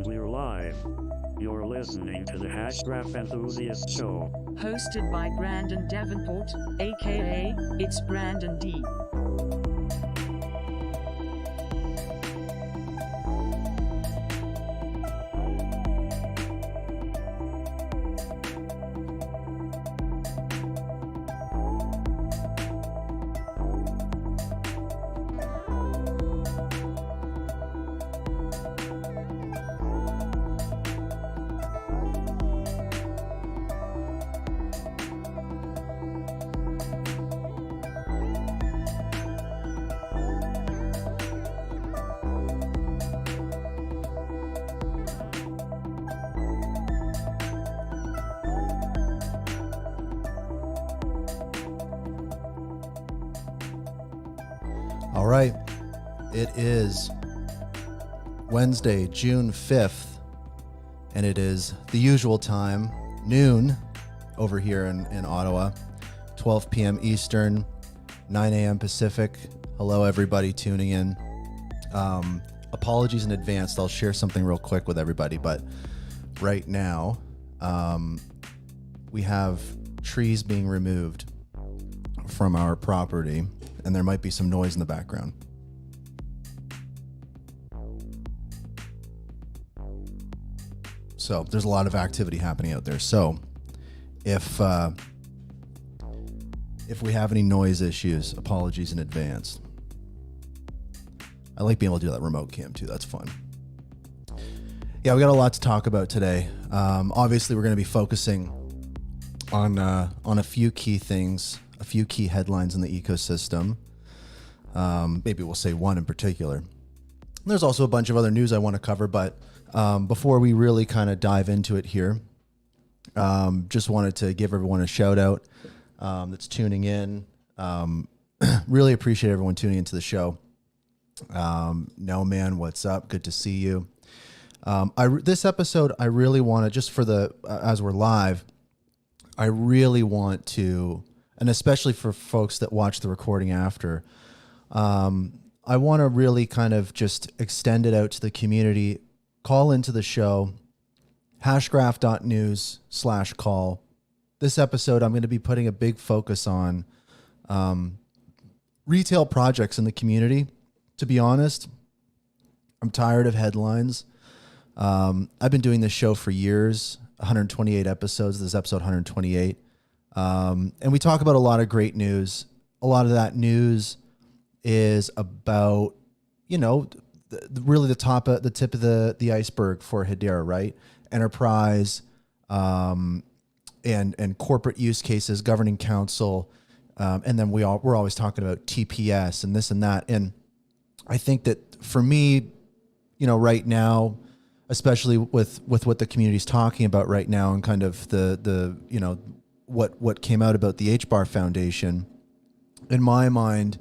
And we're live. You're listening to the Hashgraph Enthusiast Show. Hosted by Brandon Davenport, aka It's Brandon D. All right, it is Wednesday, June 5th, and it is the usual time, noon, over here in Ottawa, 12 p.m. Eastern, 9 a.m. Pacific. Hello, everybody tuning in. Apologies in advance. I'll share something real quick with everybody, but right now, we have trees being removed from our property, and there might be some noise in the background. So there's a lot of activity happening out there. So if we have any noise issues, apologies in advance. I like being able to do that remote cam too. That's fun. Yeah, we got a lot to talk about today. Obviously, we're going to be focusing on a few key things, a few key headlines in the ecosystem. Maybe we'll say one in particular. There's also a bunch of other news I want to cover, but before we really kind of dive into it here, just wanted to give everyone a shout out that's tuning in. Really appreciate everyone tuning into the show. No man, what's up? Good to see you. This episode, I really want to, just for as we're live, I really want to, and especially for folks that watch the recording after, I want to really kind of just extend it out to the community. Call into the show, hashgraph.news/call. This episode, I'm going to be putting a big focus on retail projects in the community. To be honest, I'm tired of headlines. I've been doing this show for years, 128 episodes. This is episode 128. And we talk about a lot of great news. A lot of that news is about, really the tip of the iceberg for Hedera, right? Enterprise, and corporate use cases, governing council, and then we're always talking about TPS and this and that. And I think that for me, right now, especially with what the community is talking about right now, and kind of the what came out about the HBAR Foundation, in my mind,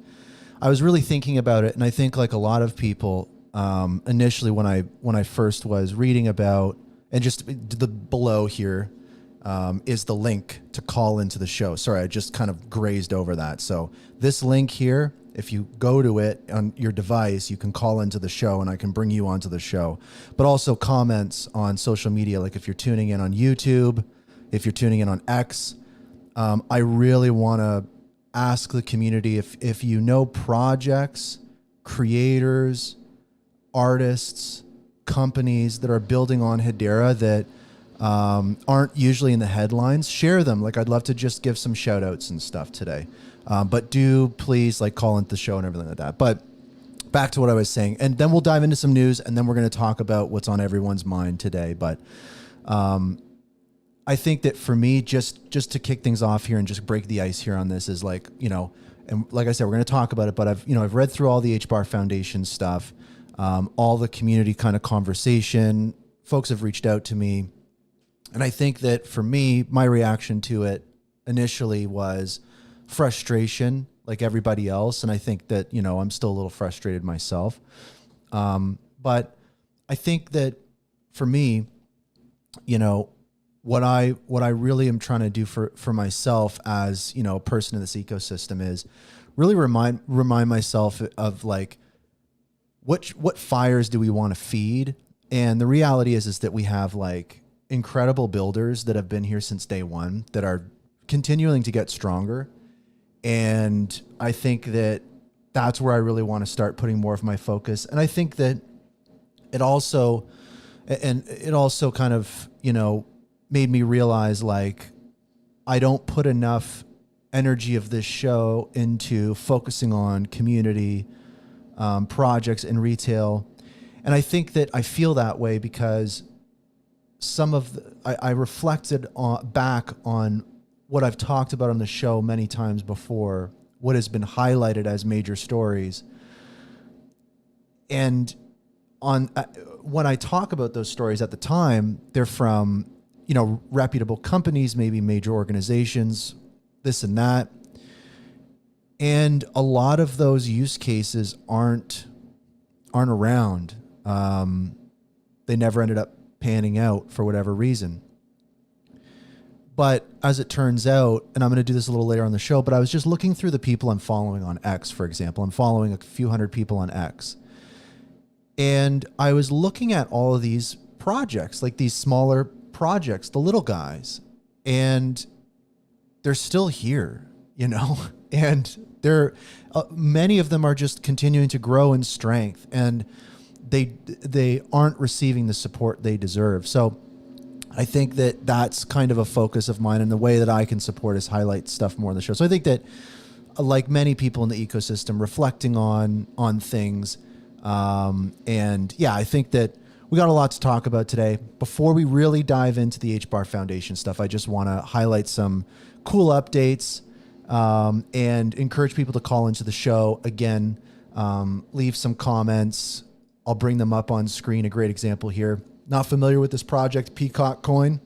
I was really thinking about it, and I think like a lot of people, initially when I first was reading about, and just the below here is the link to call into the show. Sorry, I just kind of grazed over that. So this link here, if you go to it on your device, you can call into the show, and I can bring you onto the show. But also comments on social media, like if you're tuning in on YouTube, if you're tuning in on X, I really want to ask the community if you know projects, creators, artists, companies that are building on Hedera that aren't usually in the headlines, share them. Like, I'd love to just give some shout outs and stuff today. But do please call into the show and everything like that. But back to what I was saying, and then we'll dive into some news, and then we're going to talk about what's on everyone's mind today. But I think that for me, just to kick things off here and just break the ice here on this is and like I said, we're going to talk about it, but I've read through all the HBAR Foundation stuff, all the community kind of conversation. Folks have reached out to me, and I think that for me, my reaction to it initially was frustration, like everybody else, and I think that I'm still a little frustrated myself. But I think that for me, what I really am trying to do for myself as a person in this ecosystem is really remind myself of what fires do we want to feed, And the reality is that we have like incredible builders that have been here since day one that are continuing to get stronger. And I think that that's where I really want to start putting more of my focus. And I think that it also kind of, made me realize like I don't put enough energy of this show into focusing on community projects in retail. And I think that I feel that way because I reflected back on what I've talked about on the show many times before, what has been highlighted as major stories. And when I talk about those stories at the time, they're from, reputable companies, maybe major organizations, this and that. And a lot of those use cases aren't around. They never ended up panning out for whatever reason. But as it turns out, and I'm going to do this a little later on the show, but I was just looking through the people I'm following on X, for example. I'm following a few hundred people on X. And I was looking at all of these projects, like these smaller projects, the little guys, and they're still here, and they're many of them are just continuing to grow in strength, and they aren't receiving the support they deserve. So I think that that's kind of a focus of mine, and the way that I can support is highlight stuff more on the show. So I think that, like many people in the ecosystem, reflecting on things, and yeah, I think that we got a lot to talk about today. Before we really dive into the HBAR Foundation stuff, I just want to highlight some cool updates, and encourage people to call into the show. Again, leave some comments. I'll bring them up on screen. A great example here. Not familiar with this project, Peacock Coin.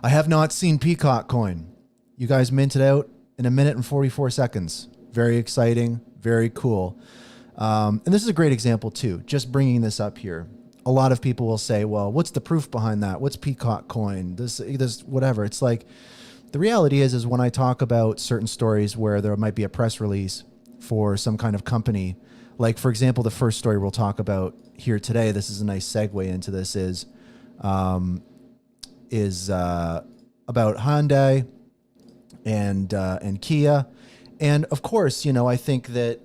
I have not seen Peacock Coin. You guys minted out in 1 minute and 44 seconds. Very exciting, very cool. And this is a great example too, just bringing this up here. A lot of people will say, well, what's the proof behind that? What's Peacock Coin? This, whatever. It's like, the reality is when I talk about certain stories where there might be a press release for some kind of company, like for example, the first story we'll talk about here today, this is a nice segue into this, is about Hyundai and Kia. And of course, I think that,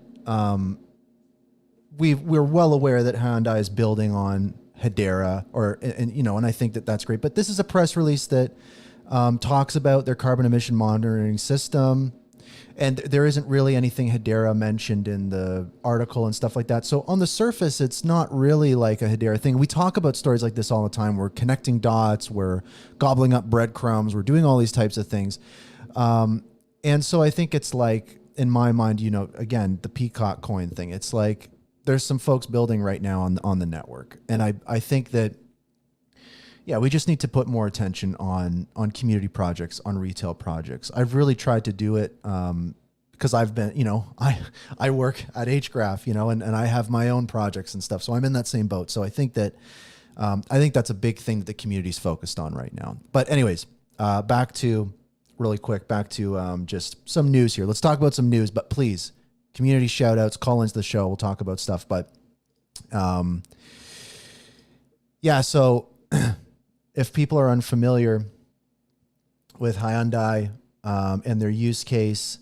we're well aware that Hyundai is building on Hedera, and I think that that's great. But this is a press release that talks about their carbon emission monitoring system, and there isn't really anything Hedera mentioned in the article and stuff like that. So on the surface, it's not really like a Hedera thing. We talk about stories like this all the time. We're connecting dots, we're gobbling up breadcrumbs, we're doing all these types of things. And so I think it's like, in my mind, again, the Peacock Coin thing, it's like, there's some folks building right now on the network. And I think that, yeah, we just need to put more attention on community projects, on retail projects. I've really tried to do it because I've been, I work at Hashgraph, and I have my own projects and stuff. So I'm in that same boat. So I think that, that's a big thing that the community's focused on right now. But anyways, back to just some news here. Let's talk about some news, but please, community shout outs, call into the show. We'll talk about stuff, but yeah, so if people are unfamiliar with Hyundai and their use case,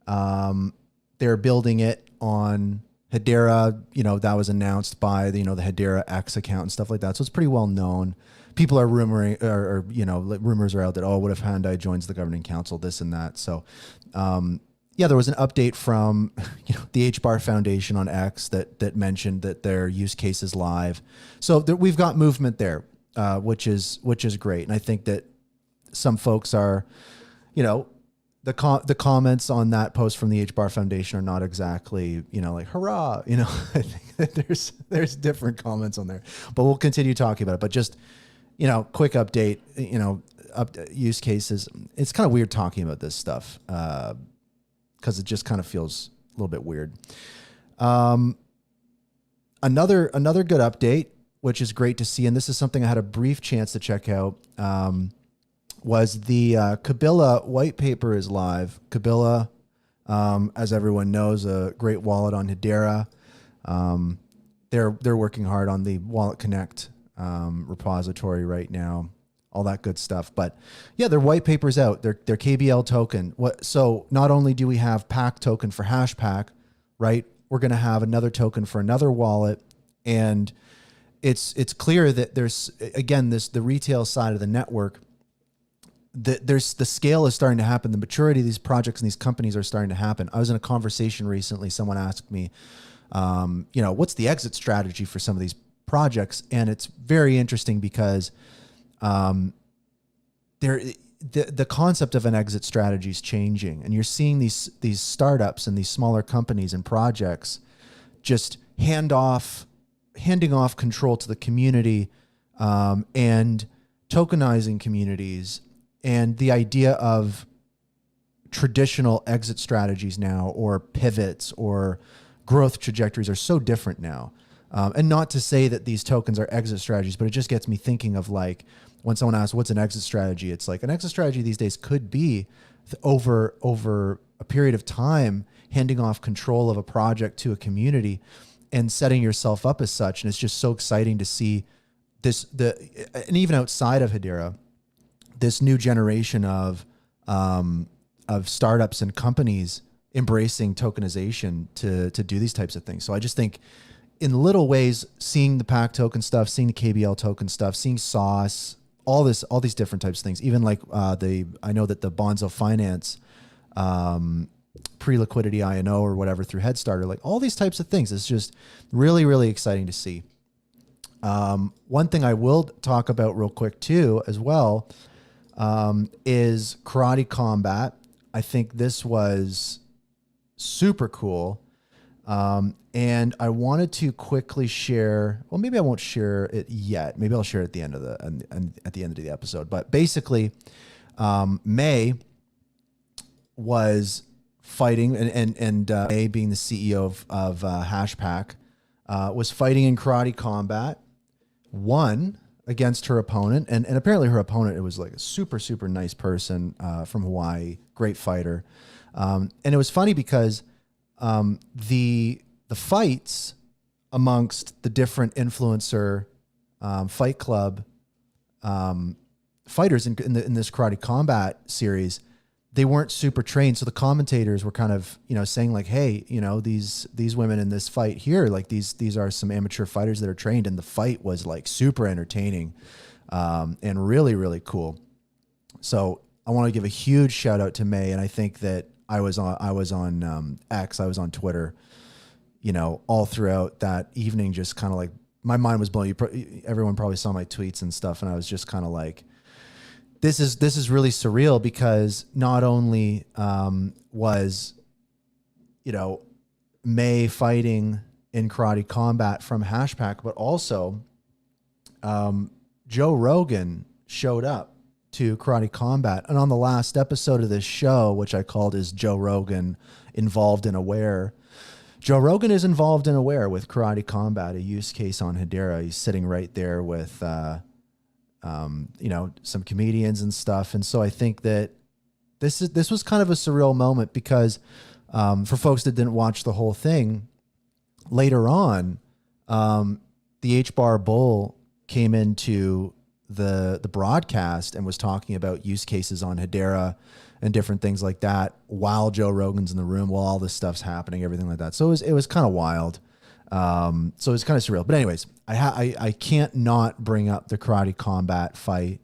they're building it on Hedera. That was announced by the Hedera X account and stuff like that. So it's pretty well known. People are rumoring, or rumors are out that, what if Hyundai joins the governing council, this and that. So, yeah, there was an update from the HBAR Foundation on X that mentioned that their use case is live. So we've got movement there, which is great. And I think that some folks are, the comments on that post from the HBAR Foundation are not exactly, like hurrah. I think that there's different comments on there, but we'll continue talking about it. But just quick update, use cases. It's kind of weird talking about this stuff. Because it just kind of feels a little bit weird. Another good update, which is great to see, and this is something I had a brief chance to check out, was the Kabila white paper is live. Kabila, as everyone knows, a great wallet on Hedera. they're working hard on the Wallet Connect repository right now, all that good stuff. But yeah, their white paper's out. Their KBL token. So not only do we have Pack token for HashPack, right? We're going to have another token for another wallet, and it's clear that there's, again, the retail side of the network. The scale is starting to happen. The maturity of these projects and these companies are starting to happen. I was in a conversation recently. Someone asked me, what's the exit strategy for some of these projects? And it's very interesting because the concept of an exit strategy is changing, and you're seeing these startups and these smaller companies and projects just handing off control to the community, and tokenizing communities. And the idea of traditional exit strategies now, or pivots, or growth trajectories, are so different now. And not to say that these tokens are exit strategies, but it just gets me thinking of, like, when someone asks, what's an exit strategy? It's like, an exit strategy these days could be over a period of time, handing off control of a project to a community and setting yourself up as such. And it's just so exciting to see this, and even outside of Hedera, this new generation of startups and companies embracing tokenization to do these types of things. So I just think, in little ways, seeing the Pack token stuff, seeing the KBL token stuff, seeing Sauce, all these different types of things. Even like I know that the Bonzo Finance pre-liquidity INO or whatever through Headstarter, like all these types of things. It's just really, really exciting to see. One thing I will talk about real quick too, as well, is Karate Combat. I think this was super cool. And I wanted to quickly share, well, maybe I won't share it yet. Maybe I'll share it at the end of the episode. But basically, May was fighting, and May, being the CEO of HashPack, was fighting in Karate Combat, won against her opponent, and apparently her opponent, it was like a super, super nice person from Hawaii, great fighter. And it was funny because the fights amongst the different influencer fight club fighters in this Karate Combat series, they weren't super trained. So the commentators were kind of, saying like, hey, these women in this fight here, like these are some amateur fighters that are trained. And the fight was like super entertaining and really, really cool. So I want to give a huge shout out to May. And I think that I was on X, I was on Twitter, all throughout that evening, just kind of like, my mind was blown. Everyone probably saw my tweets and stuff. And I was just kind of like, this is really surreal, because not only was, May fighting in Karate Combat from HashPack, but also Joe Rogan showed up to Karate Combat. And on the last episode of this show, which I called "Is Joe Rogan Involved and Aware?" Joe Rogan is involved and aware with Karate Combat, a use case on Hedera. He's sitting right there with, some comedians and stuff. And so I think that this was kind of a surreal moment, because for folks that didn't watch the whole thing, later on, the HBAR Bull came into the broadcast and was talking about use cases on Hedera and different things like that, while Joe Rogan's in the room, while all this stuff's happening, everything like that. So it was kind of wild. So it's kind of surreal. But anyways, I can't not bring up the Karate Combat fight.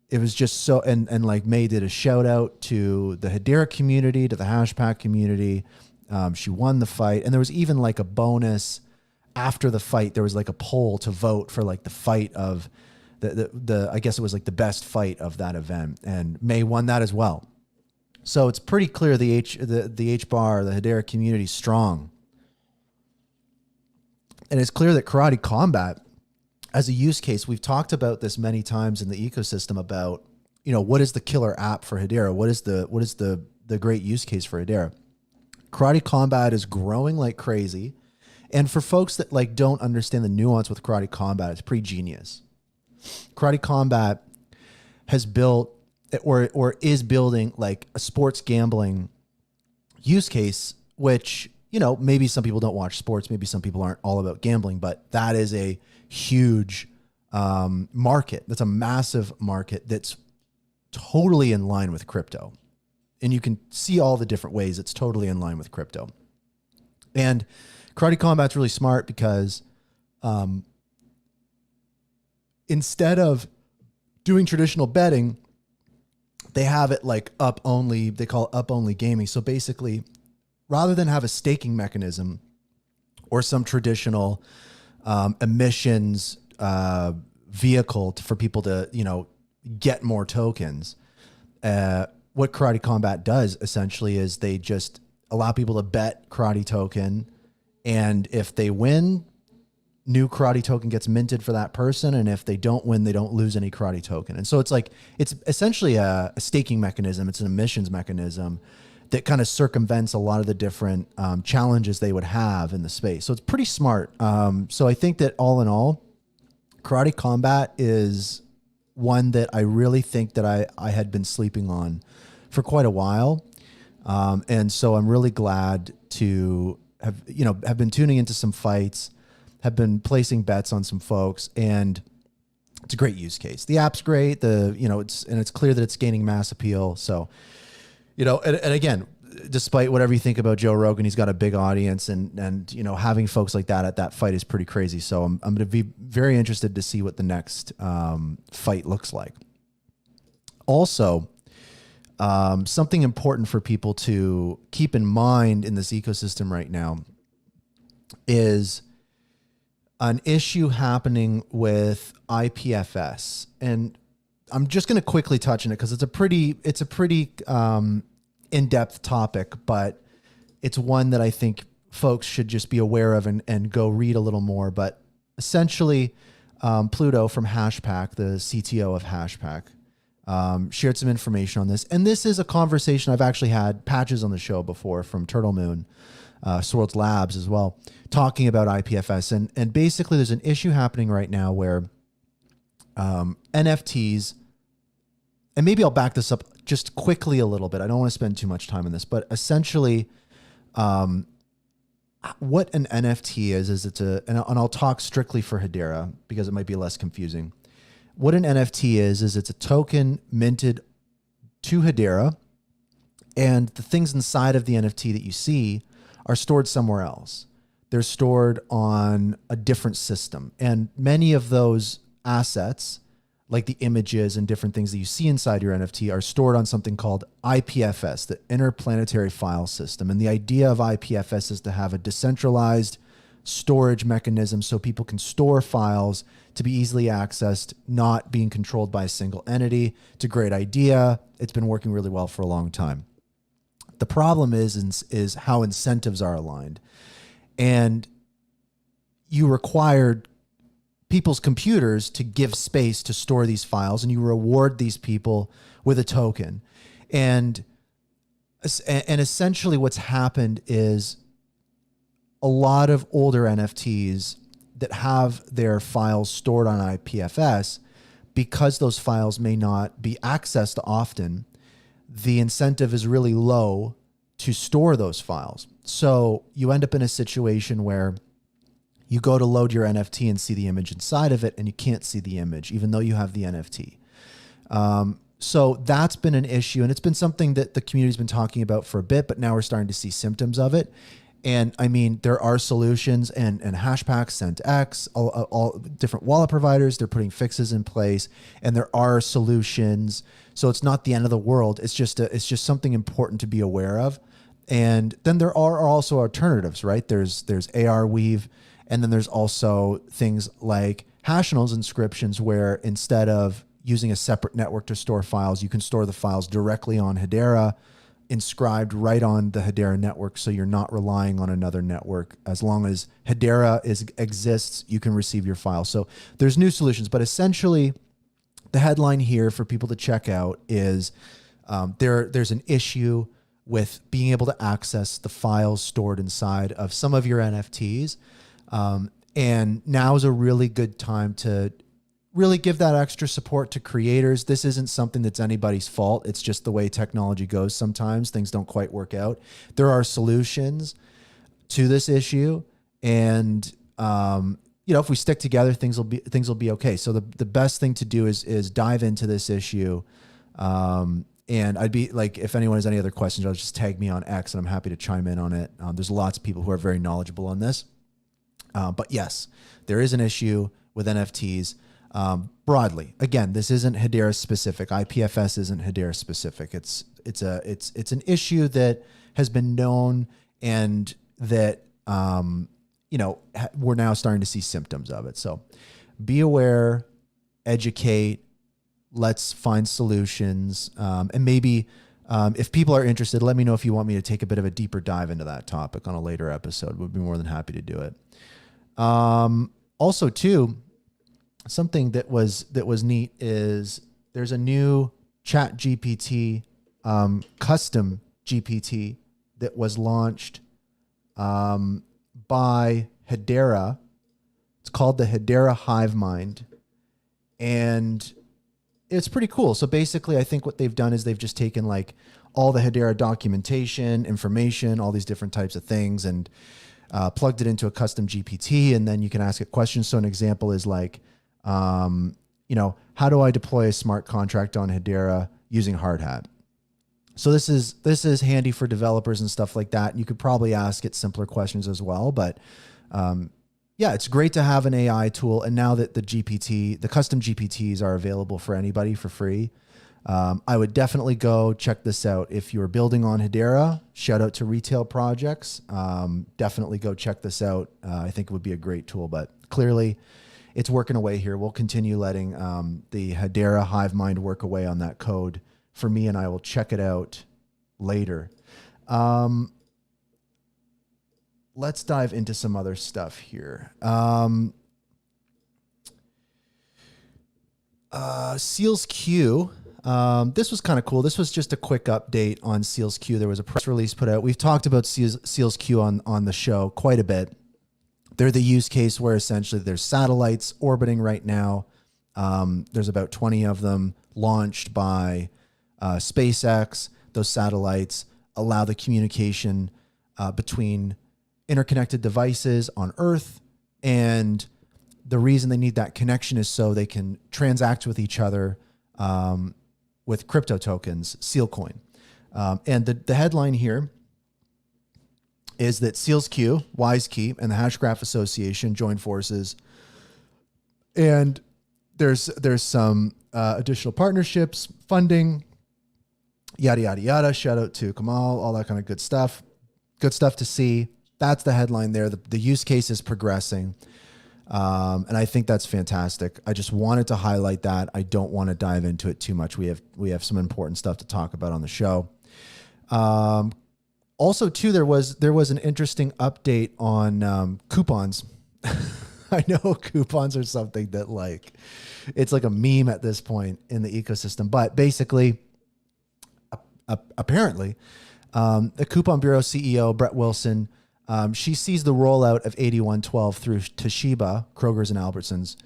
It was just so, and like May did a shout out to the Hedera community, to the HashPack community. She won the fight, and there was even like a bonus after the fight. There was like a poll to vote for like the fight of the I guess it was like the best fight of that event, and May won that as well. So it's pretty clear the HBAR, the Hedera community, is strong. And it's clear that Karate Combat, as a use case, we've talked about this many times in the ecosystem about, what is the killer app for Hedera? What is the great use case for Hedera? Karate Combat is growing like crazy. And for folks that like don't understand the nuance with Karate Combat, it's pretty genius. Karate Combat has built or is building like a sports gambling use case, which maybe some people don't watch sports. Maybe some people aren't all about gambling, but that is a huge market. That's a massive market that's totally in line with crypto. And you can see all the different ways it's totally in line with crypto. And Karate Combat's really smart because instead of doing traditional betting, they have it like up only. They call it up only gaming. So basically, rather than have a staking mechanism or some traditional emissions vehicle for people to, get more tokens, what Karate Combat does essentially is they just allow people to bet karate token. And if they win, new karate token gets minted for that person. And if they don't win, they don't lose any karate token. And so it's essentially a staking mechanism. It's an emissions mechanism that kind of circumvents a lot of the different challenges they would have in the space. So it's pretty smart. So I think that all in all, Karate Combat is one that I really think that I had been sleeping on for quite a while. And so I'm really glad to have been tuning into some fights, have been placing bets on some folks, and it's a great use case. The app's great. It's clear that it's gaining mass appeal. So, and again, despite whatever you think about Joe Rogan, he's got a big audience, and having folks like that at that fight is pretty crazy. So I'm going to be very interested to see what the next fight looks like. Also, something important for people to keep in mind in this ecosystem right now is an issue happening with IPFS. And I'm just going to quickly touch on it because it's a pretty in-depth topic, but it's one that I think folks should just be aware of and go read a little more. But essentially, Pluto from HashPack, the CTO of HashPack, shared some information on this. And this is a conversation I've actually had Patches on the show before from Turtle Moon, Swords Labs as well, talking about IPFS. And basically there's an issue happening right now where NFTs, and maybe I'll back this up just quickly a little bit. I don't want to spend too much time on this, but essentially what an NFT is and I'll talk strictly for Hedera because it might be less confusing. What an NFT is it's a token minted to Hedera, and the things inside of the NFT that you see are stored somewhere else. They're stored on a different system. And many of those assets, like the images and different things that you see inside your NFT, are stored on something called IPFS, the Interplanetary File System. And the idea of IPFS is to have a decentralized storage mechanism so people can store files to be easily accessed, not being controlled by a single entity. It's a great idea. It's been working really well for a long time. The problem is how incentives are aligned. And you required people's computers to give space to store these files, and you reward these people with a token. And essentially what's happened is a lot of older NFTs that have their files stored on IPFS, because those files may not be accessed often, the incentive is really low to store those files. So you end up in a situation where you go to load your NFT and see the image inside of it, and you can't see the image, even though you have the NFT. So that's been an issue, and it's been something that the community's been talking about for a bit, but now we're starting to see symptoms of it. And I mean, there are solutions, and HashPack, CentX, all different wallet providers, they're putting fixes in place, and there are solutions. So it's not the end of the world. It's just something important to be aware of. And then there are also alternatives, right? There's ARWeave, and then there's also things like Hashnell's inscriptions, where instead of using a separate network to store files, you can store the files directly on Hedera, inscribed right on the Hedera network, so you're not relying on another network. As long as Hedera exists, you can receive your file. So there's new solutions, but essentially the headline here for people to check out is there's an issue with being able to access the files stored inside of some of your NFTs. And now is a really good time to really give that extra support to creators. This isn't something that's anybody's fault. It's just the way technology goes. Sometimes things don't quite work out. There are solutions. to this issue, and if we stick together, things will be okay. So the best thing to do is dive into this issue. And I'd be like, if anyone has any other questions, I'll just tag me on X and I'm happy to chime in on it. There's lots of people who are very knowledgeable on this. But yes, there is an issue with NFTs broadly. Again, this isn't Hedera specific. IPFS isn't Hedera specific. It's an issue that has been known, and that we're now starting to see symptoms of it. So be aware, educate. Let's find solutions. And maybe if people are interested, let me know if you want me to take a bit of a deeper dive into that topic on a later episode. We'd be more than happy to do it. Also, too, something that was neat is there's a new Chat GPT, custom GPT that was launched by Hedera. It's called the Hedera Hivemind, and it's pretty cool. So basically, I think what they've done is they've just taken like all the Hedera documentation, information, all these different types of things, and plugged it into a custom GPT, and then you can ask it questions. So an example is like, how do I deploy a smart contract on Hedera using Hard Hat? So this is handy for developers and stuff like that. You could probably ask it simpler questions as well, but yeah, it's great to have an AI tool. And now that the custom GPTs are available for anybody for free, I would definitely go check this out. If you're building on Hedera, shout out to retail projects. Definitely go check this out. I think it would be a great tool, but clearly it's working away here. We'll continue letting the Hedera Hivemind work away on that code for me, and I will check it out later. Let's dive into some other stuff here. Seals Q. This was kind of cool. This was just a quick update on Seals Q. There was a press release put out. We've talked about Seals Q on the show quite a bit. They're the use case where essentially there's satellites orbiting right now. There's about 20 of them launched by SpaceX. Those satellites allow the communication between interconnected devices on Earth, and the reason they need that connection is so they can transact with each other with crypto tokens, Sealcoin. And the headline here is that Seals Q, WiseKey, and the Hashgraph Association join forces, and there's some additional partnerships, funding, yada yada yada. Shout out to Kamal, all that kind of good stuff. Good stuff to see. That's the headline there. The use case is progressing. And I think that's fantastic. I just wanted to highlight that. I don't want to dive into it too much. We have some important stuff to talk about on the show. Also too, there was an interesting update on coupons. I know coupons are something that it's like a meme at this point in the ecosystem, but basically, apparently, the Coupon Bureau CEO, Brett Wilson, she sees the rollout of 8112 through Toshiba, Kroger's and Albertsons,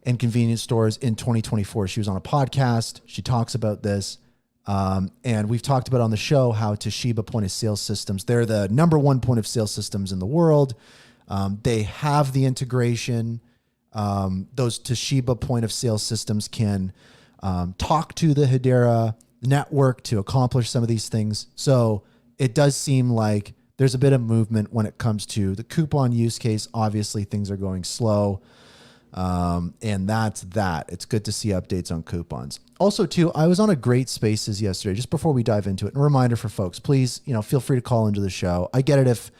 and convenience stores in 2024. She was on a podcast. She talks about this. And we've talked about on the show how Toshiba point of sale systems, they're the number one point of sale systems in the world. They have the integration. Those Toshiba point of sale systems can talk to the Hedera network to accomplish some of these things. So it does seem like there's a bit of movement when it comes to the coupon use case. Obviously, things are going slow. And that's that. It's good to see updates on coupons. Also, too, I was on a great Spaces yesterday, just before we dive into it. And a reminder for folks, please, feel free to call into the show. I get it if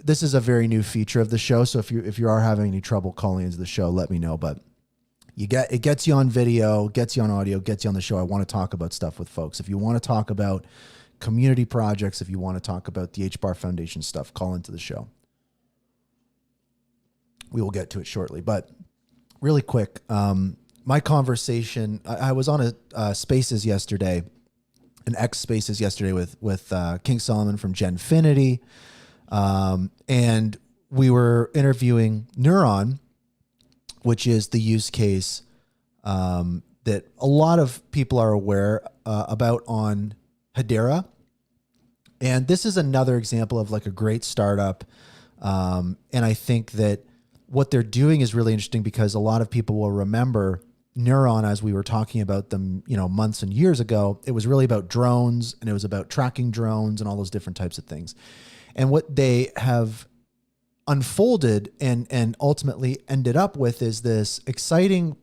this is a very new feature of the show. So if you are having any trouble calling into the show, let me know. But it gets you on video, gets you on audio, gets you on the show. I want to talk about stuff with folks. If you want to talk about community projects, if you want to talk about the HBAR Foundation stuff, call into the show. We will get to it shortly, but really quick, my conversation, I was on a Spaces yesterday, an X Spaces yesterday with King Solomon from Genfinity, and we were interviewing Neuron, which is the use case that a lot of people are aware about on Hedera. And this is another example of like a great startup. And I think that what they're doing is really interesting because a lot of people will remember Neuron, as we were talking about them, months and years ago. It was really about drones, and it was about tracking drones and all those different types of things. And what they have unfolded and ultimately ended up with is this exciting,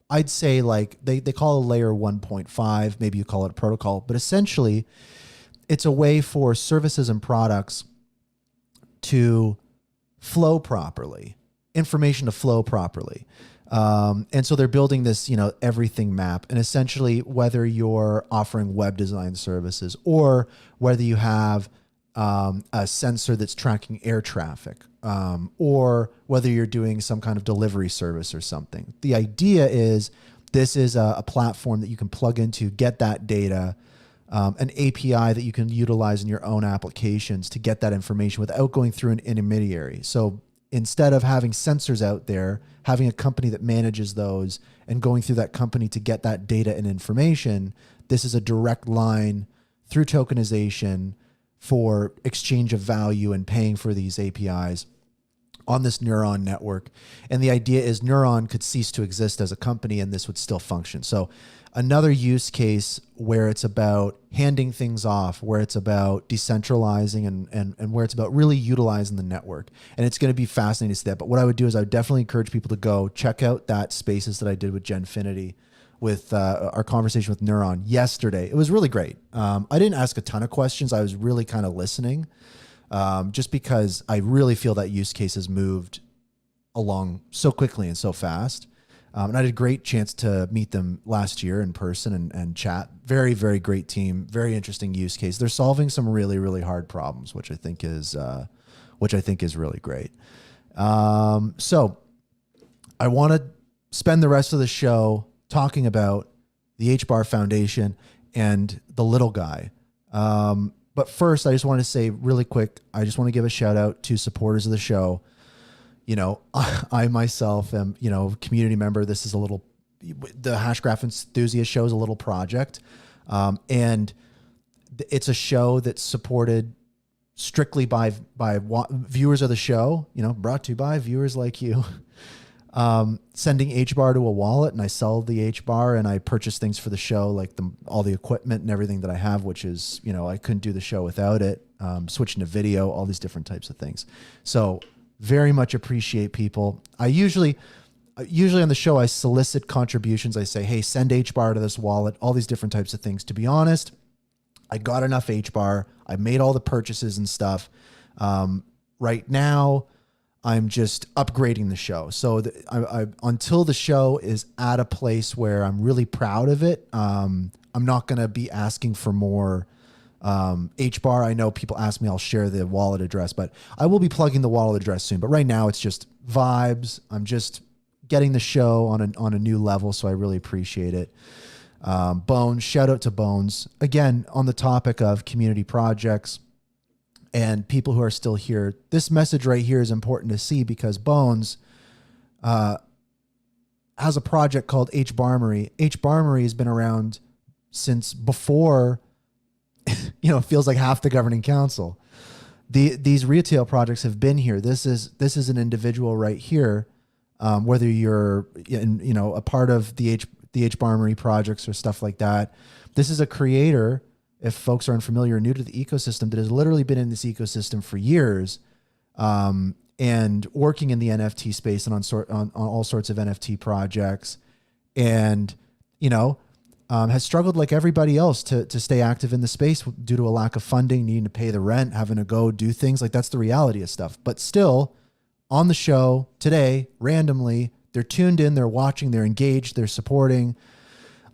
I'd say, like they call a layer 1.5, maybe you call it a protocol, but essentially it's a way for services and products to flow properly, information to flow properly. And so they're building this, everything map. And essentially, whether you're offering web design services or whether you have a sensor that's tracking air traffic, or whether you're doing some kind of delivery service or something, the idea is this is a platform that you can plug into, get that data, an API that you can utilize in your own applications to get that information without going through an intermediary. So instead of having sensors out there, having a company that manages those and going through that company to get that data and information, this is a direct line through tokenization for exchange of value and paying for these APIs on this Neuron network. And the idea is Neuron could cease to exist as a company and this would still function. So another use case where it's about handing things off, where it's about decentralizing and where it's about really utilizing the network. And it's going to be fascinating to see that. But what I would do is I would definitely encourage people to go check out that Spaces that I did with Genfinity with our conversation with Neuron yesterday. It was really great. I didn't ask a ton of questions. I was really kind of listening just because I really feel that use case has moved along so quickly and so fast. And I had a great chance to meet them last year in person and chat. Very, very great team. Very interesting use case. They're solving some really, really hard problems, which I think is really great. So I want to spend the rest of the show talking about the HBAR Foundation and the little guy. But first, I just want to say really quick, I just want to give a shout out to supporters of the show. I myself am, community member. This is the Hashgraph Enthusiast show is a little project. And it's a show that's supported strictly by viewers of the show, brought to you by viewers like you. Sending HBAR to a wallet, and I sell the HBAR and I purchase things for the show, like all the equipment and everything that I have, which is, I couldn't do the show without it. Switching to video, all these different types of things. So very much appreciate people. I usually on the show, I solicit contributions. I say, hey, send HBAR to this wallet, all these different types of things. To be honest, I got enough HBAR. I made all the purchases and stuff. Right now, I'm just upgrading the show. So until the show is at a place where I'm really proud of it, I'm not going to be asking for more HBAR. I know people ask me, I'll share the wallet address, but I will be plugging the wallet address soon. But right now it's just vibes. I'm just getting the show on a new level. So I really appreciate it. Bones, shout out to Bones. Again, on the topic of community projects and people who are still here, this message right here is important to see because Bones has a project called HBARMery. HBARMery has been around since before, it feels like half the governing council. These retail projects have been here. This is an individual right here, whether you're a part of the HBARMery projects or stuff like that. This is a creator, if folks are unfamiliar or new to the ecosystem, that has literally been in this ecosystem for years, and working in the NFT space and on all sorts of NFT projects, and has struggled like everybody else to stay active in the space due to a lack of funding, needing to pay the rent, having to go do things. Like that's the reality of stuff. But still, on the show today, randomly, they're tuned in, they're watching, they're engaged, they're supporting.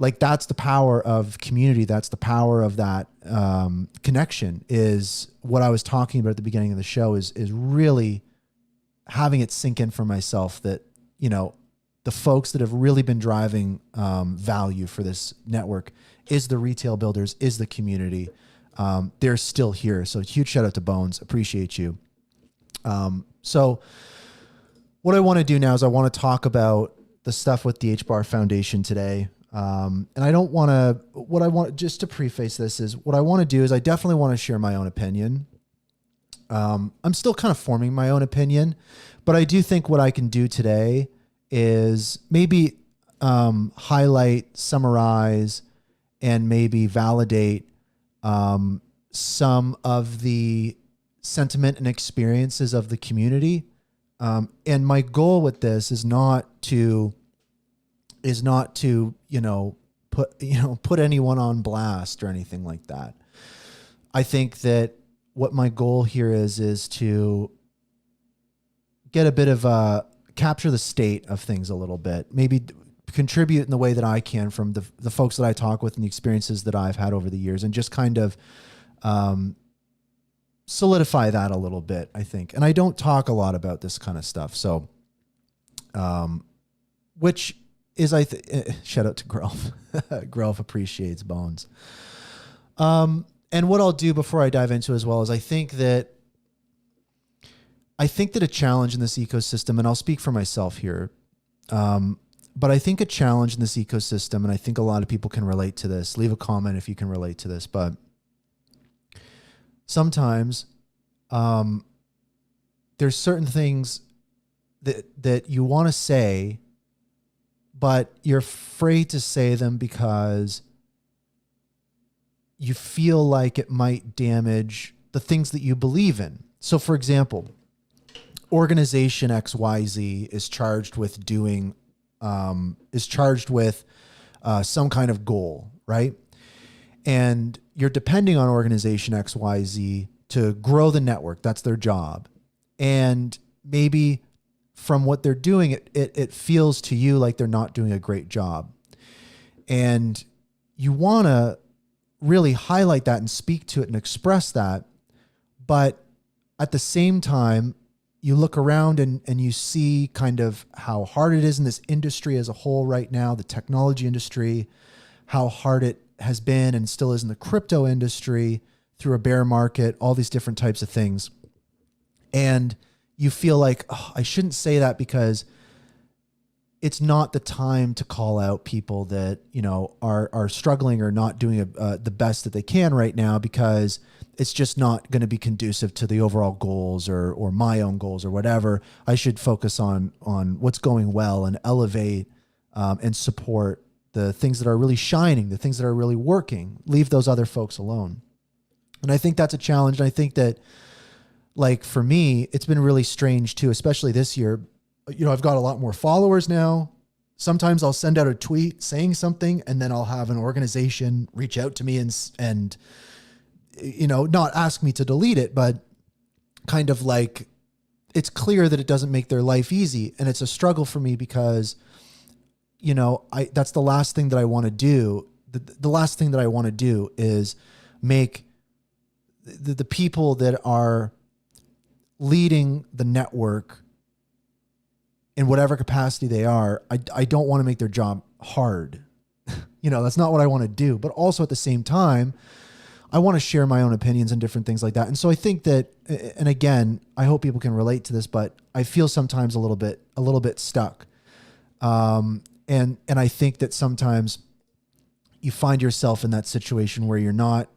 Like that's the power of community. That's the power of that connection, is what I was talking about at the beginning of the show, is really having it sink in for myself that, the folks that have really been driving value for this network is the retail builders, is the community. They're still here. So huge shout out to Bones. Appreciate you. So what I want to do now is I want to talk about the stuff with the HBAR Foundation today. And I don't want to, what I want, just to preface this is what I want to do is I definitely want to share my own opinion. I'm still kind of forming my own opinion, but I do think what I can do today is maybe highlight, summarize, and maybe validate some of the sentiment and experiences of the community. And my goal with this is not to, put anyone on blast or anything like that. I think that what my goal here is to get a bit of capture the state of things a little bit, maybe contribute in the way that I can from the folks that I talk with and the experiences that I've had over the years, and just kind of solidify that a little bit, I think. And I don't talk a lot about this kind of stuff. So, which is, shout out to Grelf. Grelf appreciates bones. And what I'll do before I dive into it as well is I think that a challenge in this ecosystem, and I'll speak for myself here, but I think a challenge in this ecosystem, and I think a lot of people can relate to this. Leave a comment if you can relate to this, but sometimes there's certain things that you want to say, but you're afraid to say them because you feel like it might damage the things that you believe in. So, for example, organization XYZ is charged with doing, some kind of goal, right? And you're depending on organization XYZ to grow the network. That's their job. And maybe from what they're doing, it feels to you like they're not doing a great job. And you want to really highlight that and speak to it and express that. But at the same time, you look around and you see kind of how hard it is in this industry as a whole right now, the technology industry, how hard it has been and still is in the crypto industry through a bear market, all these different types of things. And you feel like, oh, I shouldn't say that because it's not the time to call out people that, are struggling or not doing the best that they can right now, because it's just not going to be conducive to the overall goals or my own goals or whatever. I should focus on what's going well and elevate and support the things that are really shining, the things that are really working. Leave those other folks alone. And I think that's a challenge. And I think that, like, for me, it's been really strange too, especially this year. I've got a lot more followers now. Sometimes I'll send out a tweet saying something, and then I'll have an organization reach out to me and not ask me to delete it, but kind of like, it's clear that it doesn't make their life easy. And it's a struggle for me because, that's the last thing that I want to do. The last thing that I want to do is make the people that are leading the network in whatever capacity they are, I don't want to make their job hard. That's not what I want to do. But also at the same time, I want to share my own opinions and different things like that. And so I think that, and again, I hope people can relate to this, but I feel sometimes a little bit stuck. And I think that sometimes you find yourself in that situation where you're not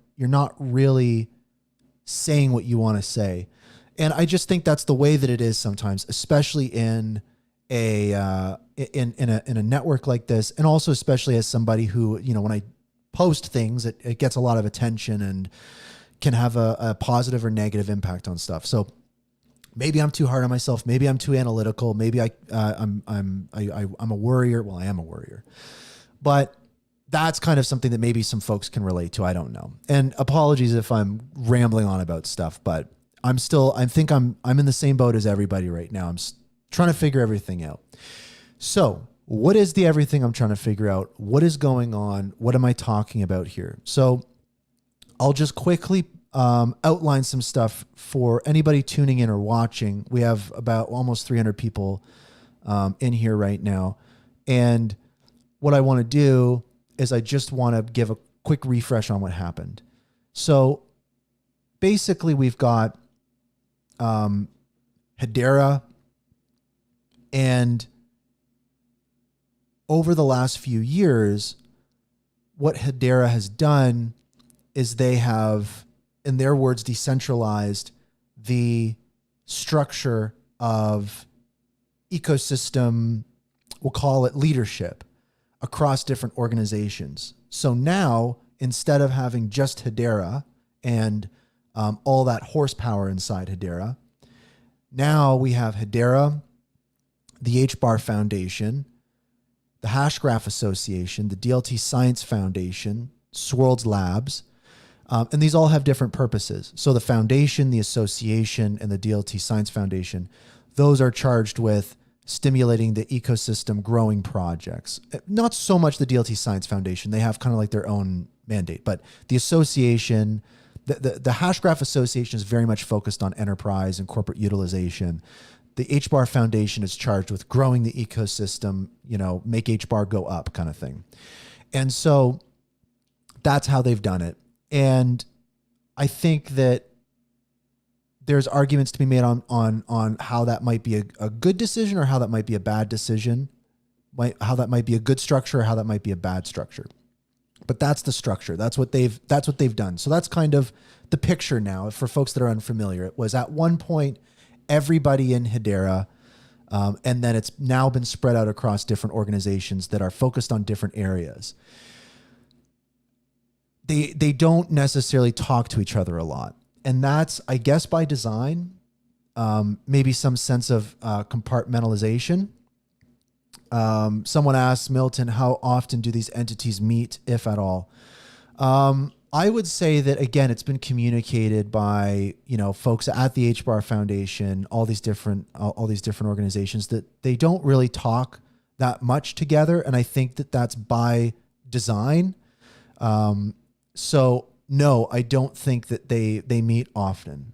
really saying what you want to say. And I just think that's the way that it is sometimes, especially in a network like this, and also especially as somebody who, when I post things, it gets a lot of attention and can have a positive or negative impact on stuff. So maybe I'm too hard on myself. Maybe I'm too analytical. Maybe I'm a worrier. Well, I am a worrier, but that's kind of something that maybe some folks can relate to. I don't know. And apologies if I'm rambling on about stuff, but I think I'm in the same boat as everybody right now. I'm trying to figure everything out. So what is the everything I'm trying to figure out? What is going on? What am I talking about here? So I'll just quickly outline some stuff for anybody tuning in or watching. We have about almost 300 people in here right now. And what I want to do is I just want to give a quick refresh on what happened. So basically we've got Hedera, and over the last few years, what Hedera has done is they have, in their words, decentralized the structure of ecosystem, we'll call it leadership, across different organizations. So now, instead of having just Hedera and all that horsepower inside Hedera, now we have Hedera, the HBAR Foundation, the Hashgraph Association, the DLT Science Foundation, Swirlds Labs, and these all have different purposes. So the foundation, the association, and the DLT Science Foundation, those are charged with stimulating the ecosystem growing projects. Not so much the DLT Science Foundation. They have kind of like their own mandate, but the association, the Hashgraph Association is very much focused on enterprise and corporate utilization. The HBAR Foundation is charged with growing the ecosystem, make HBAR go up kind of thing. And so that's how they've done it. And I think that there's arguments to be made on how that might be a good decision or how that might be a bad decision, how that might be a good structure or how that might be a bad structure. But that's the structure. That's what they've done. So that's kind of the picture now for folks that are unfamiliar. It was at one point everybody in Hedera, and then it's now been spread out across different organizations that are focused on different areas. They don't necessarily talk to each other a lot. And that's, I guess, by design, maybe some sense of compartmentalization. Someone asked Milton, how often do these entities meet, if at all? I would say that, again, it's been communicated by, folks at the HBAR Foundation, all these different organizations, that they don't really talk that much together. And I think that that's by design. So no, I don't think that they meet often.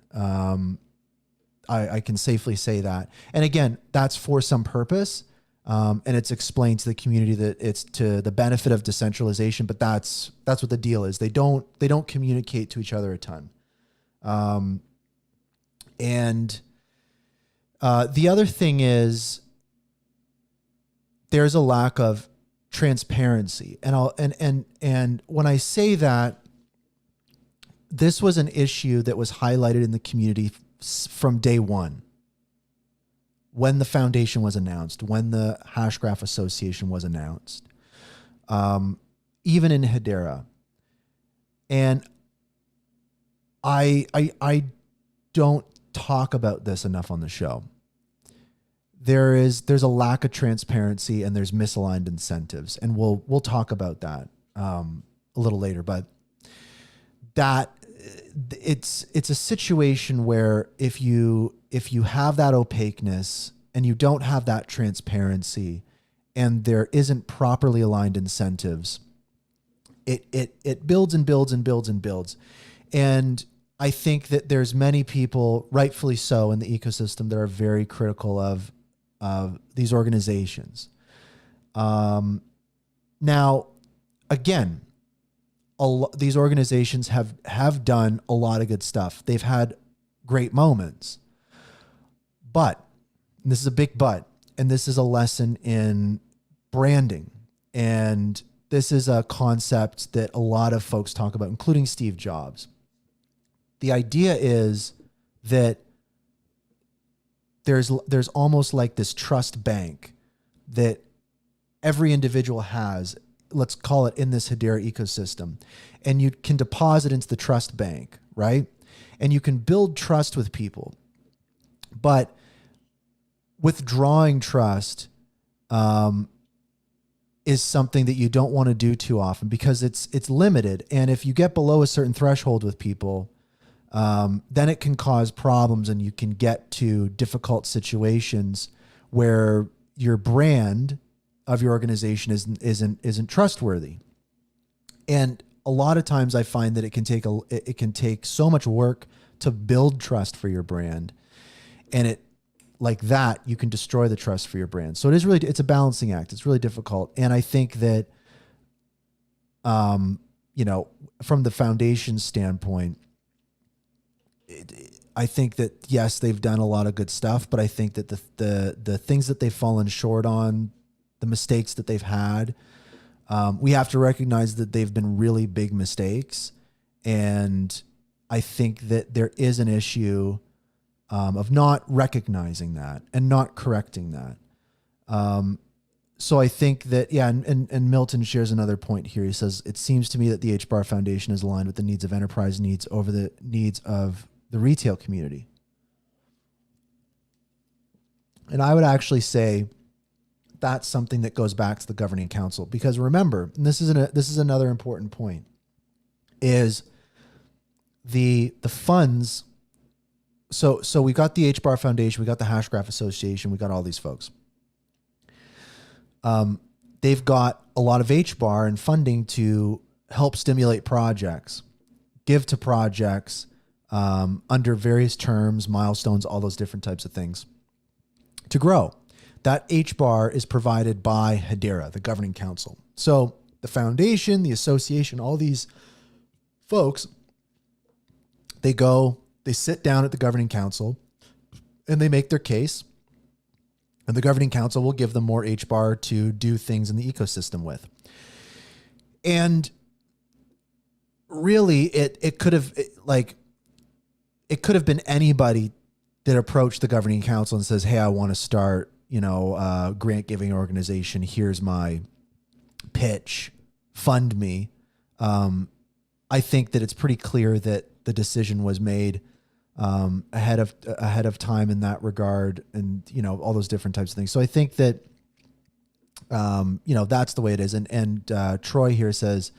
I can safely say that. And again, that's for some purpose. And it's explained to the community that it's to the benefit of decentralization, but that's what the deal is. They don't communicate to each other a ton. And the other thing is there's a lack of transparency. And when I say that, this was an issue that was highlighted in the community from day one. When the foundation was announced, when the Hashgraph Association was announced, even in Hedera. And I don't talk about this enough on the show. There's a lack of transparency and there's misaligned incentives, and we'll talk about that a little later. But that it's a situation where if you have that opaqueness and you don't have that transparency and there isn't properly aligned incentives, it builds and builds and builds and builds. And I think that there's many people, rightfully so, in the ecosystem that are very critical of these organizations. Now, again, these organizations have done a lot of good stuff. They've had great moments. But, and this is a big but, and this is a lesson in branding. And this is a concept that a lot of folks talk about, including Steve Jobs. The idea is that there's almost like this trust bank that every individual has, let's call it, in this Hedera ecosystem. And you can deposit into the trust bank, right? And you can build trust with people. But withdrawing trust is something that you don't want to do too often because it's limited. And if you get below a certain threshold with people, then it can cause problems and you can get to difficult situations where your brand of your organization isn't trustworthy. And a lot of times I find that it can take so much work to build trust for your brand, and like that you can destroy the trust for your brand. So it's a balancing act. It's really difficult. And I think that, from the foundation standpoint, I think that, yes, they've done a lot of good stuff, but I think that the things that they've fallen short on, the mistakes that they've had, We have to recognize that they've been really big mistakes. And I think that there is an issue of not recognizing that and not correcting that. So I think that, yeah, and Milton shares another point here. He says, it seems to me that the HBAR Foundation is aligned with the needs of enterprise needs over the needs of the retail community. And I would actually say that's something that goes back to the governing council, because remember, and this is another important point, is the funds. So we got the HBAR Foundation, we got the Hashgraph Association, we got all these folks. They've got a lot of HBAR and funding to help stimulate projects, give to projects under various terms, milestones, all those different types of things to grow. That HBAR is provided by Hedera, the governing council. So the foundation, the association, all these folks, they sit down at the governing council and they make their case. And the governing council will give them more HBAR to do things in the ecosystem with. And really, it could have been anybody that approached the governing council and says, "Hey, I want to start, grant giving organization. Here's my pitch. Fund me." I think that it's pretty clear that the decision was made ahead of time in that regard, and all those different types of things. So I think that that's the way it is. And Troy here says,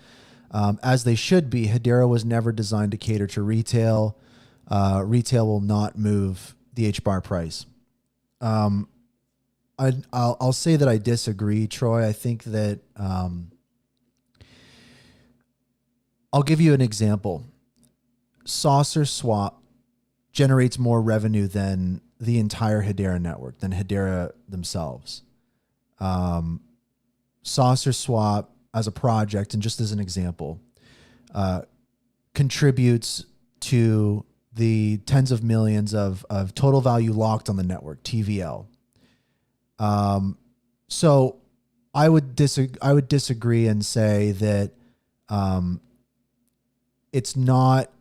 as they should be, Hedera was never designed to cater to retail. Retail will not move the HBAR price. I'll say that I disagree, Troy. I think that I'll give you an example. Saucer Swap generates more revenue than the entire Hedera network, than Hedera themselves. Saucer Swap as a project, and just as an example, contributes to the tens of millions of total value locked on the network, TVL. So I would disagree and say that it's not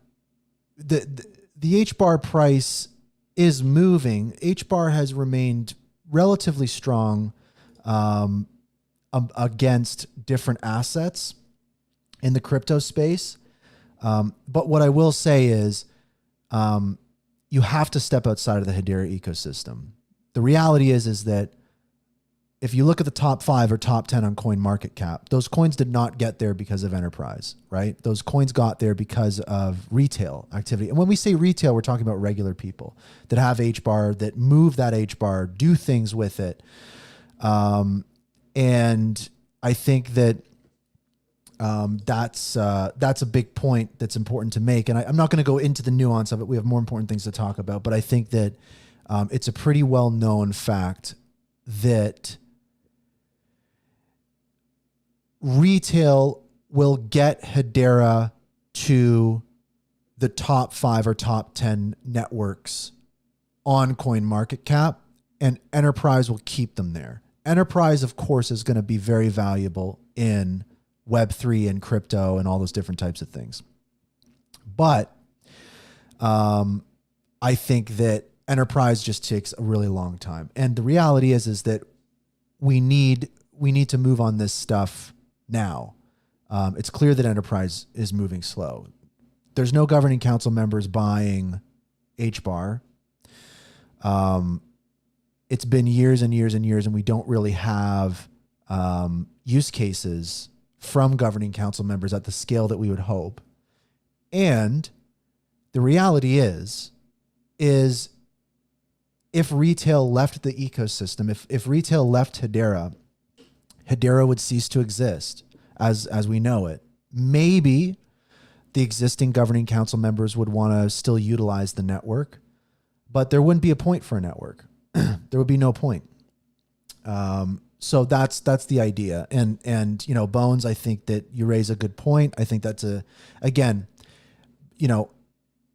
the HBAR price is moving. HBAR has remained relatively strong against different assets in the crypto space. But what I will say is you have to step outside of the Hedera ecosystem. The reality is that if you look at the top 5 or top 10 on CoinMarketCap, those coins did not get there because of enterprise, right? Those coins got there because of retail activity. And when we say retail, we're talking about regular people that have HBAR, that move that HBAR, do things with it. And I think that that's a big point that's important to make. And I'm not going to go into the nuance of it. We have more important things to talk about. But I think that it's a pretty well-known fact that retail will get Hedera to the top 5 or top 10 networks on CoinMarketCap, and enterprise will keep them there. Enterprise, of course, is going to be very valuable in Web3 and crypto and all those different types of things. But I think that enterprise just takes a really long time. And the reality is that we need to move on this stuff now. It's clear that enterprise is moving slow. There's no governing council members buying HBAR. It's been years and years and years, and we don't really have use cases from governing council members at the scale that we would hope. And the reality is if retail left the ecosystem, if retail left Hedera would cease to exist as we know it. Maybe the existing governing council members would want to still utilize the network, but there wouldn't be a point for a network. There would be no point. So that's the idea. And Bones, I think that you raise a good point. I think that's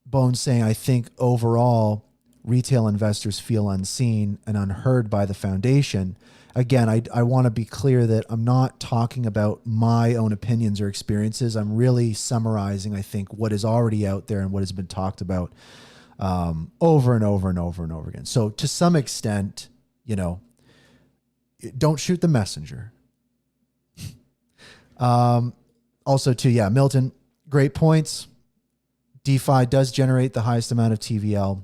Bones saying, I think overall retail investors feel unseen and unheard by the foundation. again, I want to be clear that I'm not talking about my own opinions or experiences. I'm really summarizing, I think, what is already out there and what has been talked about over and over and over and over again. So to some extent, you know, don't shoot the messenger. Also too, yeah, Milton, great points. DeFi does generate the highest amount of TVL.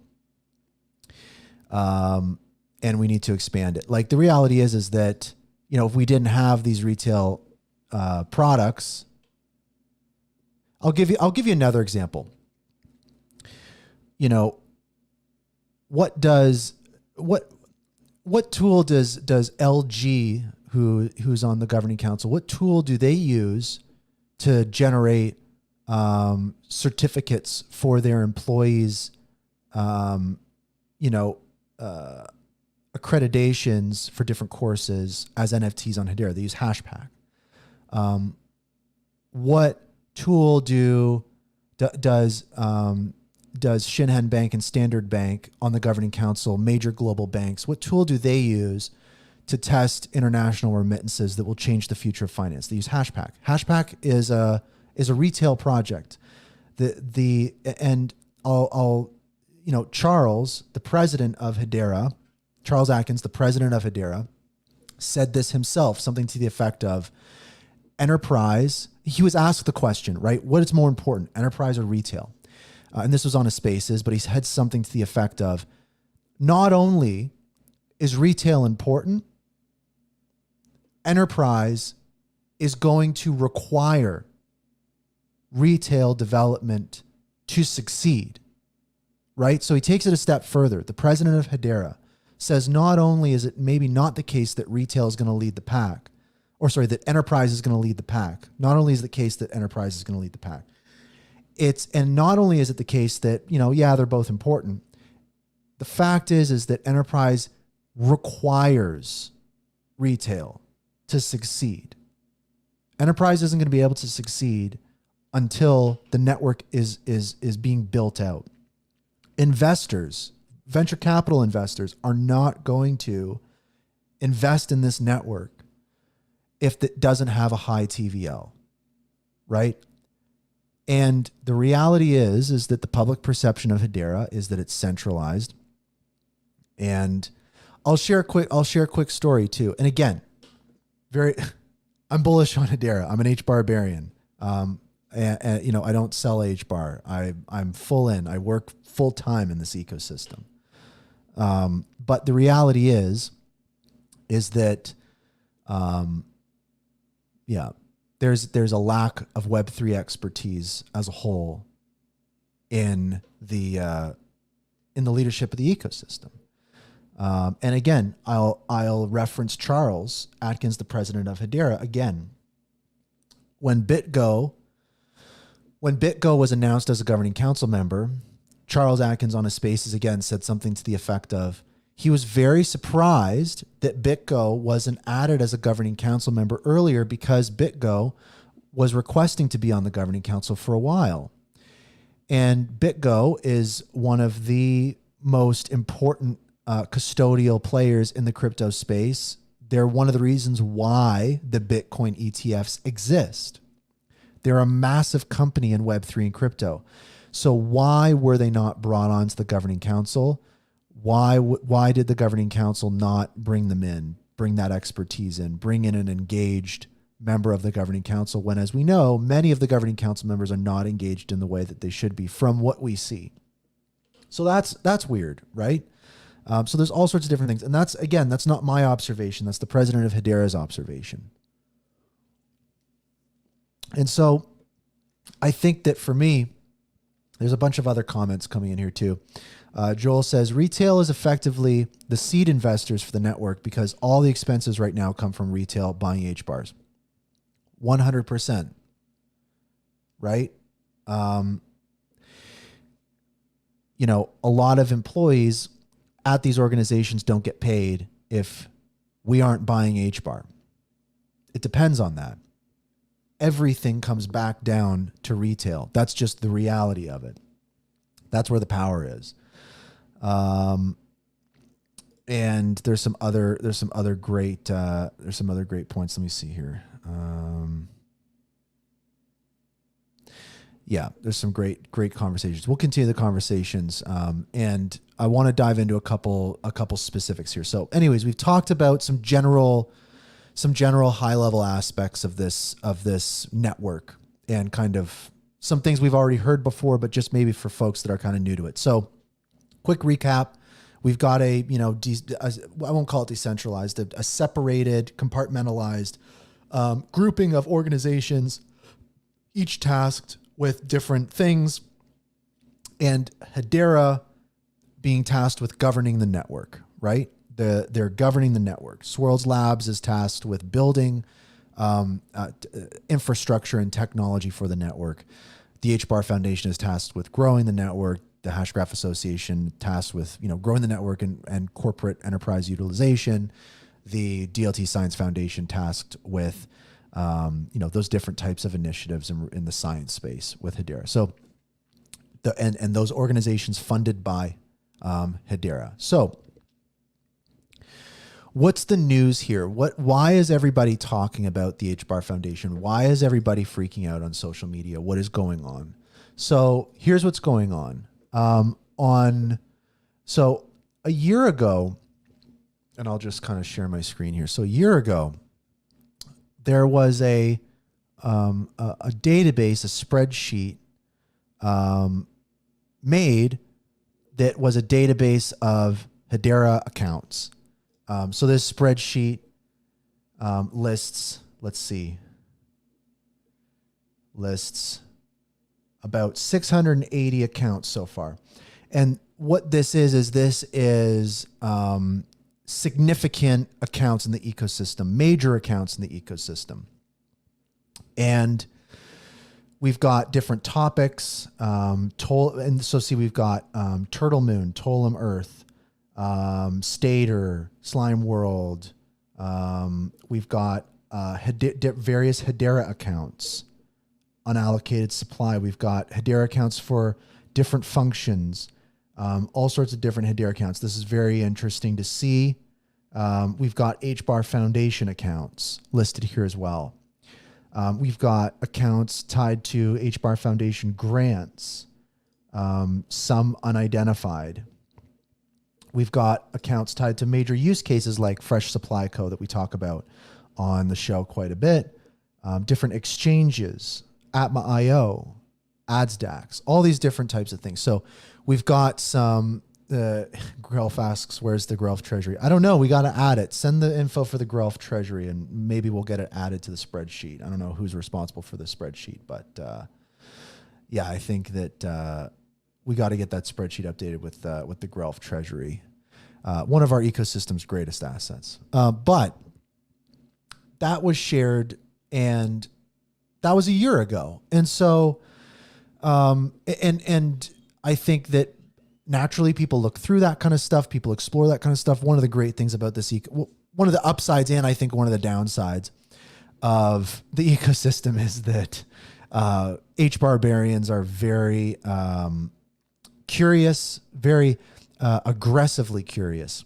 And we need to expand it. Like the reality is that, you know, if we didn't have these retail products, I'll give you another example. You know, what tool does LG, who's on the governing council, what tool do they use to generate certificates for their employees, accreditations for different courses as NFTs on Hedera? They use HashPack. What tool does Shinhan Bank and Standard Bank on the governing council, major global banks, what tool do they use to test international remittances that will change the future of finance? They use HashPack. HashPack is a retail project. Charles, the president of Hedera, Charles Atkins, the president of Hedera, said this himself, something to the effect of enterprise. He was asked the question, right? What is more important, enterprise or retail? And this was on his Spaces, but he had something to the effect of, not only is retail important, enterprise is going to require retail development to succeed, right? So he takes it a step further. The president of Hedera says not only is it maybe not the case that retail is going to lead the pack, that enterprise is going to lead the pack. Not only is the case that enterprise is going to lead the pack, and not only is it the case that, they're both important. The fact is that enterprise requires retail to succeed. Enterprise isn't going to be able to succeed until the network is being built out. Investors, venture capital investors, are not going to invest in this network if it doesn't have a high TVL, right? And the reality is that the public perception of Hedera is that it's centralized. And I'll share a quick story too. And again, I'm bullish on Hedera. I'm an HBAR-barian. And I don't sell HBAR. I'm full in. I work full time in this ecosystem. But the reality is that, there's a lack of Web3 expertise as a whole in the leadership of the ecosystem. And again, I'll reference Charles Atkins, the president of Hedera. Again, when BitGo was announced as a governing council member, Charles Atkins on his Spaces again said something to the effect of, he was very surprised that BitGo wasn't added as a governing council member earlier because BitGo was requesting to be on the governing council for a while. And BitGo is one of the most important custodial players in the crypto space. They're one of the reasons why the Bitcoin ETFs exist. They're a massive company in Web3 and crypto. So why were they not brought onto the governing council? Why did the governing council not bring them in, bring that expertise in, bring in an engaged member of the governing council when, as we know, many of the governing council members are not engaged in the way that they should be from what we see. So that's weird, right? So there's all sorts of different things. And that's not my observation. That's the president of Hedera's observation. And so I think that for me, there's a bunch of other comments coming in here too. Joel says, retail is effectively the seed investors for the network because all the expenses right now come from retail buying HBARs. 100%. Right? A lot of employees at these organizations don't get paid if we aren't buying HBAR. It depends on that. Everything comes back down to retail. That's just the reality of it. That's where the power is. and there's some other great points. Let me see here. Yeah, there's some great conversations. We'll continue the conversations, and I want to dive into a couple specifics here. So, anyways, we've talked about some general high level aspects of this network, and kind of some things we've already heard before, but just maybe for folks that are kind of new to it. So, quick recap: we've got I won't call it decentralized, a separated, compartmentalized grouping of organizations, each tasked with different things, and Hedera being tasked with governing the network, right? They're governing the network. Swirls Labs is tasked with building infrastructure and technology for the network. The HBAR Foundation is tasked with growing the network. The Hashgraph Association tasked with growing the network and corporate enterprise utilization. The DLT Science Foundation tasked with those different types of initiatives in the science space with Hedera. So and those organizations funded by Hedera. So what's the news here? Why is everybody talking about the HBAR Foundation? Why is everybody freaking out on social media? What is going on? So here's what's going on. So a year ago, and I'll just kind of share my screen here. So a year ago, there was a database, a spreadsheet made that was a database of Hedera accounts. So this spreadsheet lists about 680 accounts so far. And what this is significant accounts in the ecosystem, major accounts in the ecosystem. And we've got different topics, we've got Turtle Moon, Totem Earth, Stater, Slime World. We've got various Hedera accounts, unallocated supply. We've got Hedera accounts for different functions, all sorts of different Hedera accounts. This is very interesting to see. We've got HBAR Foundation accounts listed here as well. We've got accounts tied to HBAR Foundation grants, some unidentified. We've got accounts tied to major use cases like Fresh Supply Co. that we talk about on the show quite a bit. Different exchanges, Atma.io, AdsDAX, all these different types of things. So we've got some, Grelf asks, where's the Grelf treasury? I don't know. We got to add it. Send the info for the Grelf treasury and maybe we'll get it added to the spreadsheet. I don't know who's responsible for the spreadsheet, but I think that we got to get that spreadsheet updated with the Grelf treasury. One of our ecosystem's greatest assets. But that was shared and that was a year ago. And so, and I think that naturally people look through that kind of stuff. People explore that kind of stuff. One of the great things about this, one of the upsides and I think one of the downsides of the ecosystem is that HBARbarians are very curious, very aggressively curious,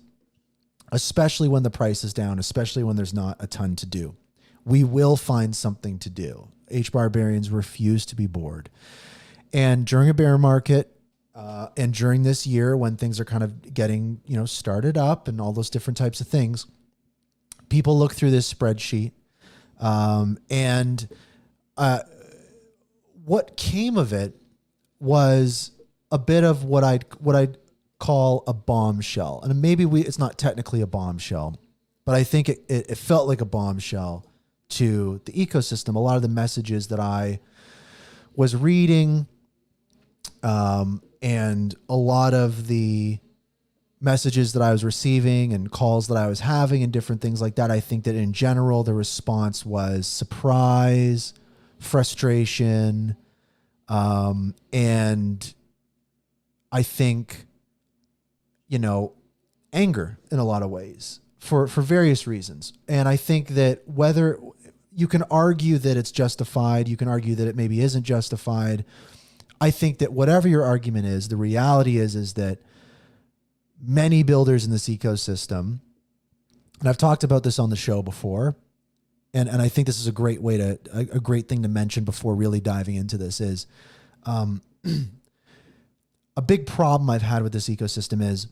especially when the price is down, especially when there's not a ton to do. We will find something to do. HBARbarians refuse to be bored. And during a bear market, and during this year when things are kind of getting, started up and all those different types of things, people look through this spreadsheet. And what came of it was a bit of what I'd call a bombshell. And maybe it's not technically a bombshell, but I think it felt like a bombshell to the ecosystem. A lot of the messages that I was reading, and a lot of the messages that I was receiving and calls that I was having and different things like that, I think that in general, the response was surprise, frustration, and I think, anger in a lot of ways for various reasons. And I think that whether you can argue that it's justified, you can argue that it maybe isn't justified. I think that whatever your argument is, the reality is that many builders in this ecosystem, and I've talked about this on the show before, and I think this is a great thing to mention before really diving into this is, a big problem I've had with this ecosystem is,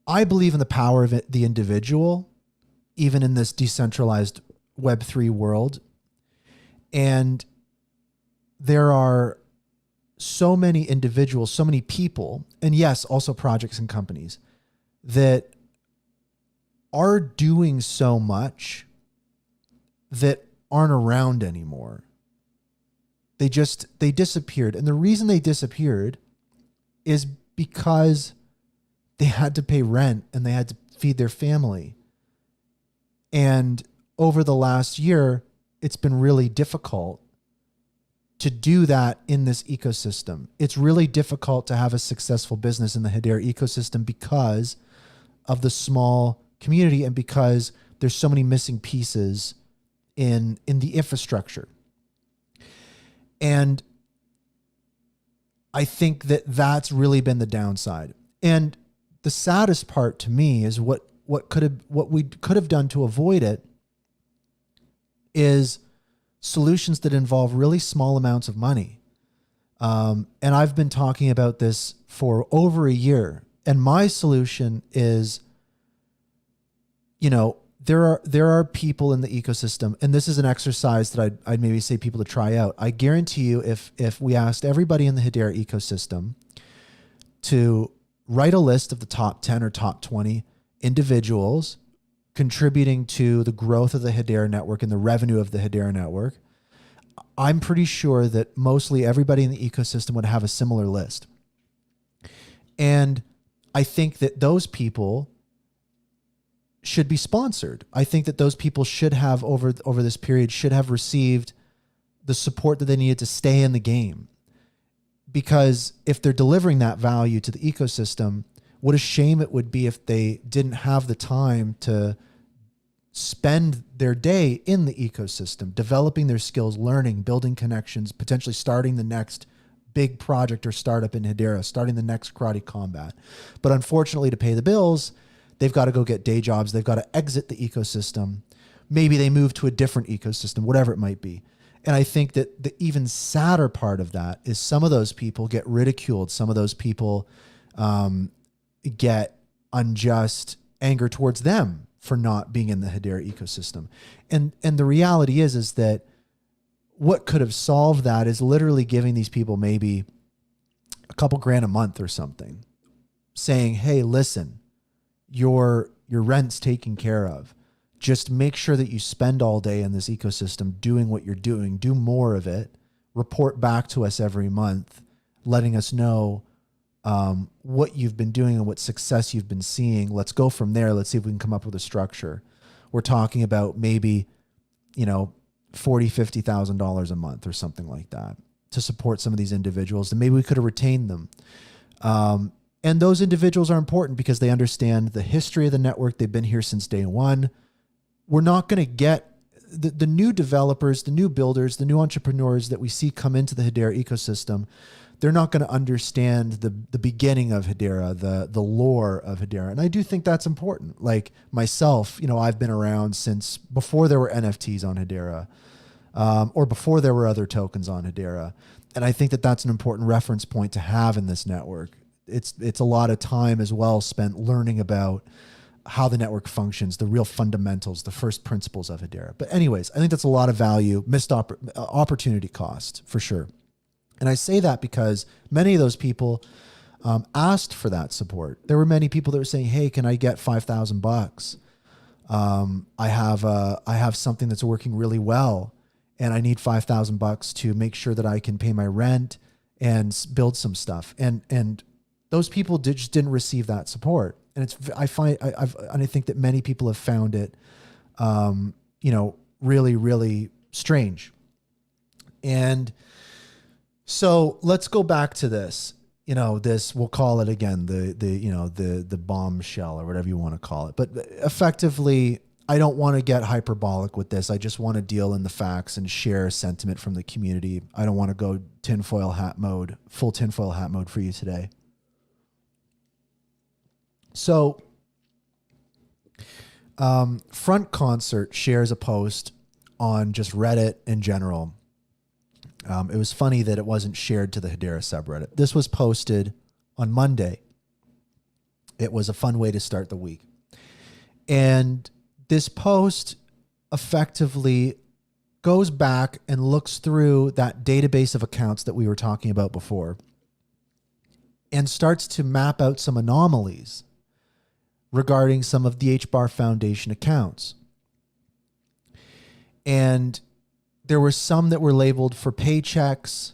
I believe in the power of the individual, even in this decentralized Web3 world. And there are so many individuals, so many people, and yes, also projects and companies that are doing so much that aren't around anymore. They disappeared. And the reason they disappeared is because they had to pay rent and they had to feed their family. And over the last year, it's been really difficult to do that in this ecosystem. It's really difficult to have a successful business in the Hedera ecosystem because of the small community and because there's so many missing pieces in the infrastructure. And I think that that's really been the downside. And the saddest part to me is what we could have done to avoid it is solutions that involve really small amounts of money. And I've been talking about this for over a year. And my solution is, there are people in the ecosystem, and this is an exercise that I'd maybe say people to try out. I guarantee you, if we asked everybody in the Hedera ecosystem to write a list of the top 10 or top 20 individuals contributing to the growth of the Hedera network and the revenue of the Hedera network, I'm pretty sure that mostly everybody in the ecosystem would have a similar list. And I think that those people should be sponsored. I think that those people should have over this period should have received the support that they needed to stay in the game. Because if they're delivering that value to the ecosystem, what a shame it would be if they didn't have the time to spend their day in the ecosystem, developing their skills, learning, building connections, potentially starting the next big project or startup in Hedera, starting the next Karate Combat. But unfortunately, to pay the bills, they've got to go get day jobs. They've got to exit the ecosystem. Maybe they move to a different ecosystem, whatever it might be. And I think that the even sadder part of that is some of those people get ridiculed. Some of those people get unjust anger towards them for not being in the Hedera ecosystem. And the reality is that what could have solved that is literally giving these people maybe a couple grand a month or something, saying, hey, listen, your rent's taken care of. Just make sure that you spend all day in this ecosystem doing what you're doing. Do more of it. Report back to us every month, letting us know what you've been doing and what success you've been seeing. Let's go from there. Let's see if we can come up with a structure. We're talking about maybe, $40,000, $50,000 a month or something like that to support some of these individuals. And maybe we could have retained them. And those individuals are important because they understand the history of the network. They've been here since day one. We're not going to get the new developers, the new builders, the new entrepreneurs that we see come into the Hedera ecosystem. They're not going to understand the beginning of Hedera, the lore of Hedera. And I do think that's important. Like myself, I've been around since before there were NFTs on Hedera, or before there were other tokens on Hedera. And I think that that's an important reference point to have in this network. It's a lot of time as well spent learning about how the network functions, the real fundamentals, the first principles of Hedera. But anyways, I think that's a lot of value, missed opportunity cost for sure. And I say that because many of those people asked for that support. There were many people that were saying, hey, can I get $5,000? I have something that's working really well and I need $5,000 to make sure that I can pay my rent and build some stuff. And those people just didn't receive that support. And I think that many people have found it, really, really strange. And so let's go back to this, we'll call it again, the bombshell or whatever you want to call it. But effectively, I don't want to get hyperbolic with this. I just want to deal in the facts and share sentiment from the community. I don't want to go full tinfoil hat mode for you today. So, Front Concert shares a post on just Reddit in general. It was funny that it wasn't shared to the Hedera subreddit. This was posted on Monday. It was a fun way to start the week. And this post effectively goes back and looks through that database of accounts that we were talking about before and starts to map out some anomalies regarding some of the HBAR Foundation accounts. And there were some that were labeled for paychecks,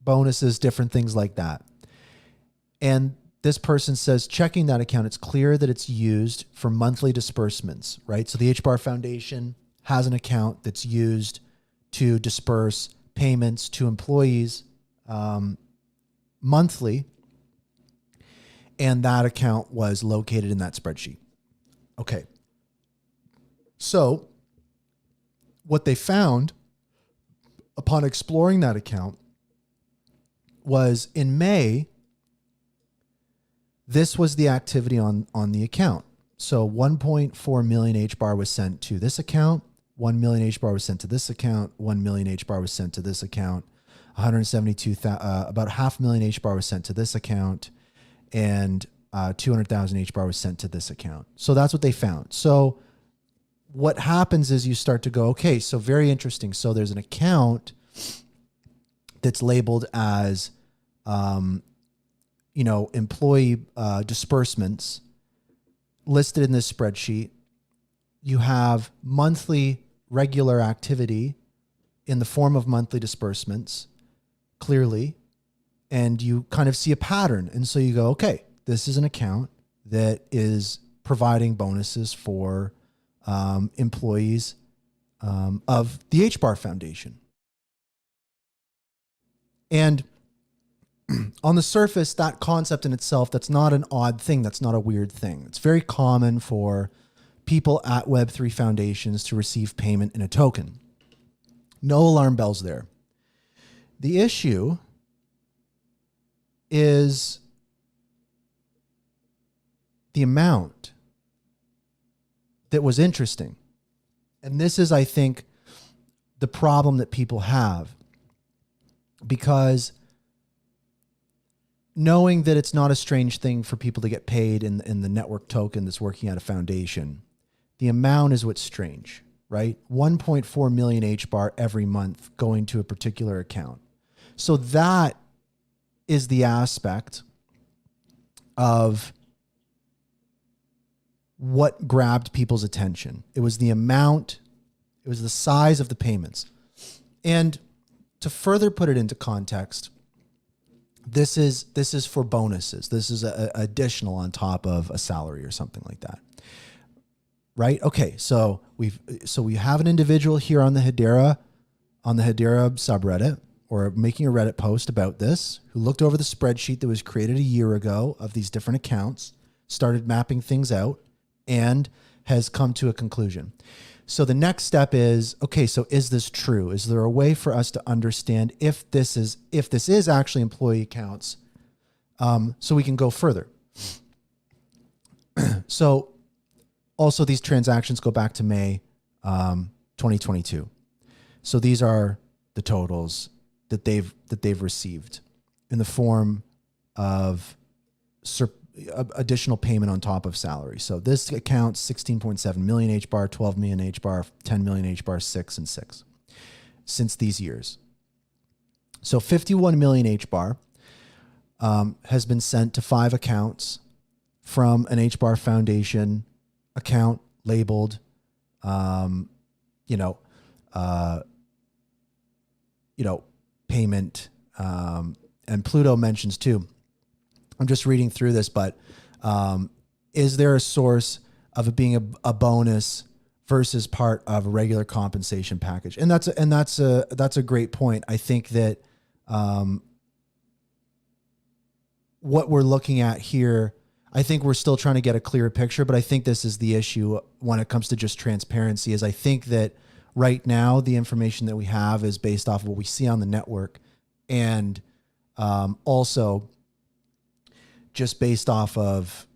bonuses, different things like that. And this person says, checking that account, it's clear that it's used for monthly disbursements, right? So the HBAR Foundation has an account that's used to disperse payments to employees monthly. And that account was located in that spreadsheet. Okay. So what they found upon exploring that account was in May, this was the activity on the account. So 1.4 million HBAR was sent to this account. 1 million HBAR was sent to this account. 1 million HBAR was sent to this account. 172,000, about 500,000 HBAR was sent to this account. And 200,000 HBAR was sent to this account. So that's what they found. So what happens is you start to go, okay, so very interesting. So there's an account that's labeled as, employee disbursements listed in this spreadsheet. You have monthly regular activity in the form of monthly disbursements, clearly, and you kind of see a pattern. And so you go, okay, this is an account that is providing bonuses for employees of the HBAR Foundation. And on the surface, that concept in itself, that's not an odd thing. That's not a weird thing. It's very common for people at Web3 foundations to receive payment in a token. No alarm bells there. The issue is the amount that was interesting. And this is, I think, the problem that people have, because knowing that it's not a strange thing for people to get paid in the network token that's working at a foundation, the amount is what's strange, right? 1.4 million HBAR every month going to a particular account. So that is the aspect of what grabbed people's attention. It was the amount, it was the size of the payments. And to further put it into context, this is for bonuses. This is additional on top of a salary or something like that. Right? Okay, so we have an individual here on the Hedera subreddit, or making a Reddit post about this, who looked over the spreadsheet that was created a year ago of these different accounts, started mapping things out, and has come to a conclusion. So the next step is, okay, so is this true? Is there a way for us to understand if this is actually employee accounts, so we can go further? So also these transactions go back to May 2022. So these are the totals that they've received in the form of additional payment on top of salary. So this account, 16.7 million HBAR, 12 million HBAR, 10 million HBAR, 6 and 6 since these years. So 51 million HBAR has been sent to 5 accounts from an HBAR Foundation account labeled, payment. And Pluto mentions too, I'm just reading through this, but is there a source of it being a bonus versus part of a regular compensation package? And that's a great point. I think that what we're looking at here, I think we're still trying to get a clearer picture, but I think this is the issue when it comes to just transparency. Is I think that right now the information that we have is based off of what we see on the network, and also just based off of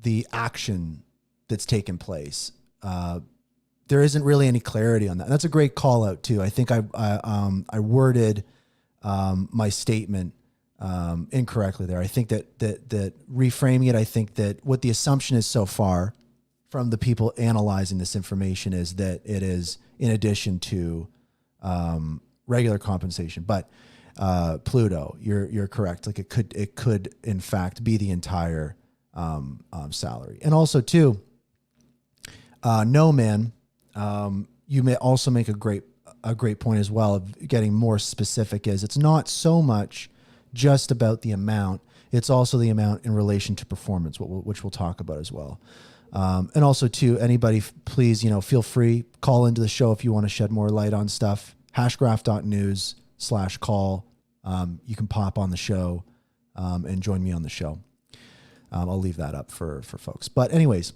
the action that's taken place. There isn't really any clarity on that. That's a great call out too. I think I worded my statement incorrectly there. I think that reframing it, I think that what the assumption is so far from the people analyzing this information is that it is in addition to regular compensation. But Pluto, you're correct. Like it could in fact be the entire salary. And also too, no man, you may also make a great point as well of getting more specific. Is it's not so much just about the amount, it's also the amount in relation to performance, which we'll talk about as well. And also too, anybody, please, feel free, call into the show if you want to shed more light on stuff. Hashgraph.news/call. You can pop on the show and join me on the show. I'll leave that up for folks. But anyways,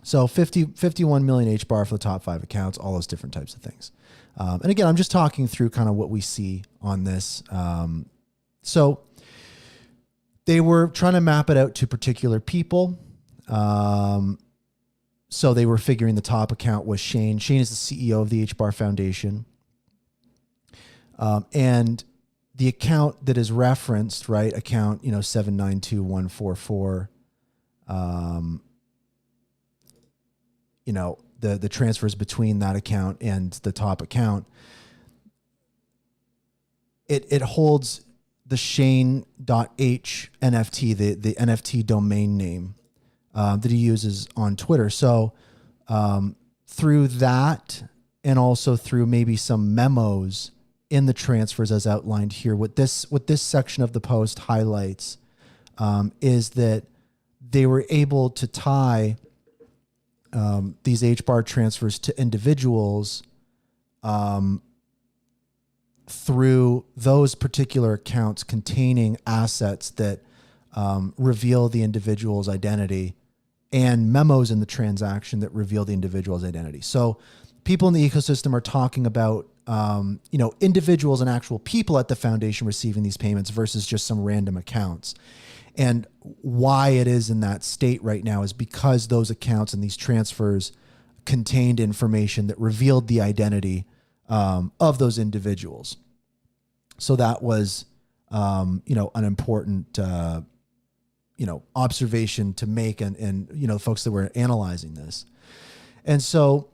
so 51 million HBAR for the top 5 accounts, all those different types of things. And again, I'm just talking through kind of what we see on this. So they were trying to map it out to particular people. So they were figuring the top account was Shane. Shane is the CEO of the HBAR Foundation. And the account that is referenced, right? Account, 792144. The transfers between that account and the top account. It holds the Shane.h NFT, the NFT domain name that he uses on Twitter. So through that, and also through maybe some memos in the transfers as outlined here, what this section of the post highlights is that they were able to tie these HBAR transfers to individuals through those particular accounts containing assets that reveal the individual's identity, and memos in the transaction that reveal the individual's identity. So people in the ecosystem are talking about, individuals and actual people at the foundation receiving these payments versus just some random accounts. And why it is in that state right now is because those accounts and these transfers contained information that revealed the identity of those individuals. So that was, an important, observation to make and folks that were analyzing this. And so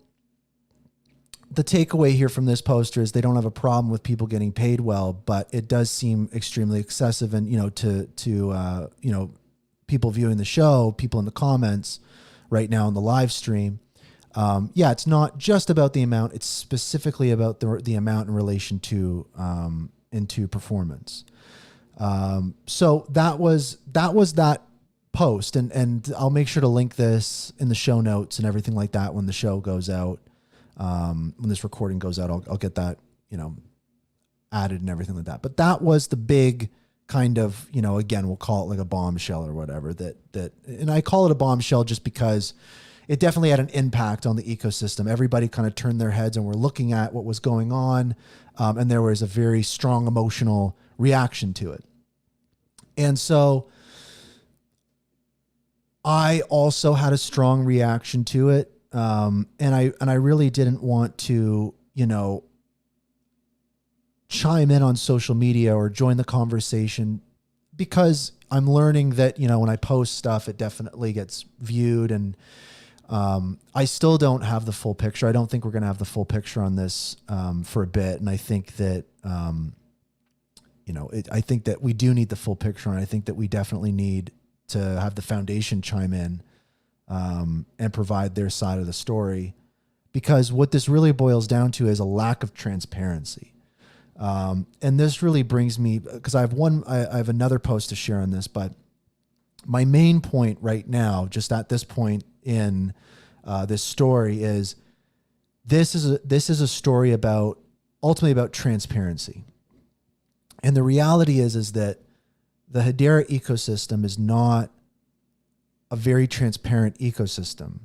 the takeaway here from this poster is they don't have a problem with people getting paid well, but it does seem extremely excessive. And, to people viewing the show, people in the comments right now on the live stream. It's not just about the amount. It's specifically about the amount in relation to, into performance. So that was that post, and I'll make sure to link this in the show notes and everything like that when the show goes out. When this recording goes out, I'll get that, added and everything like that. But that was the big kind of, again, we'll call it like a bombshell or whatever and I call it a bombshell just because it definitely had an impact on the ecosystem. Everybody kind of turned their heads and were looking at what was going on. And there was a very strong emotional reaction to it. And so I also had a strong reaction to it. And I really didn't want to, chime in on social media or join the conversation, because I'm learning that, when I post stuff, it definitely gets viewed, and I still don't have the full picture. I don't think we're going to have the full picture on this for a bit. And I think that, I think that we do need the full picture, and I think that we definitely need to have the foundation chime in and provide their side of the story, because what this really boils down to is a lack of transparency. And this really brings me, because I have another post to share on this, but my main point right now, just at this point in this story, is this is a story ultimately about transparency. And the reality is that the Hedera ecosystem is not a very transparent ecosystem.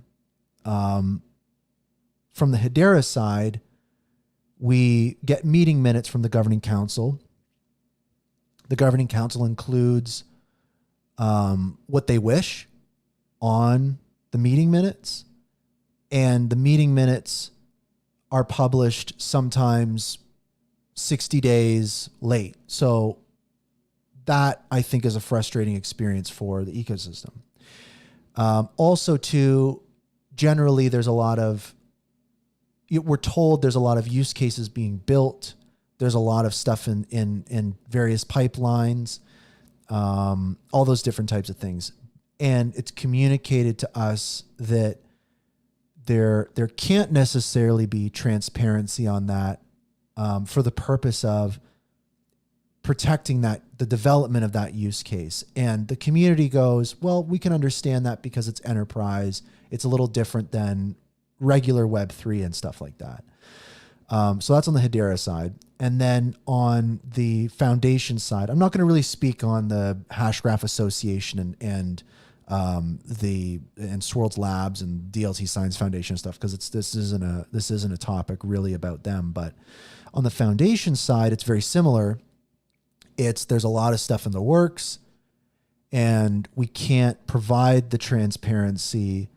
From the Hedera side, we get meeting minutes from the governing council. The governing council includes what they wish on the meeting minutes, and the meeting minutes are published sometimes 60 days late. So that, I think, is a frustrating experience for the ecosystem. Also, too, generally, there's a lot of, we're told there's a lot of use cases being built. There's a lot of stuff in various pipelines, all those different types of things. And it's communicated to us that there can't necessarily be transparency on that for the purpose of protecting the development of that use case. And the community goes, well, we can understand that because it's enterprise. It's a little different than regular Web3 and stuff like that. So that's on the Hedera side. And then on the foundation side, I'm not going to really speak on the Hashgraph Association and Swirlds Labs and DLT Science Foundation stuff, because this isn't a topic really about them. But on the foundation side, it's very similar. There's a lot of stuff in the works, and we can't provide the transparency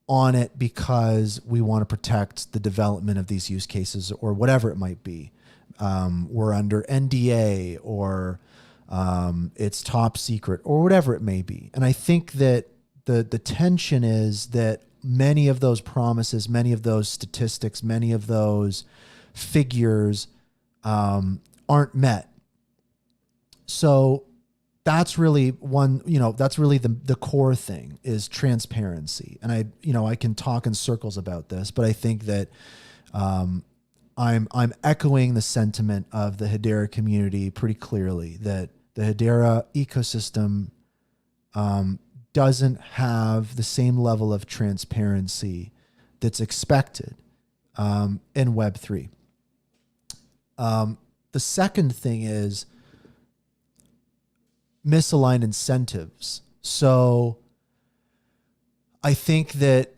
on it because we want to protect the development of these use cases or whatever it might be. We're under NDA, or it's top secret, or whatever it may be. And I think that the tension is that many of those promises, many of those statistics, many of those figures aren't met. So that's really that's really the core thing, is transparency. And I can talk in circles about this, but I think that I'm echoing the sentiment of the Hedera community pretty clearly, that the Hedera ecosystem doesn't have the same level of transparency that's expected in Web3. The second thing is misaligned incentives. So I think that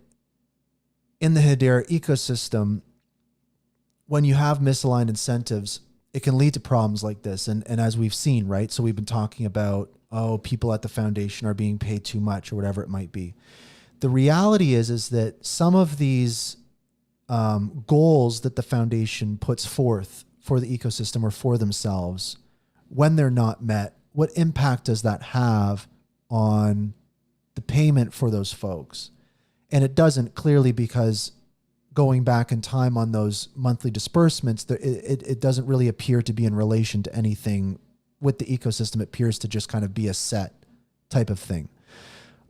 in the Hedera ecosystem, when you have misaligned incentives, it can lead to problems like this. And as we've seen, right? So we've been talking about, people at the foundation are being paid too much, or whatever it might be. The reality is that some of these goals that the foundation puts forth for the ecosystem or for themselves, when they're not met, what impact does that have on the payment for those folks? And it doesn't, clearly, because going back in time on those monthly disbursements, it doesn't really appear to be in relation to anything with the ecosystem. It appears to just kind of be a set type of thing.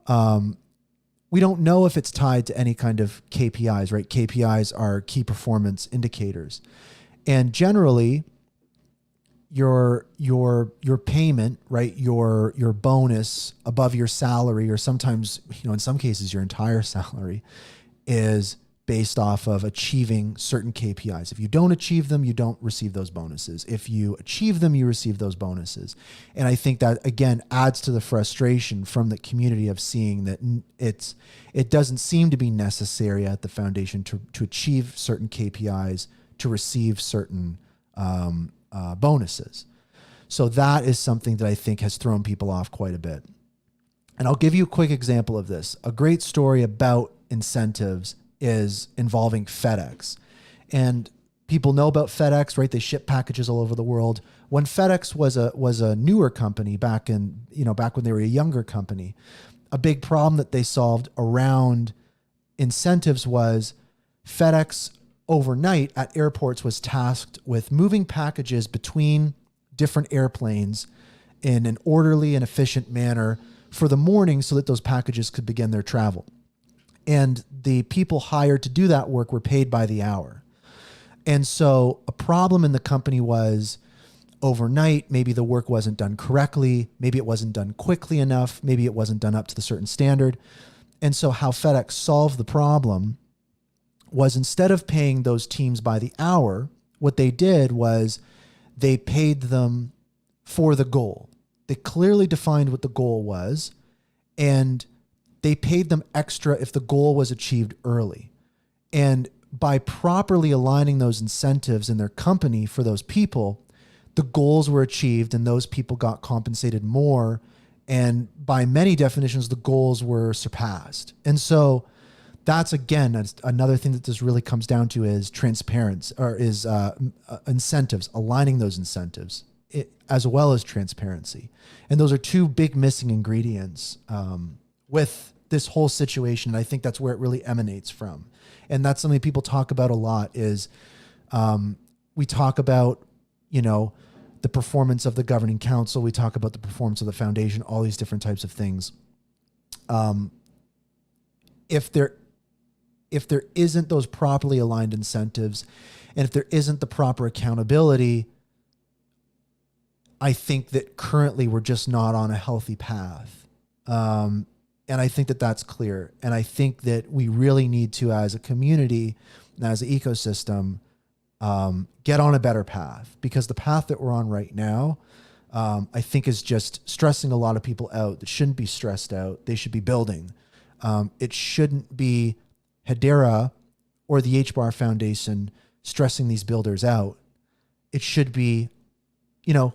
We don't know if it's tied to any kind of KPIs, right? KPIs are key performance indicators. And generally, your payment, right, your bonus above your salary, or sometimes, in some cases, your entire salary, is based off of achieving certain KPIs. If you don't achieve them, you don't receive those bonuses. If you achieve them, you receive those bonuses. And I think that, again, adds to the frustration from the community of seeing that it doesn't seem to be necessary at the foundation to achieve certain KPIs to receive certain bonuses. So that is something that I think has thrown people off quite a bit. And I'll give you a quick example of this. A great story about incentives is involving FedEx. And people know about FedEx, right? They ship packages all over the world. When FedEx was a newer company back when they were a younger company, a big problem that they solved around incentives was FedEx overnight at airports was tasked with moving packages between different airplanes in an orderly and efficient manner for the morning so that those packages could begin their travel. And the people hired to do that work were paid by the hour. And so a problem in the company was overnight, maybe the work wasn't done correctly. Maybe it wasn't done quickly enough. Maybe it wasn't done up to the certain standard. And so how FedEx solved the problem was, instead of paying those teams by the hour, what they did was they paid them for the goal. They clearly defined what the goal was, and they paid them extra if the goal was achieved early. And by properly aligning those incentives in their company for those people, the goals were achieved and those people got compensated more. And by many definitions, the goals were surpassed. And so that's, again, another thing that this really comes down to is transparency, or is incentives, aligning those incentives, as well as transparency. And those are two big missing ingredients with this whole situation. And I think that's where it really emanates from. And that's something people talk about a lot is we talk about, the performance of the governing council. We talk about the performance of the foundation, all these different types of things. If there isn't those properly aligned incentives, and if there isn't the proper accountability, I think that currently we're just not on a healthy path. And I think that that's clear. And I think that we really need to, as a community and as an ecosystem, get on a better path, because the path that we're on right now, I think is just stressing a lot of people out that shouldn't be stressed out. They should be building. It shouldn't be Hedera or the HBAR Foundation stressing these builders out. It should be,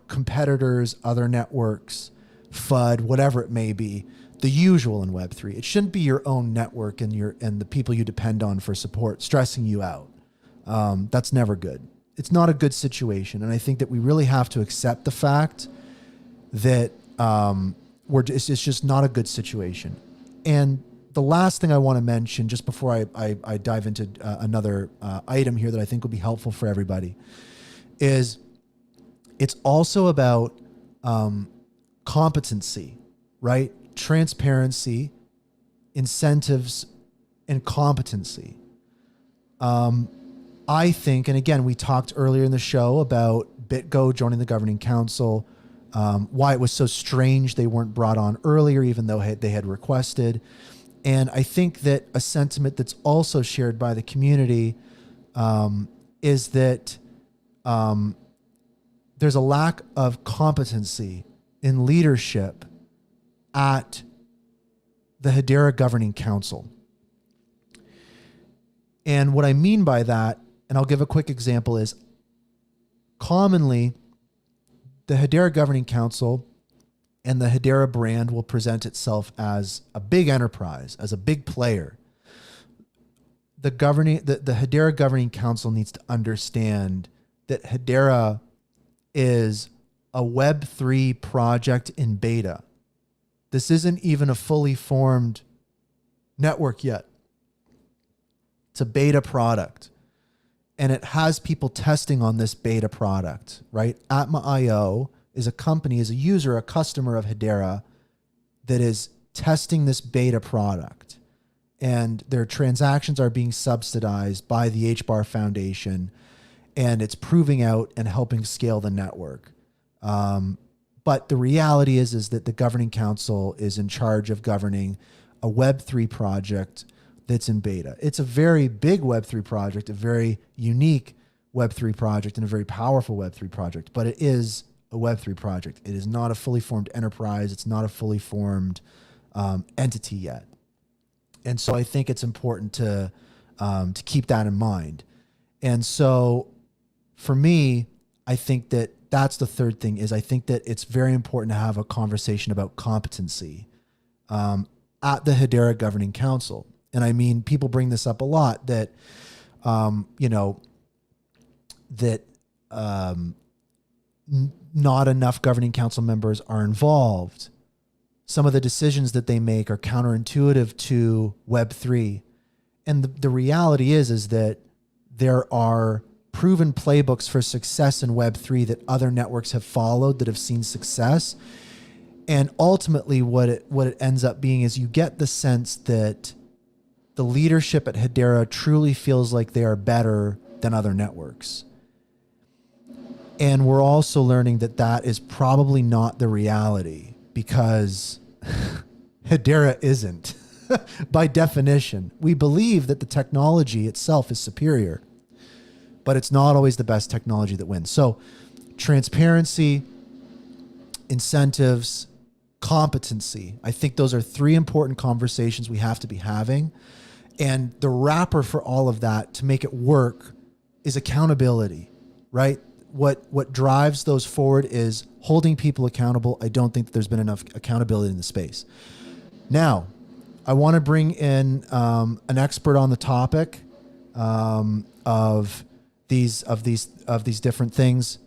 competitors, other networks, FUD, whatever it may be, the usual in Web3. It shouldn't be your own network and the people you depend on for support stressing you out. That's never good. It's not a good situation. And I think that we really have to accept the fact that it's just not a good situation. And the last thing I want to mention, just before I dive into another item here that I think will be helpful for everybody, is it's also about competency, right? Transparency, incentives, and competency. I think, and again, we talked earlier in the show about BitGo joining the governing council, why it was so strange they weren't brought on earlier, even though they had requested. And I think that a sentiment that's also shared by the community is that there's a lack of competency in leadership at the Hedera Governing Council. And what I mean by that, and I'll give a quick example, is commonly the Hedera Governing Council and the Hedera brand will present itself as a big enterprise, as a big player. The Hedera Governing Council needs to understand that Hedera is a Web3 project in beta. This isn't even a fully formed network yet. It's a beta product. And it has people testing on this beta product, right? Atma.io is a company, is a user, a customer of Hedera that is testing this beta product. And their transactions are being subsidized by the HBAR Foundation, and it's proving out and helping scale the network. But the reality is that the governing council is in charge of governing a Web3 project that's in beta. It's a very big Web3 project, a very unique Web3 project, and a very powerful Web3 project, but it is a Web3 project. It is not a fully formed enterprise. It's not a fully formed entity yet. And so I think it's important to keep that in mind. And so for me, I think that that's the third thing, is I think that it's very important to have a conversation about competency at the Hedera Governing Council. And I mean, people bring this up a lot, that, not enough governing council members are involved. Some of the decisions that they make are counterintuitive to Web3. And the reality is that there are proven playbooks for success in Web3 that other networks have followed that have seen success. And ultimately what it ends up being is you get the sense that the leadership at Hedera truly feels like they are better than other networks. And we're also learning that that is probably not the reality, because Hedera isn't. By definition, we believe that the technology itself is superior, but it's not always the best technology that wins. So transparency, incentives, competency. I think those are three important conversations we have to be having. And the wrapper for all of that to make it work is accountability, right? What drives those forward is holding people accountable. I don't think that there's been enough accountability in the space. Now, I want to bring in an expert on the topic of these different things.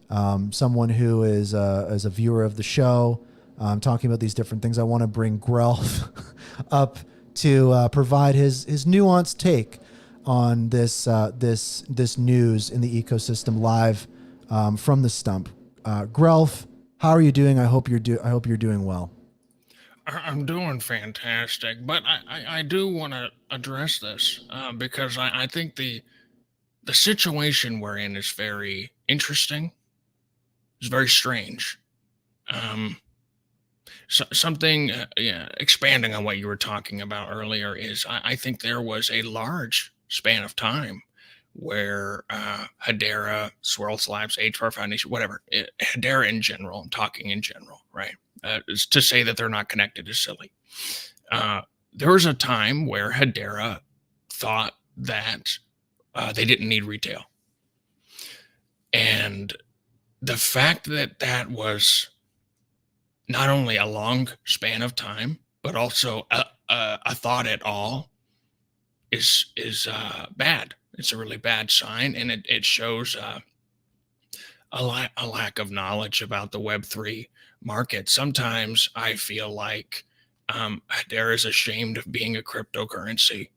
Someone who is a viewer of the show, talking about these different things. I want to bring Grelf up to provide his nuanced take on this news in the ecosystem live from the stump. Grelf, how are you doing? I hope you're doing well. I'm doing fantastic, but I do want to address this because I think the situation we're in is very interesting. It's very strange. Something, expanding on what you were talking about earlier is I think there was a large span of time where Hedera, Swirl Labs, HBAR Foundation, whatever, Hedera in general, I'm talking in general, right? To say that they're not connected is silly. There was a time where Hedera thought that they didn't need retail. And the fact that that was not only a long span of time, but also a thought at all is bad. It's a really bad sign, and it shows a lack of knowledge about the Web3 market. Sometimes I feel like Hedera is ashamed of being a cryptocurrency,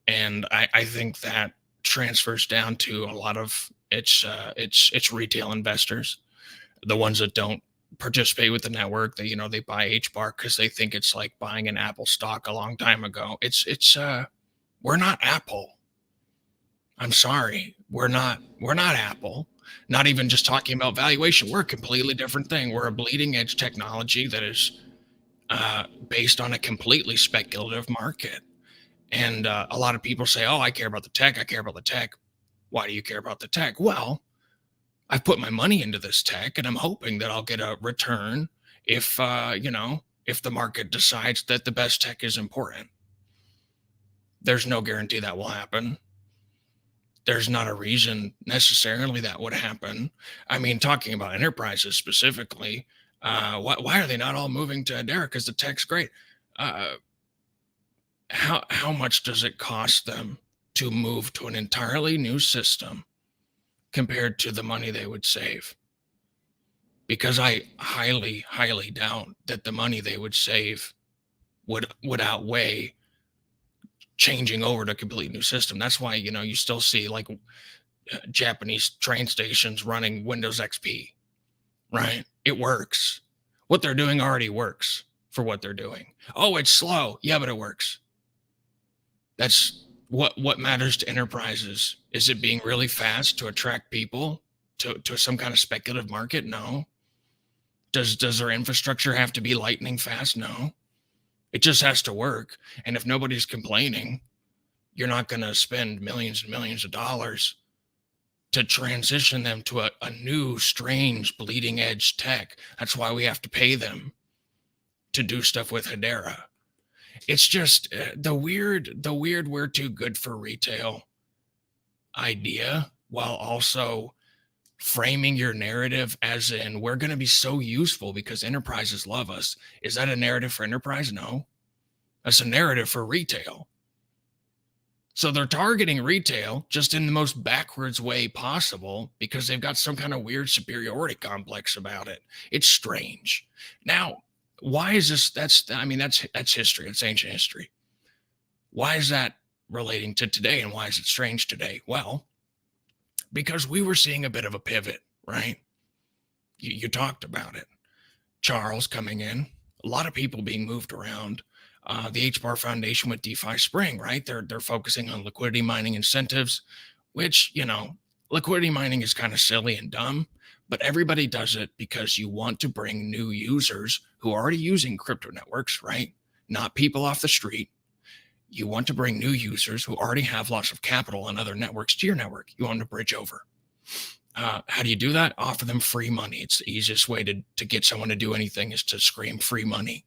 and I think that transfers down to a lot of its retail investors, the ones that don't participate with the network. That they buy HBAR because they think it's like buying an Apple stock a long time ago. We're not Apple. I'm sorry, we're not Apple. Not even just talking about valuation. We're a completely different thing. We're a bleeding edge technology that is based on a completely speculative market. And a lot of people say, "Oh, I care about the tech. I care about the tech." Why do you care about the tech? Well, I've put my money into this tech, and I'm hoping that I'll get a return if if the market decides that the best tech is important. There's no guarantee that will happen. There's not a reason necessarily that would happen. I mean, talking about enterprises specifically, why are they not all moving to Hedera? Because the tech's great. How much does it cost them to move to an entirely new system compared to the money they would save? Because I highly, highly doubt that the money they would save would outweigh changing over to a complete new system. That's why, you still see like Japanese train stations running Windows XP, right? It works. What they're doing already works for what they're doing. Oh, it's slow. Yeah, but it works. That's what matters to enterprises. Is it being really fast to attract people to some kind of speculative market? No. Does their infrastructure have to be lightning fast? No. It just has to work. And if nobody's complaining, you're not going to spend millions and millions of dollars to transition them to a new, strange, bleeding edge tech. That's why we have to pay them to do stuff with Hedera. It's just the weird we're too good for retail idea, while also framing your narrative as in we're going to be so useful because enterprises love us. Is that a narrative for enterprise? No, that's a narrative for retail. So they're targeting retail just in the most backwards way possible because they've got some kind of weird superiority complex about it. It's strange. Now, why is this? That's history. It's ancient history. Why is that relating to today, and why is it strange today? Well, because we were seeing a bit of a pivot, right? You talked about it. Charles coming in, a lot of people being moved around. The HBAR Foundation with DeFi Spring, right? They're focusing on liquidity mining incentives, which, liquidity mining is kind of silly and dumb, but everybody does it because you want to bring new users who are already using crypto networks, right? Not people off the street. You want to bring new users who already have lots of capital on other networks to your network. You want them to bridge over. How do you do that? Offer them free money. It's the easiest way to get someone to do anything is to scream free money.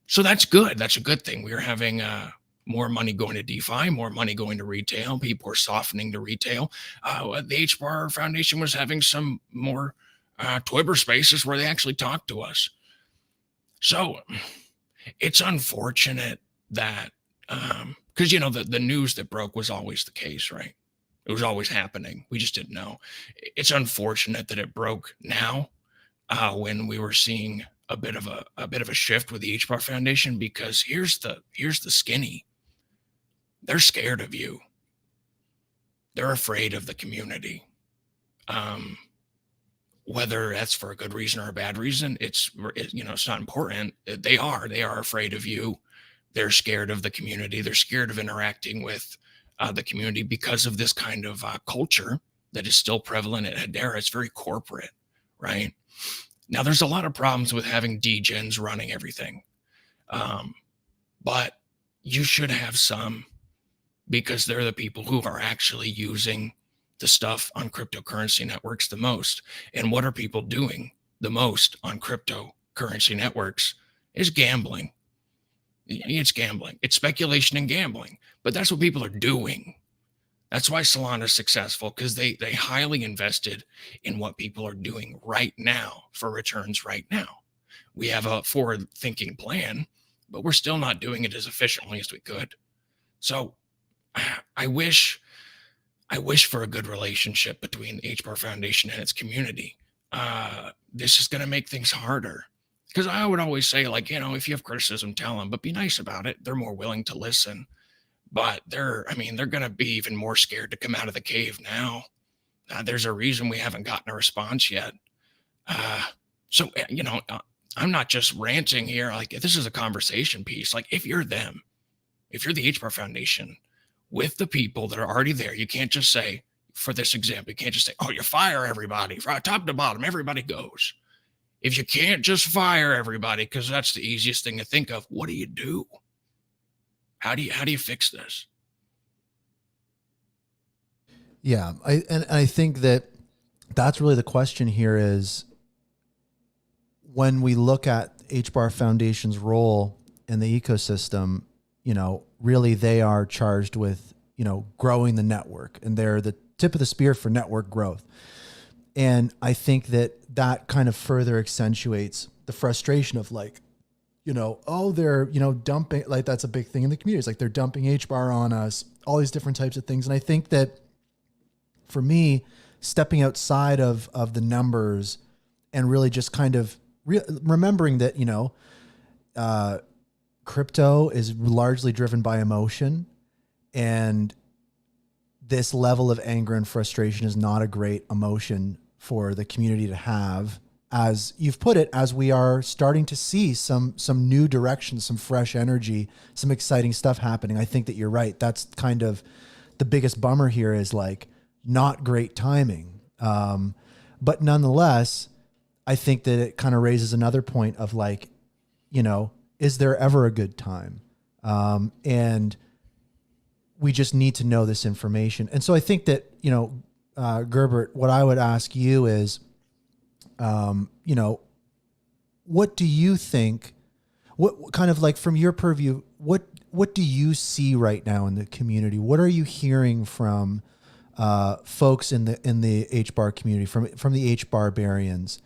So that's good. That's a good thing. We are having more money going to DeFi, more money going to retail. People are softening to retail. The HBAR Foundation was having some more Twitter spaces where they actually talked to us. So it's unfortunate that, because, you know, the news that broke was always the case, right? It was always happening. We just didn't know. It's unfortunate that it broke now, when we were seeing a bit of a shift with the HBAR Foundation, because here's the skinny. They're scared of you. They're afraid of the community. Whether that's for a good reason or a bad reason, it's not important. They are afraid of you. They're scared of the community. They're scared of interacting with the community because of this kind of culture that is still prevalent at Hedera. It's very corporate, right? Now, there's a lot of problems with having degens running everything. But you should have some, because they're the people who are actually using the stuff on cryptocurrency networks the most. And what are people doing the most on cryptocurrency networks is gambling. It's gambling. It's speculation and gambling. But that's what people are doing. That's why Solana is successful, because they highly invested in what people are doing right now for returns right now. We have a forward-thinking plan, but we're still not doing it as efficiently as we could. So I wish for a good relationship between the HBAR Foundation and its community. This is going to make things harder, because I would always say, like, you know, if you have criticism, tell them, but be nice about it. They're more willing to listen. But they're going to be even more scared to come out of the cave now. There's a reason we haven't gotten a response yet. So, I'm not just ranting here. Like, this is a conversation piece. Like, if you're them, if you're the HBAR Foundation with the people that are already there, you can't just say, for this example, you can't just say, oh, you fire everybody. From top to bottom, everybody goes. If you can't just fire everybody, because that's the easiest thing to think of, what do you do? How do you fix this? Yeah, I think that's really the question here is, when we look at HBAR Foundation's role in the ecosystem, really they are charged with, growing the network, and they're the tip of the spear for network growth. And I think that kind of further accentuates the frustration of, like, they're, dumping, like, that's a big thing in the community. It's like they're dumping HBAR on us, all these different types of things. And I think that for me, stepping outside of the numbers and really just kind of remembering that, crypto is largely driven by emotion, and this level of anger and frustration is not a great emotion for the community to have. As you've put it, as we are starting to see some new directions, some fresh energy, some exciting stuff happening. I think that you're right. That's kind of the biggest bummer here, is like not great timing. But nonetheless, I think that it kind of raises another point of, like, is there ever a good time? And we just need to know this information. And so I think that, Gerbert, what I would ask you is, what do you think, what kind of, like, from your purview, what do you see right now in the community? What are you hearing from folks in the HBAR community, from the HBARbarians?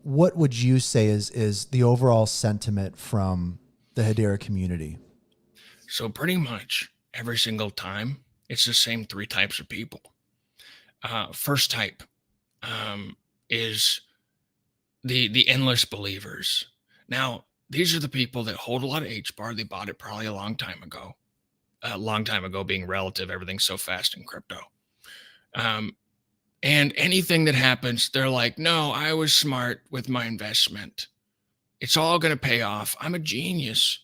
What would you say is the overall sentiment from the Hedera community? So pretty much every single time, it's the same three types of people. First type is the endless believers. Now, these are the people that hold a lot of HBAR. They bought it probably a long time ago, being relative. Everything's so fast in crypto. And anything that happens, they're like, no, I was smart with my investment. It's all going to pay off. I'm a genius.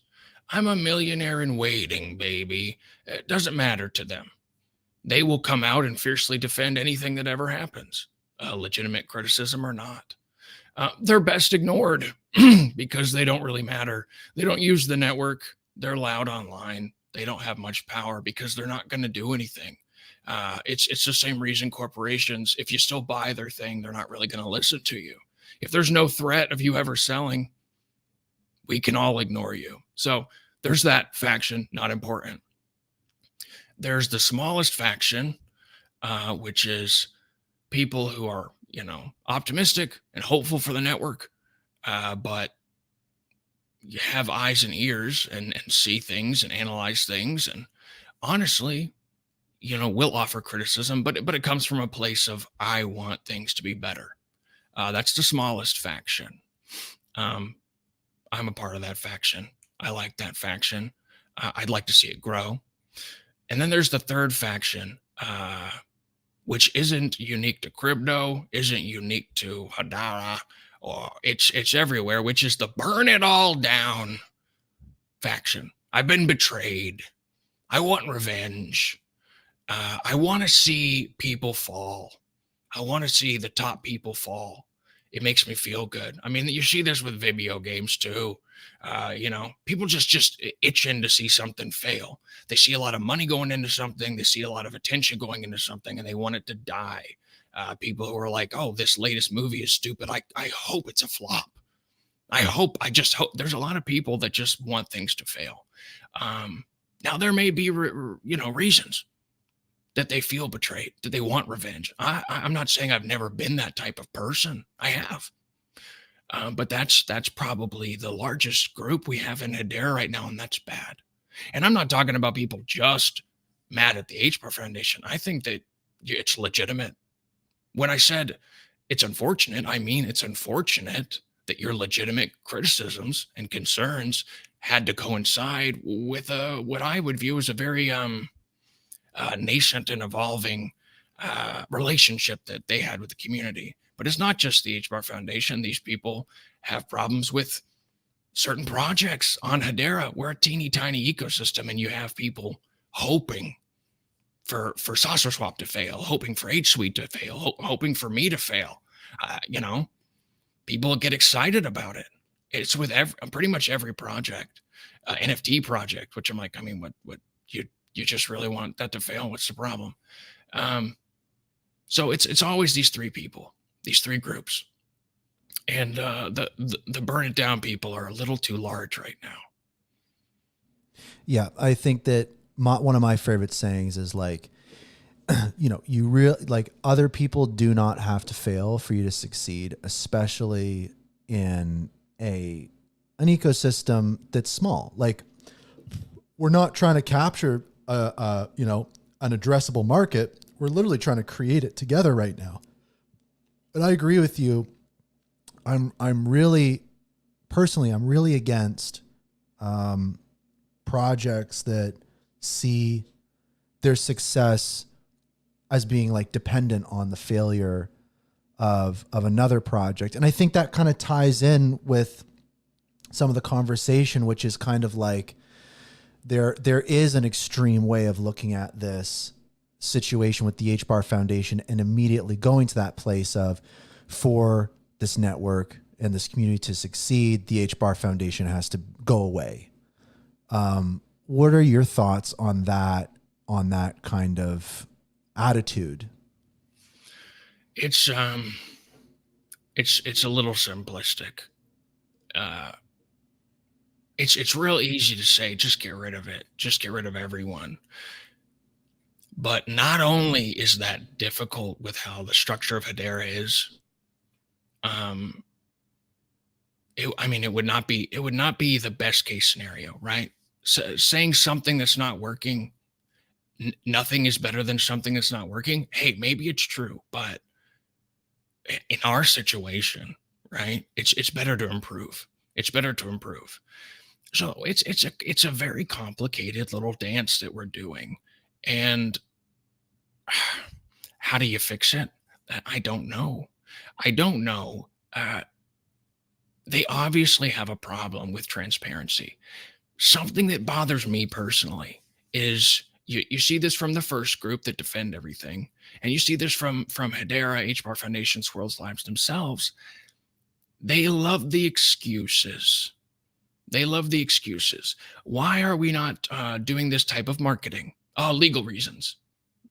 I'm a millionaire in waiting, baby. It doesn't matter to them. They will come out and fiercely defend anything that ever happens, legitimate criticism or not. They're best ignored because they don't really matter. They don't use the network. They're loud online. They don't have much power because they're not going to do anything. It's the same reason corporations, if you still buy their thing, they're not really going to listen to you. If there's no threat of you ever selling, We can all ignore you. So there's that faction, not important. There's the smallest faction, which is people who are, optimistic and hopeful for the network, but you have eyes and ears and see things and analyze things. And honestly, we'll offer criticism, but it comes from a place of, I want things to be better. That's the smallest faction. I'm a part of that faction. I like that faction. I'd like to see it grow. And then there's the third faction, which isn't unique to crypto, isn't unique to Hedera, or it's everywhere, which is the burn it all down faction. I've been betrayed. I want revenge. I want to see people fall. I want to see the top people fall. It makes me feel good. I mean, you see this with video games too. People just itching to see something fail. They see a lot of money going into something. They see a lot of attention going into something, and they want it to die. People who are like, oh, this latest movie is stupid. I hope it's a flop. I just hope. There's a lot of people that just want things to fail. Now there may be, reasons that they feel betrayed, that they want revenge. I'm not saying I've never been that type of person. I have. But that's probably the largest group we have in Hedera right now, and that's bad. And I'm not talking about people just mad at the HBAR Foundation. I think that it's legitimate. When I said it's unfortunate, I mean it's unfortunate that your legitimate criticisms and concerns had to coincide with what I would view as a very nascent and evolving relationship that they had with the community. But it's not just the HBAR Foundation. These people have problems with certain projects on Hedera. We're a teeny tiny ecosystem, and you have people hoping for Saucer Swap to fail, hoping for HSuite to fail, hoping for me to fail. People get excited about it. It's with pretty much every project, NFT project, which I'm like, I mean, what you just really want that to fail? What's the problem? So it's always these three people, these three groups, and the burn it down people are a little too large right now. Yeah, I think that one of my favorite sayings is like, you really like other people do not have to fail for you to succeed, especially in an ecosystem that's small. Like, we're not trying to capture an addressable market. We're literally trying to create it together right now. And I agree with you. I'm really against projects that see their success as being like dependent on the failure of another project. And I think that kind of ties in with some of the conversation, which is kind of like there is an extreme way of looking at this situation with the HBAR Foundation and immediately going to that place of, for this network and this community to succeed, the HBAR Foundation has to go away. What are your thoughts on that kind of attitude? It's a little simplistic. It's real easy to say, just get rid of it. Just get rid of everyone. But not only is that difficult with how the structure of Hedera is, it would not be the best case scenario, right? So saying something that's not working, nothing is better than something that's not working. Hey, maybe it's true, but in our situation, right, it's better to improve. It's better to improve. So it's a very complicated little dance that we're doing. And how do you fix it? I don't know. They obviously have a problem with transparency. Something that bothers me personally is you see this from the first group that defend everything, and you see this from Hedera, HBAR Foundation, Swirls Labs themselves. They love the excuses. Why are we not doing this type of marketing? Oh, legal reasons.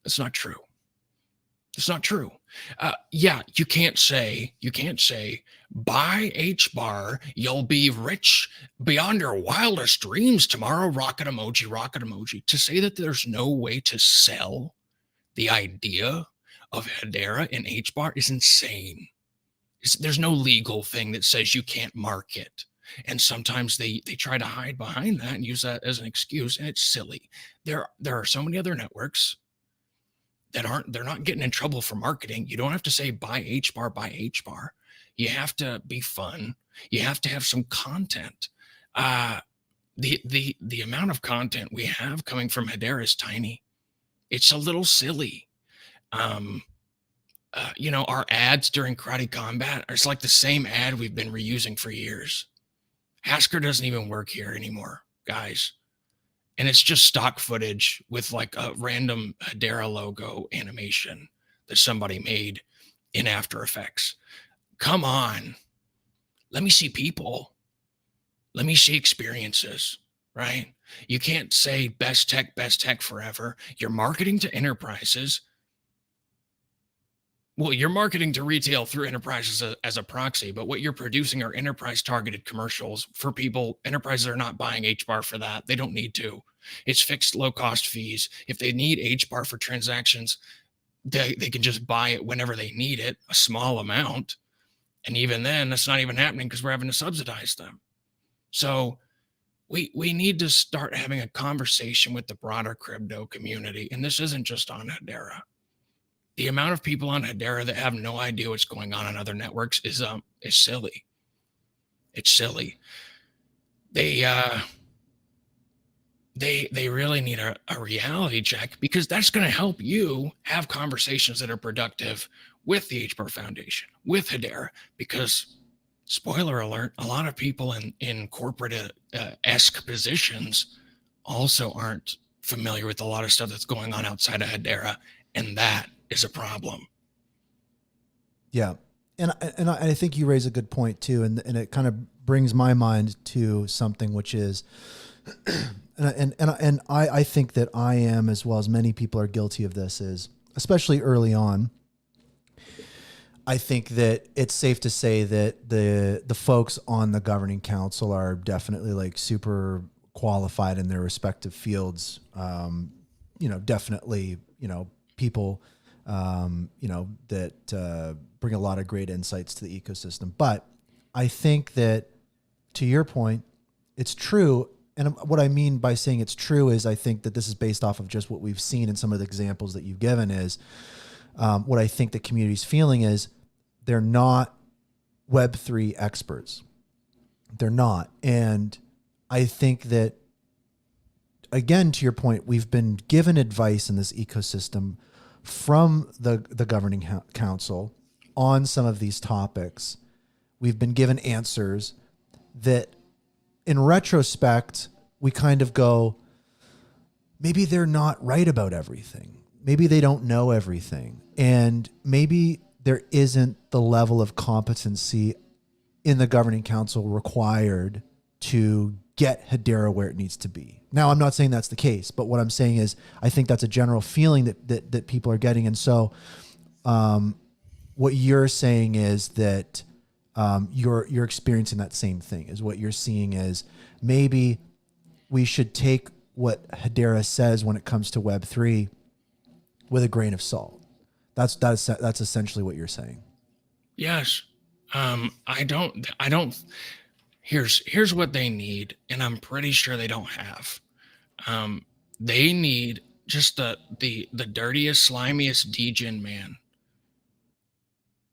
That's not true. It's not true. Yeah, you can't say, buy HBAR, you'll be rich beyond your wildest dreams tomorrow, rocket emoji, rocket emoji. To say that there's no way to sell the idea of Hedera and HBAR is insane. There's no legal thing that says you can't market. And sometimes they try to hide behind that and use that as an excuse, and it's silly. There are so many other networks that they're not getting in trouble for marketing. You don't have to say buy HBAR, buy HBAR. You have to be fun. You have to have some content. The amount of content we have coming from Hedera is tiny. It's a little silly. Our ads during Karate Combat, it's like the same ad we've been reusing for years. Hasker doesn't even work here anymore, guys. And it's just stock footage with like a random Hedera logo animation that somebody made in After Effects. Come on. Let me see people. Let me see experiences, right? You can't say best tech forever. You're marketing to enterprises. Well, you're marketing to retail through enterprises as a proxy, but what you're producing are enterprise targeted commercials for people. Enterprises are not buying HBAR for that. They don't need to. It's fixed low cost fees. If they need HBAR for transactions, they can just buy it whenever they need it, a small amount. And even then, that's not even happening because we're having to subsidize them. So we need to start having a conversation with the broader crypto community. And this isn't just on Hedera. The amount of people on Hedera that have no idea what's going on other networks is silly. It's silly. They really need a reality check, because that's going to help you have conversations that are productive with the HBAR Foundation, with Hedera, because spoiler alert, a lot of people in corporate esque positions also aren't familiar with a lot of stuff that's going on outside of Hedera, and that is a problem. Yeah. And I think you raise a good point too. And it kind of brings my mind to something, which is, and I think that I am, as well as many people are guilty of this, is especially early on. I think that it's safe to say that the folks on the governing council are definitely like super qualified in their respective fields. Definitely, people, that bring a lot of great insights to the ecosystem. But I think that, to your point, it's true. And what I mean by saying it's true is I think that this is based off of just what we've seen in some of the examples that you've given is what I think the community's feeling is they're not Web3 experts. They're not. And I think that, again, to your point, we've been given advice in this ecosystem from the governing council on some of these topics. We've been given answers that, in retrospect, we kind of go, maybe they're not right about everything. Maybe they don't know everything. And maybe there isn't the level of competency in the governing council required to get Hedera where it needs to be. Now, I'm not saying that's the case, but what I'm saying is I think that's a general feeling that people are getting. And so what you're saying is that you're experiencing that same thing, is what you're seeing is maybe we should take what Hedera says when it comes to Web3 with a grain of salt. That's essentially what you're saying. Yes. I don't, here's what they need. And I'm pretty sure they don't have, they need just the dirtiest, slimiest degen man.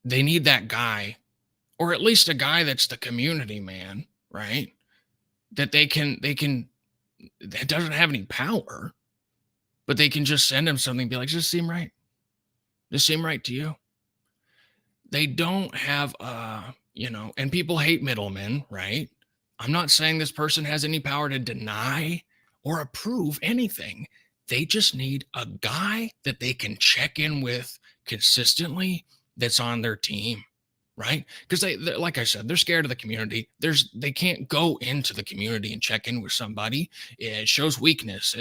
They need that guy, or at least a guy that's the community man, right? That that doesn't have any power, but they can just send him something and be like, does this seem right? Does this seem right to you? They don't have, and people hate middlemen, right? I'm not saying this person has any power to deny or approve anything. They just need a guy that they can check in with consistently that's on their team, right? Because they, like I said, they're scared of the community. They can't go into the community and check in with somebody. It shows weakness.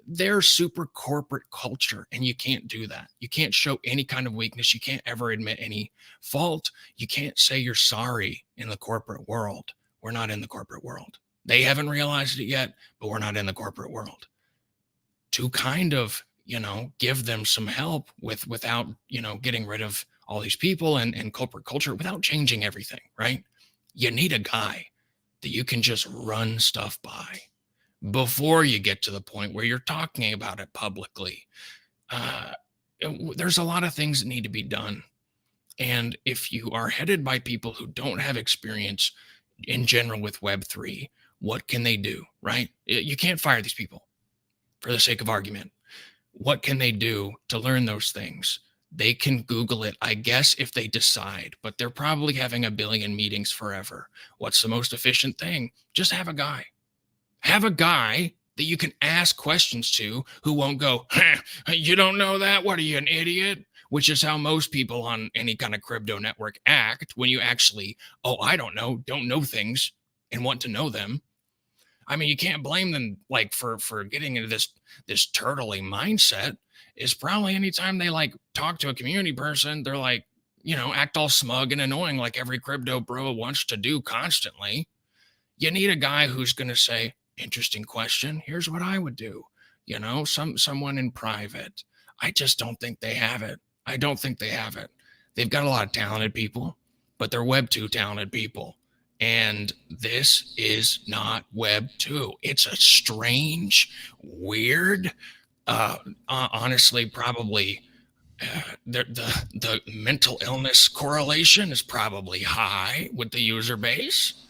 they're super corporate culture, and you can't do that. You can't show any kind of weakness. You can't ever admit any fault. You can't say you're sorry in the corporate world. We're not in the corporate world. They haven't realized it yet, but we're not in the corporate world. To kind of, give them some help without, getting rid of all these people and corporate culture, without changing everything, right? You need a guy that you can just run stuff by before you get to the point where you're talking about it publicly. There's a lot of things that need to be done. And if you are headed by people who don't have experience in general with Web3, what can they do, right? You can't fire these people for the sake of argument. What can they do to learn those things? They can Google it, I guess, if they decide, but they're probably having a billion meetings forever. What's the most efficient thing? Just have a guy. Have a guy that you can ask questions to who won't go, you don't know that? What are you, an idiot? Which is how most people on any kind of crypto network act when you actually, I don't know things and want to know them. I mean, you can't blame them for getting into this turtly mindset. Is probably anytime they talk to a community person, they're act all smug and annoying like every crypto bro wants to do constantly. You need a guy who's going to say, interesting question. Here's what I would do. Someone in private. I just don't think they have it. I don't think they have it. They've got a lot of talented people, but they're Web 2 talented people. And this is not Web 2. It's a strange, weird, honestly, probably the mental illness correlation is probably high with the user base.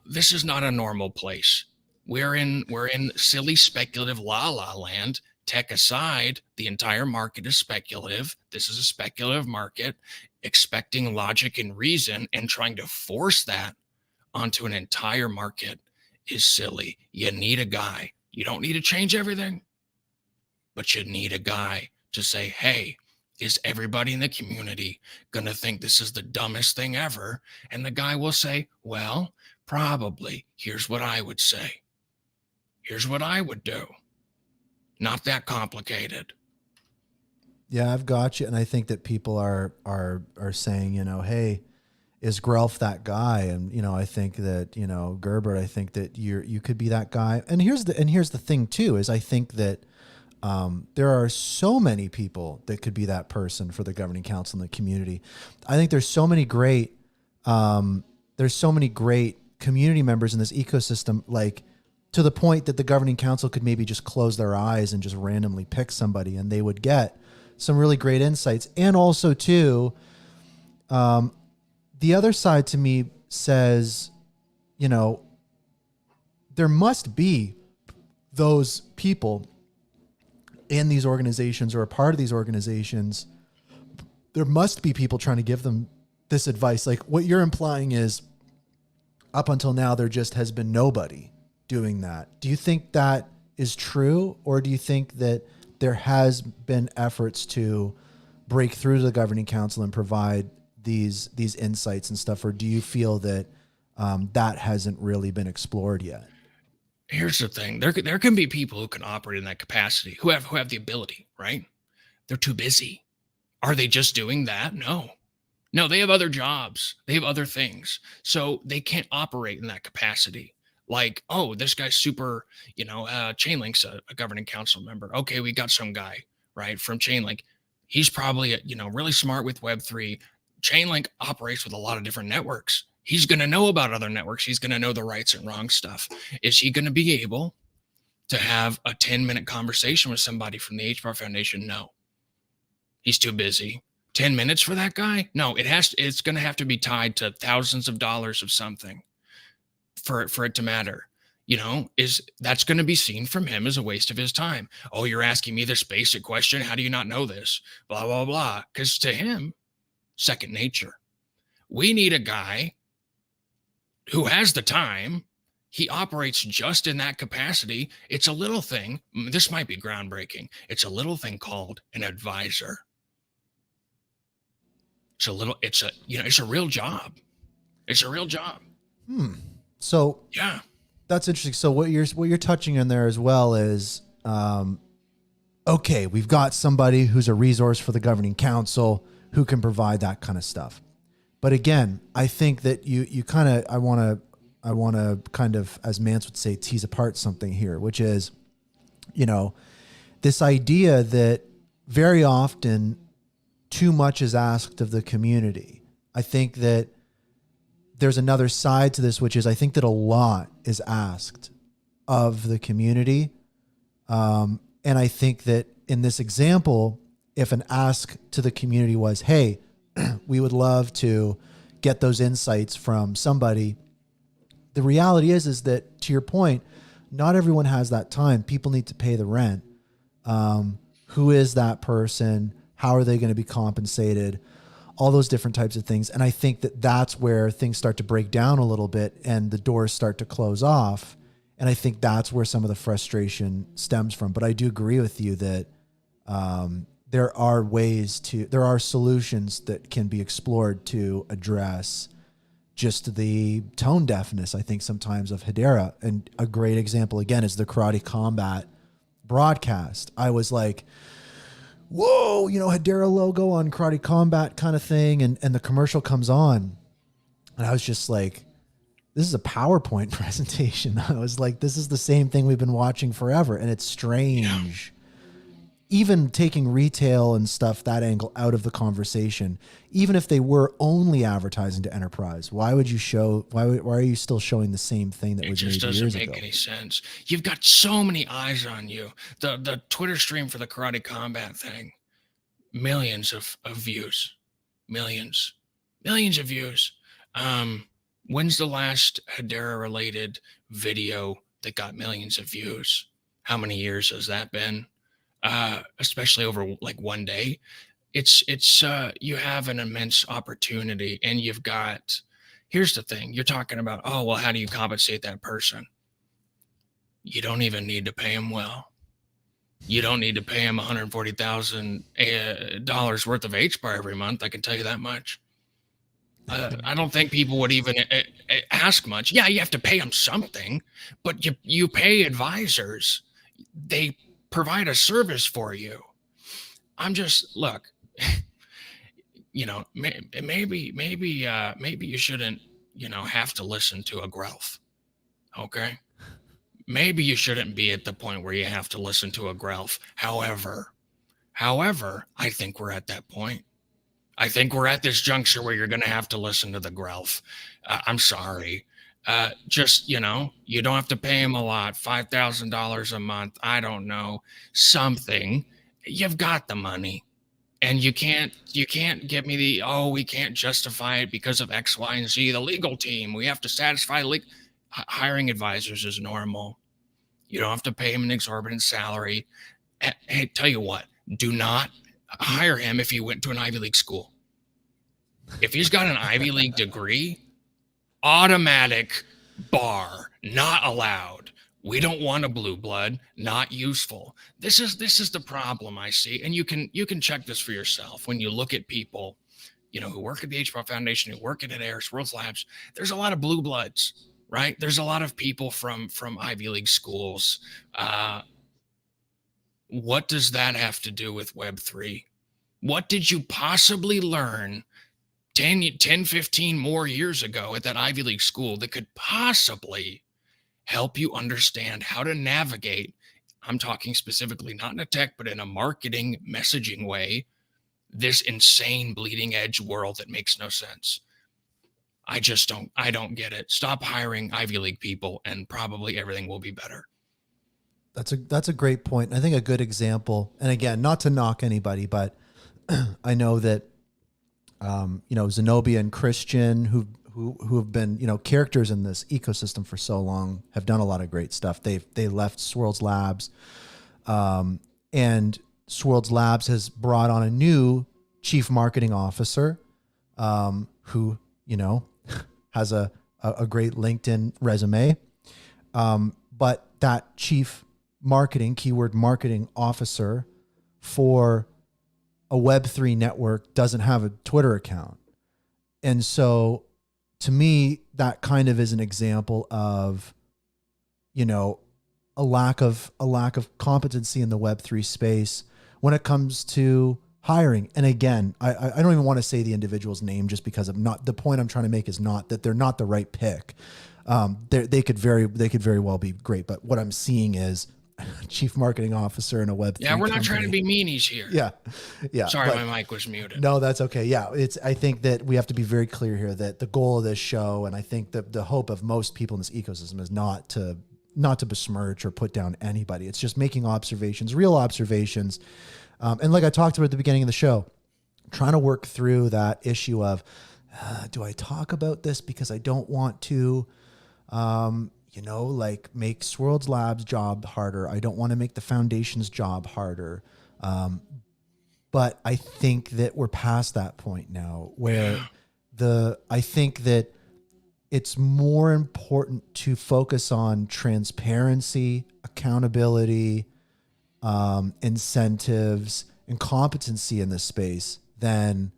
This is not a normal place. We're in silly speculative la la land. Tech aside, the entire market is speculative. This is a speculative market. Expecting logic and reason and trying to force that onto an entire market is silly. You need a guy. You don't need to change everything, but you need a guy to say, hey, is everybody in the community going to think this is the dumbest thing ever? And the guy will say, well, probably. Here's what I would say. Here's what I would do. Not that complicated. Yeah, I've got you. And I think that people are saying, hey, is Grelf that guy? And, I think that, Gerbert, I think that you could be that guy. And here's the thing too, is I think that there are so many people that could be that person for the governing council in the community. I think there's so many great community members in this ecosystem, to the point that the governing council could maybe just close their eyes and just randomly pick somebody and they would get some really great insights. And also too, the other side to me says, there must be those people in these organizations or a part of these organizations. There must be people trying to give them this advice. Like what you're implying is up until now, there just has been nobody doing that. Do you think that is true? Or do you think that there has been efforts to break through to the governing council and provide these insights and stuff? Or do you feel that that hasn't really been explored yet? Here's the thing. There can be people who can operate in that capacity, who have the ability, right? They're too busy. Are they just doing that? No, they have other jobs. They have other things. So they can't operate in that capacity. This guy's super, Chainlink's a governing council member. Okay, we got some guy, right, from Chainlink. He's probably, really smart with Web3. Chainlink operates with a lot of different networks. He's going to know about other networks. He's going to know the rights and wrong stuff. Is he going to be able to have a 10-minute conversation with somebody from the HBAR Foundation? No. He's too busy. 10 minutes for that guy? No, it's going to have to be tied to thousands of dollars of something for it to matter. That's going to be seen from him as a waste of his time. Oh, you're asking me this basic question. How do you not know this? Blah, blah, blah. Because to him, second nature. We need a guy who has the time. He operates just in that capacity. It's a little thing. This might be groundbreaking. It's a little thing called an advisor. It's a real job. It's a real job. So yeah, that's interesting. So what you're touching on there as well is okay, we've got somebody who's a resource for the governing council who can provide that kind of stuff. But again, I think that you kind of, I want to kind of, as Mance would say, tease apart something here, which is, this idea that very often too much is asked of the community. I think that there's another side to this, which is I think that a lot is asked of the community. And I think that in this example, if an ask to the community was, hey, we would love to get those insights from somebody. The reality is that, to your point, not everyone has that time. People need to pay the rent. Who is that person? How are they going to be compensated? All those different types of things. And I think that that's where things start to break down a little bit and the doors start to close off. And I think that's where some of the frustration stems from. But I do agree with you that there are solutions that can be explored to address just the tone deafness, I think, sometimes of Hedera. And a great example, again, is the Karate Combat broadcast. I was like, whoa, Hedera logo on Karate Combat kind of thing. And the commercial comes on. And I was just like, this is a PowerPoint presentation. I was like, this is the same thing we've been watching forever. And it's strange. Yeah. Even taking retail and stuff, that angle out of the conversation, even if they were only advertising to enterprise, why are you still showing the same thing that was made years ago? It just doesn't make any sense. You've got so many eyes on you. The Twitter stream for the Karate Combat thing, millions of views, millions of views. When's the last Hedera related video that got millions of views? How many years has that been? Especially over like one day. It's you have an immense opportunity, and here's the thing. You're talking about, oh, well, how do you compensate that person? You don't even need to pay him well. You don't need to pay him $140,000 worth of HBAR every month. I can tell you that much. I don't think people would even ask much. Yeah, you have to pay them something, but you pay advisors. They provide a service for you. I'm just, look, maybe you shouldn't, have to listen to a Grelf. Okay. Maybe you shouldn't be at the point where you have to listen to a Grelf. However, I think we're at that point. I think we're at this juncture where you're going to have to listen to the Grelf. I'm sorry. You don't have to pay him a lot, $5,000 a month. I don't know, something. You've got the money, and you can't give me we can't justify it because of X, Y, and Z. The legal team, we have to satisfy hiring advisors is normal. You don't have to pay him an exorbitant salary. Hey, tell you what, do not hire him if he went to an Ivy League school. If he's got an Ivy League degree, automatic bar, not allowed. We don't want a blue blood, not useful. This is the problem I see. And you can check this for yourself. When you look at people, who work at the HBAR Foundation, who work at Hedera, Swirls Labs, there's a lot of blue bloods, right? There's a lot of people from Ivy League schools. What does that have to do with Web3? What did you possibly learn 10, 15 more years ago at that Ivy League school that could possibly help you understand how to navigate? I'm talking specifically not in a tech, but in a marketing messaging way, this insane bleeding edge world that makes no sense. I don't get it. Stop hiring Ivy League people and probably everything will be better. That's a great point. I think a good example, and again, not to knock anybody, but I know that Zenobia and Christian, who have been, characters in this ecosystem for so long, have done a lot of great stuff. They left Swirls Labs, and Swirls Labs has brought on a new chief marketing officer, who, has a great LinkedIn resume. But that chief keyword marketing officer for a Web3 network doesn't have a Twitter account. And so to me, that kind of is an example of, a lack of competency in the Web3 space when it comes to hiring. And again, I don't even want to say the individual's name just because I'm not, the point I'm trying to make is not that they're not the right pick. They could very well be great, but what I'm seeing is chief marketing officer in a Web3 Yeah, we're not company. trying to be meanies here. Yeah. Sorry, but, my mic was muted. No, that's okay. Yeah, I think that we have to be very clear here that the goal of this show, and I think that the hope of most people in this ecosystem is not to besmirch or put down anybody. It's just making observations, real observations. And like I talked about at the beginning of the show, trying to work through that issue of, do I talk about this because I don't want to, like make Swirlds Labs job harder. I don't want to make the foundation's job harder. But I think that we're past that point now where I think that it's more important to focus on transparency, accountability, incentives, and competency in this space than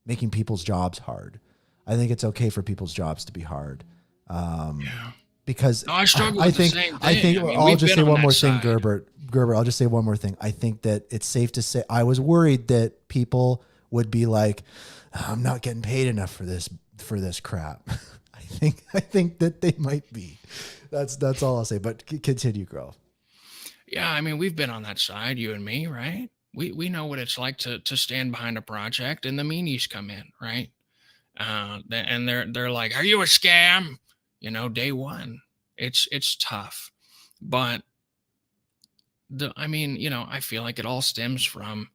making people's jobs hard. I think it's okay for people's jobs to be hard. Because I struggle with the same thing. I think I mean, I'll we've just been say on one more that thing, side. Gerber, I'll just say one more thing. I think that it's safe to say I was worried that people would be like, I'm not getting paid enough for this crap. I think that they might be. That's all I'll say. But continue, Grelf. Yeah, I mean, we've been on that side, you and me, right? We know what it's like to stand behind a project and the meanies come in, right? And they're like, "Are you a scam?" Day one. It's tough. But I feel like it all stems from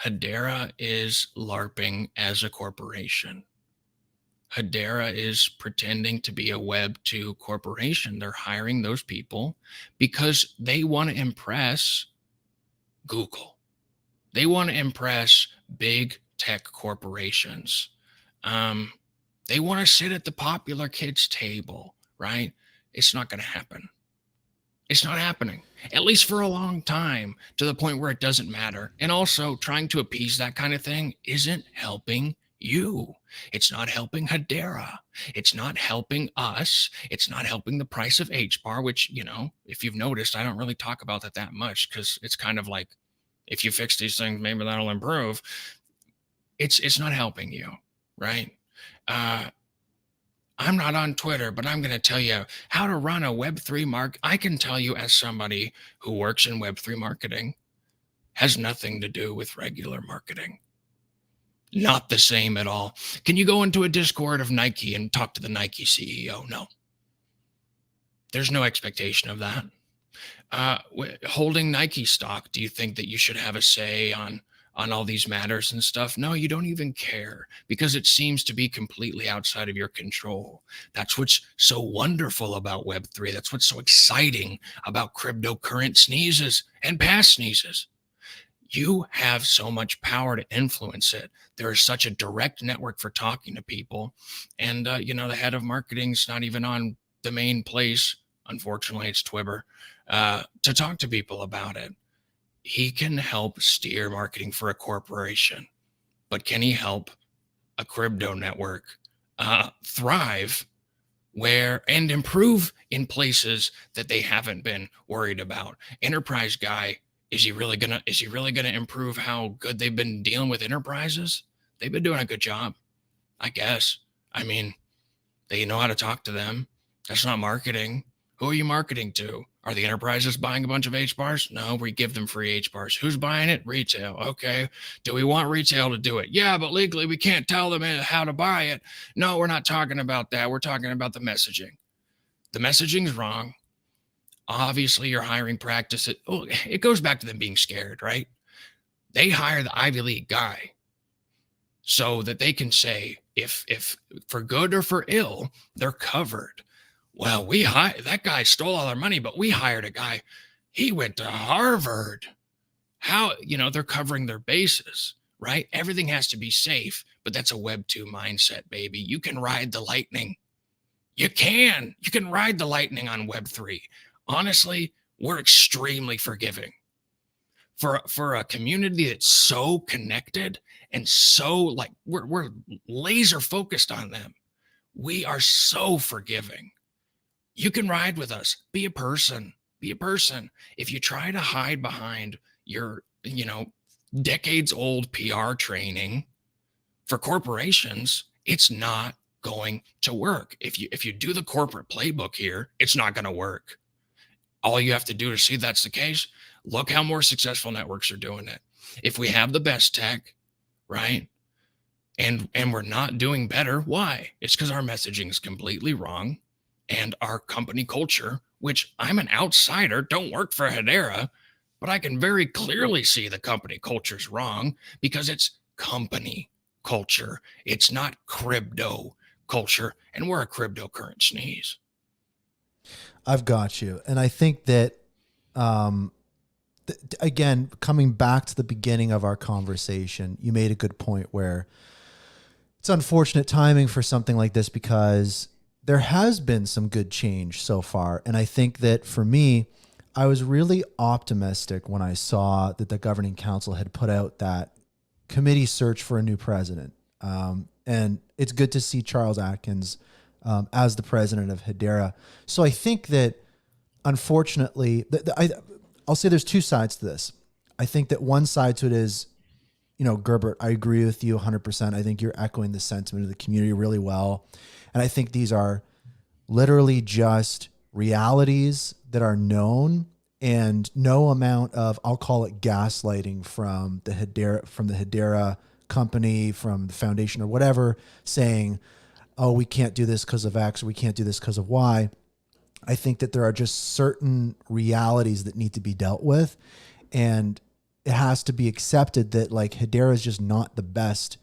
Hedera is LARPing as a corporation. Hedera is pretending to be a Web 2 corporation. They're hiring those people because they want to impress Google. They want to impress big tech corporations. They want to sit at the popular kids' table, right? It's not going to happen. It's not happening, at least for a long time, to the point where it doesn't matter. And also, trying to appease that kind of thing isn't helping you. It's not helping Hedera. It's not helping us. It's not helping the price of HBAR, which, if you've noticed, I don't really talk about that much because it's kind of like, if you fix these things, maybe that'll improve. It's not helping you, right? I'm not on Twitter, but I'm going to tell you how to run a Web3 I can tell you as somebody who works in Web3 marketing, has nothing to do with regular marketing. Not the same at all. Can you go into a Discord of Nike and talk to the Nike CEO? No. There's no expectation of that. Holding Nike stock, do you think that you should have a say on all these matters and stuff? No, you don't even care because it seems to be completely outside of your control. That's what's so wonderful about Web3. That's what's so exciting about cryptocurrency sneezes and past sneezes. You have so much power to influence it. There is such a direct network for talking to people. And, the head of marketing is not even on the main place. Unfortunately, it's Twitter, to talk to people about it. He can help steer marketing for a corporation, but can he help a crypto network thrive and improve in places that they haven't been worried about? Enterprise guy, is he really gonna improve how good they've been dealing with enterprises? They've been doing a good job, I guess. I mean, they know how to talk to them. That's not marketing. Who are you marketing to? Are the enterprises buying a bunch of HBARs? No, we give them free HBARs. Who's buying it? Retail. Okay. Do we want retail to do it? Yeah, but legally we can't tell them how to buy it. No, we're not talking about that. We're talking about the messaging. The messaging's wrong. Obviously, your hiring practice, it goes back to them being scared, right? They hire the Ivy League guy so that they can say, if for good or for ill, they're covered. Well, that guy stole all our money, but we hired a guy. He went to Harvard. How, they're covering their bases, right? Everything has to be safe, but that's a Web 2 mindset, baby. You can ride the lightning. You can ride the lightning on Web 3. Honestly, we're extremely forgiving. For a community that's so connected and so we're laser focused on them. We are so forgiving. You can ride with us. Be a person. Be a person. If you try to hide behind your, decades old PR training for corporations, it's not going to work. If you do the corporate playbook here, it's not going to work. All you have to do to see that's the case, look how more successful networks are doing it. If we have the best tech, right? And we're not doing better, why? It's because our messaging is completely wrong, and our company culture, which I'm an outsider, don't work for Hedera, but I can very clearly see the company culture's wrong because it's company culture. It's not crypto culture, and we're a cryptocurrency sneeze. I've got you. And I think that, again, coming back to the beginning of our conversation, you made a good point where it's unfortunate timing for something like this because there has been some good change so far. And I think that for me, I was really optimistic when I saw that the governing council had put out that committee search for a new president. And it's good to see Charles Atkins as the president of Hedera. So I think that, unfortunately, I'll say there's two sides to this. I think that one side to it is, Gerbert, I agree with you 100%. I think you're echoing the sentiment of the community really well. And I think these are literally just realities that are known, and no amount of, I'll call it gaslighting from the Hedera company, from the foundation or whatever, saying, oh, we can't do this because of X, or we can't do this because of Y. I think that there are just certain realities that need to be dealt with, and it has to be accepted that like Hedera is just not the best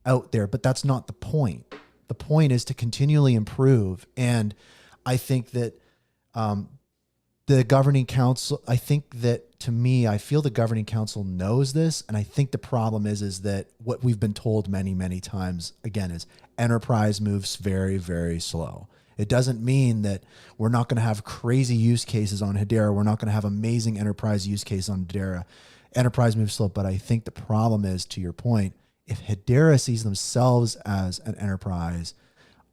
out there, but that's not the point. The point is to continually improve. And I think that the governing council, I feel the governing council knows this. And I think the problem is that what we've been told many, many times, again, is enterprise moves very, very slow. It doesn't mean that we're not going to have crazy use cases on Hedera. We're not going to have amazing enterprise use case on Hedera. Enterprise moves slow. But I think the problem is, to your point, if Hedera sees themselves as an enterprise,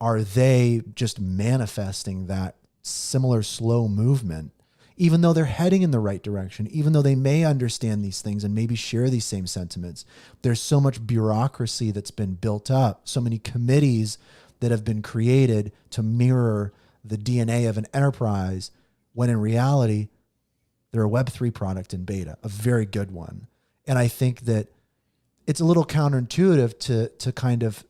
are they just manifesting that similar slow movement, even though they're heading in the right direction, even though they may understand these things and maybe share these same sentiments? There's so much bureaucracy that's been built up, so many committees that have been created to mirror the DNA of an enterprise, when in reality, they're a Web3 product in beta, a very good one. And I think that it's a little counterintuitive to kind of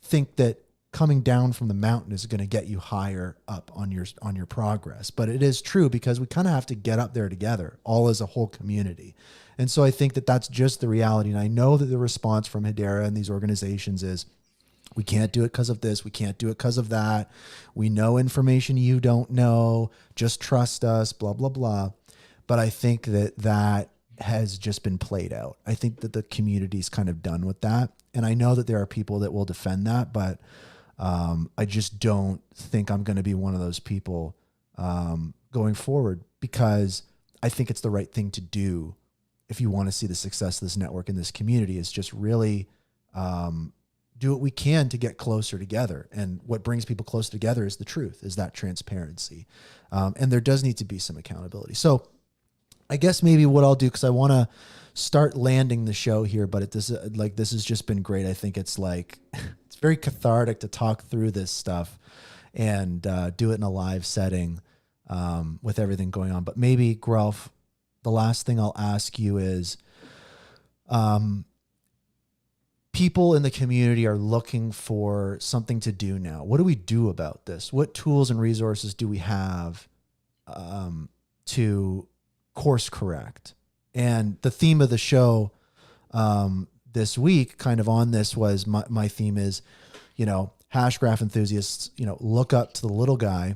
think that coming down from the mountain is going to get you higher up on your progress. But it is true, because we kind of have to get up there together, all as a whole community. And so I think that that's just the reality. And I know that the response from Hedera and these organizations is, we can't do it because of this. We can't do it because of that. We know information you don't know. Just trust us, blah, blah, blah. But I think that has just been played out. I think that the community's kind of done with that. And I know that there are people that will defend that, but I just don't think I'm going to be one of those people going forward, because I think it's the right thing to do if you want to see the success of this network and this community, is just really do what we can to get closer together. And what brings people closer together is the truth, is that transparency. And there does need to be some accountability. So I guess maybe what I'll do, because I want to start landing the show here, but this has just been great. I think it's it's very cathartic to talk through this stuff and do it in a live setting with everything going on. But maybe, Grelf, the last thing I'll ask you is, people in the community are looking for something to do now. What do we do about this? What tools and resources do we have to course correct? And the theme of the show this week, kind of on this, was my theme is, Hashgraph enthusiasts, look up to the little guy.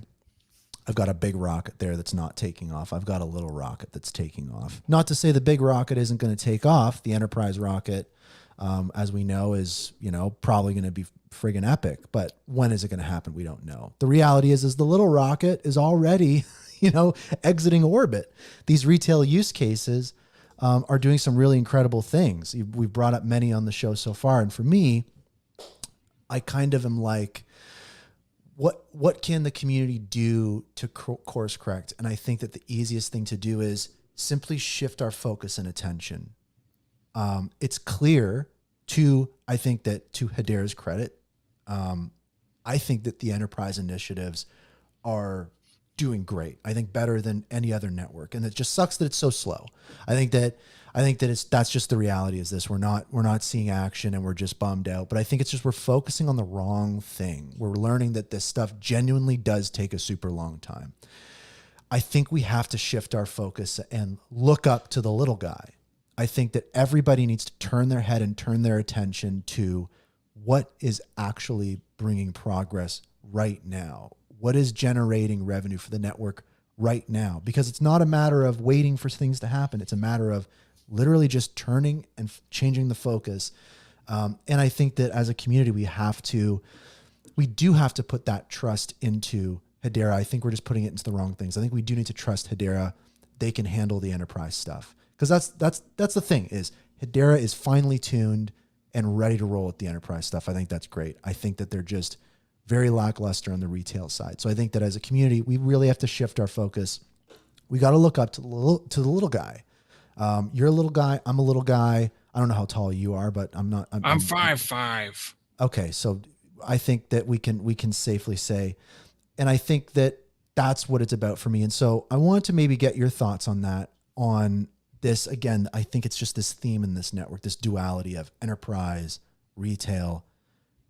I've got a big rocket there that's not taking off. I've got a little rocket that's taking off. Not to say the big rocket isn't going to take off. The Enterprise rocket, as we know, is, probably going to be friggin' epic. But when is it going to happen? We don't know. The reality is the little rocket is already, exiting orbit. These retail use cases are doing some really incredible things. We've brought up many on the show so far. And for me, I kind of am like, what can the community do to course correct? And I think that the easiest thing to do is simply shift our focus and attention. It's clear I think that to Hedera's credit, I think that the enterprise initiatives are doing great. I think better than any other network. And it just sucks that it's so slow. I think that that's just the reality is this. We're not seeing action and we're just bummed out. But I think it's just we're focusing on the wrong thing. We're learning that this stuff genuinely does take a super long time. I think we have to shift our focus and look up to the little guy. I think that everybody needs to turn their head and turn their attention to what is actually bringing progress right now. What is generating revenue for the network right now? Because it's not a matter of waiting for things to happen. It's a matter of literally just turning and changing the focus. And I think that as a community, we do have to put that trust into Hedera. I think we're just putting it into the wrong things. I think we do need to trust Hedera. They can handle the enterprise stuff. Because that's the thing is Hedera is finely tuned and ready to roll with the enterprise stuff. I think that's great. I think that they're just very lackluster on the retail side. So I think that as a community, we really have to shift our focus. We got to look up to the little guy. You're a little guy. I'm a little guy. I don't know how tall you are, but I'm not. I'm 5'5". Okay, so I think that we can safely say, and I think that that's what it's about for me. And so I wanted to maybe get your thoughts on that. On this again, I think it's just this theme in this network, this duality of enterprise, retail.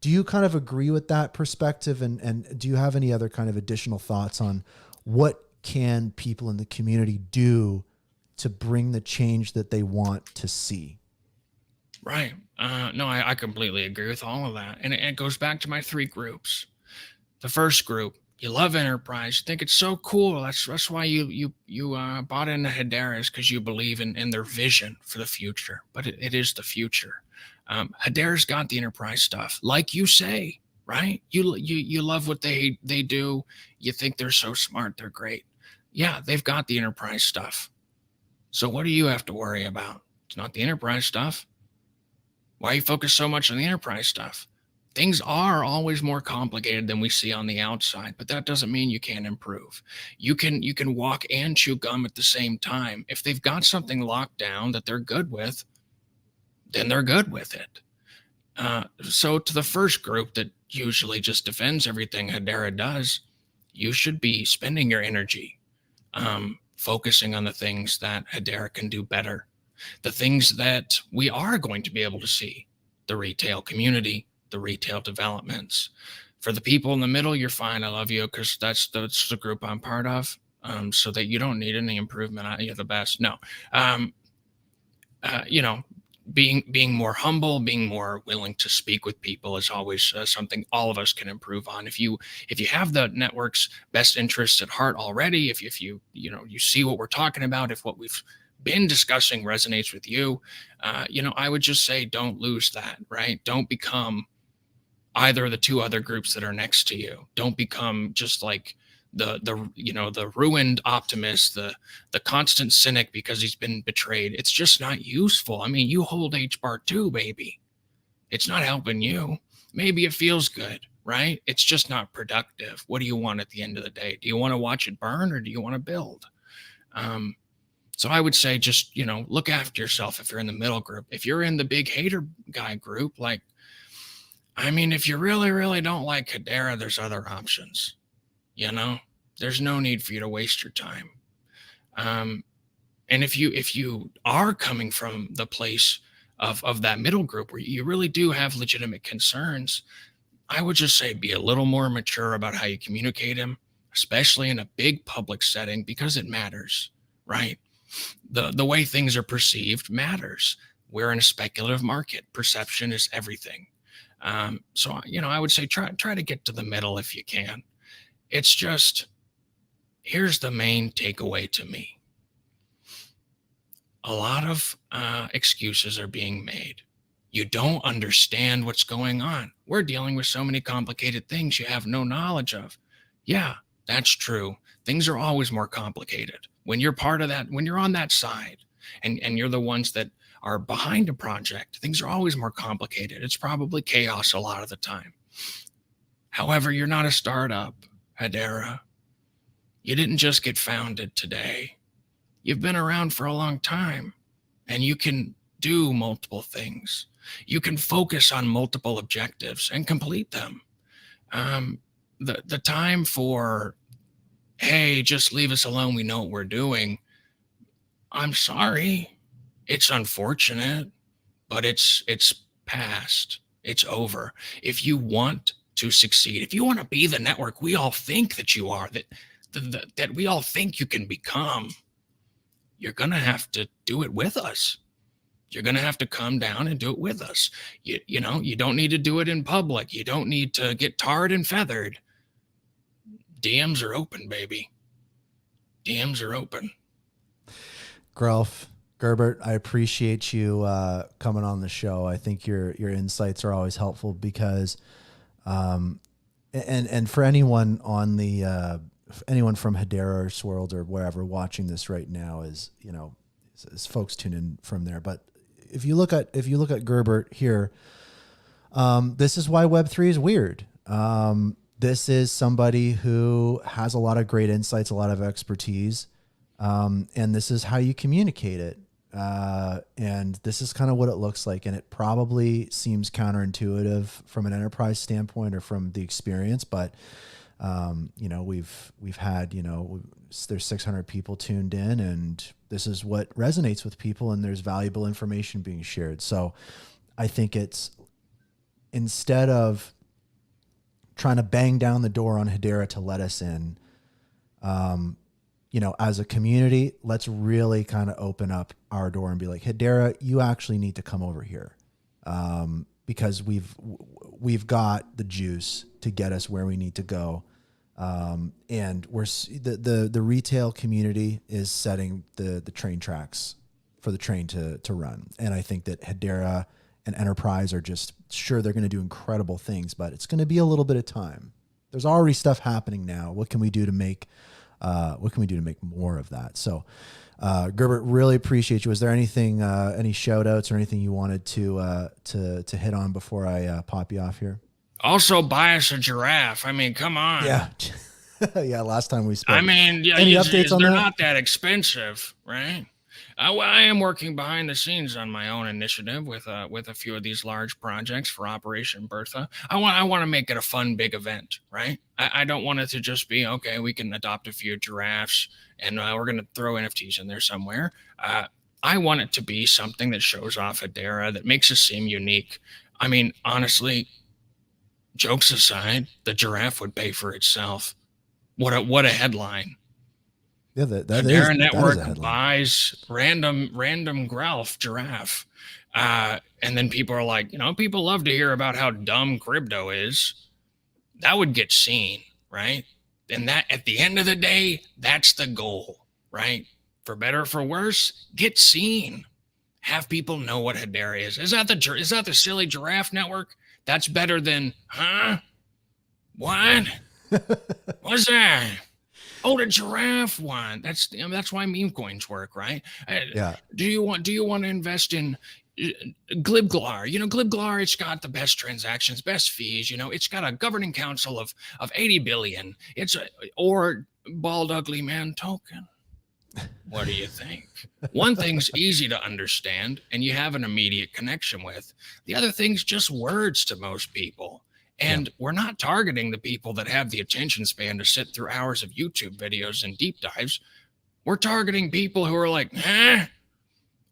Do you kind of agree with that perspective? And do you have any other kind of additional thoughts on what can people in the community do to bring the change that they want to see? Right. No, I completely agree with all of that. And it goes back to my 3 groups. The first group, you love enterprise, you think it's so cool. That's why you bought into Hedera, is because you believe in their vision for the future. But it is the future. Hedera's got the enterprise stuff, like you say, right? You love what they do. You think they're so smart, they're great. Yeah, they've got the enterprise stuff. So what do you have to worry about? It's not the enterprise stuff. Why you focus so much on the enterprise stuff? Things are always more complicated than we see on the outside, but that doesn't mean you can't improve. You can walk and chew gum at the same time. If they've got something locked down that they're good with, then they're good with it. So to the first group that usually just defends everything Hedera does, you should be spending your energy focusing on the things that Hedera can do better, the things that we are going to be able to see, the retail community, the retail developments. For the people in the middle, you're fine. I love you because that's the group I'm part of. So that you don't need any improvement. You're the best. No. Being more humble, being more willing to speak with people is always something all of us can improve on. If you have the network's best interests at heart already, if you see what we're talking about, if what we've been discussing resonates with you, I would just say don't lose that, right? Don't become either of the 2 other groups that are next to you. Don't become just like the ruined optimist, the constant cynic because he's been betrayed. It's just not useful. I mean, you hold HBAR too, baby. It's not helping you. Maybe it feels good, right? It's just not productive. What do you want at the end of the day? Do you want to watch it burn or do you want to build? So I would say just, look after yourself if you're in the middle group. If you're in the big hater guy group, if you really, really don't like Hedera, there's other options. There's no need for you to waste your time. And if you are coming from the place of that middle group where you really do have legitimate concerns, I would just say be a little more mature about how you communicate them, especially in a big public setting, because it matters, right? The way things are perceived matters. We're in a speculative market. Perception is everything. So I would say try to get to the middle if you can. It's just, here's the main takeaway to me. A lot of excuses are being made. You don't understand what's going on. We're dealing with so many complicated things you have no knowledge of. Yeah, that's true. Things are always more complicated. When you're part of that, when you're on that side and you're the ones that are behind a project, things are always more complicated. It's probably chaos a lot of the time. However, you're not a startup, Hedera. You didn't just get founded today. You've been around for a long time, and you can do multiple things. You can focus on multiple objectives and complete them. The time for, hey, just leave us alone, we know what we're doing. I'm sorry. It's unfortunate, but it's past. It's over. If you want to succeed, if you want to be the network we all think that you are, that we all think you can become, you're going to have to do it with us. You're going to have to come down and do it with us. You know, you don't need to do it in public. You don't need to get tarred and feathered. DMs are open, baby. DMs are open. Grelf, Gerbert, I appreciate you coming on the show. I think your insights are always helpful because, and for anyone on the anyone from Hedera's world or wherever watching this right now is, you know, as folks tune in from there. But if you look at Gerbert here, this is why Web3 is weird. This is somebody who has a lot of great insights, a lot of expertise. And this is how you communicate it. And this is kind of what it looks like. And it probably seems counterintuitive from an enterprise standpoint or from the experience. But, you know, we've had, you know, there's 600 people tuned in, and this is what resonates with people, and there's valuable information being shared. So I think it's, instead of trying to bang down the door on Hedera to let us in, you know, as a community, let's really kind of open up our door and be like, Hedera, you actually need to come over here, because we've got the juice to get us where we need to go, and the retail community is setting the train tracks for the train to run, and I think that Hedera and enterprise are just, sure, they're going to do incredible things, but it's going to be a little bit of time. There's already stuff happening now. What can we do to make more of that? So, Gerbert, really appreciate you. Was there anything, any shout outs or anything you wanted to hit on before I pop you off here? Also, buy us a giraffe. I mean, come on. Yeah. Yeah. Last time we spoke. I mean, yeah, any updates on they're that? not that expensive, right? I am working behind the scenes on my own initiative with a few of these large projects for Operation Bertha. I want to make it a fun, big event, right? I don't want it to just be, okay, we can adopt a few giraffes and we're going to throw NFTs in there somewhere. I want it to be something that shows off Hedera, that makes us seem unique. I mean, honestly, jokes aside, the giraffe would pay for itself. What a headline. Yeah, that Hedera Network buys random Grelf giraffe. And then people are like, you know, people love to hear about how dumb crypto is. That would get seen, right? And that, at the end of the day, that's the goal, right? For better or for worse, get seen. Have people know what Hedera is. Is that the silly giraffe network? That's better than, huh? What? What's that? Oh, the giraffe one. That's why meme coins work, right? Yeah. Do you want to invest in Glibglar? You know, Glibglar, it's got the best transactions, best fees. You know, it's got a governing council of 80 billion. Or Bald Ugly Man token. What do you think? One thing's easy to understand and you have an immediate connection with. The other thing's just words to most people. And we're not targeting the people that have the attention span to sit through hours of YouTube videos and deep dives. We're targeting people who are like, huh?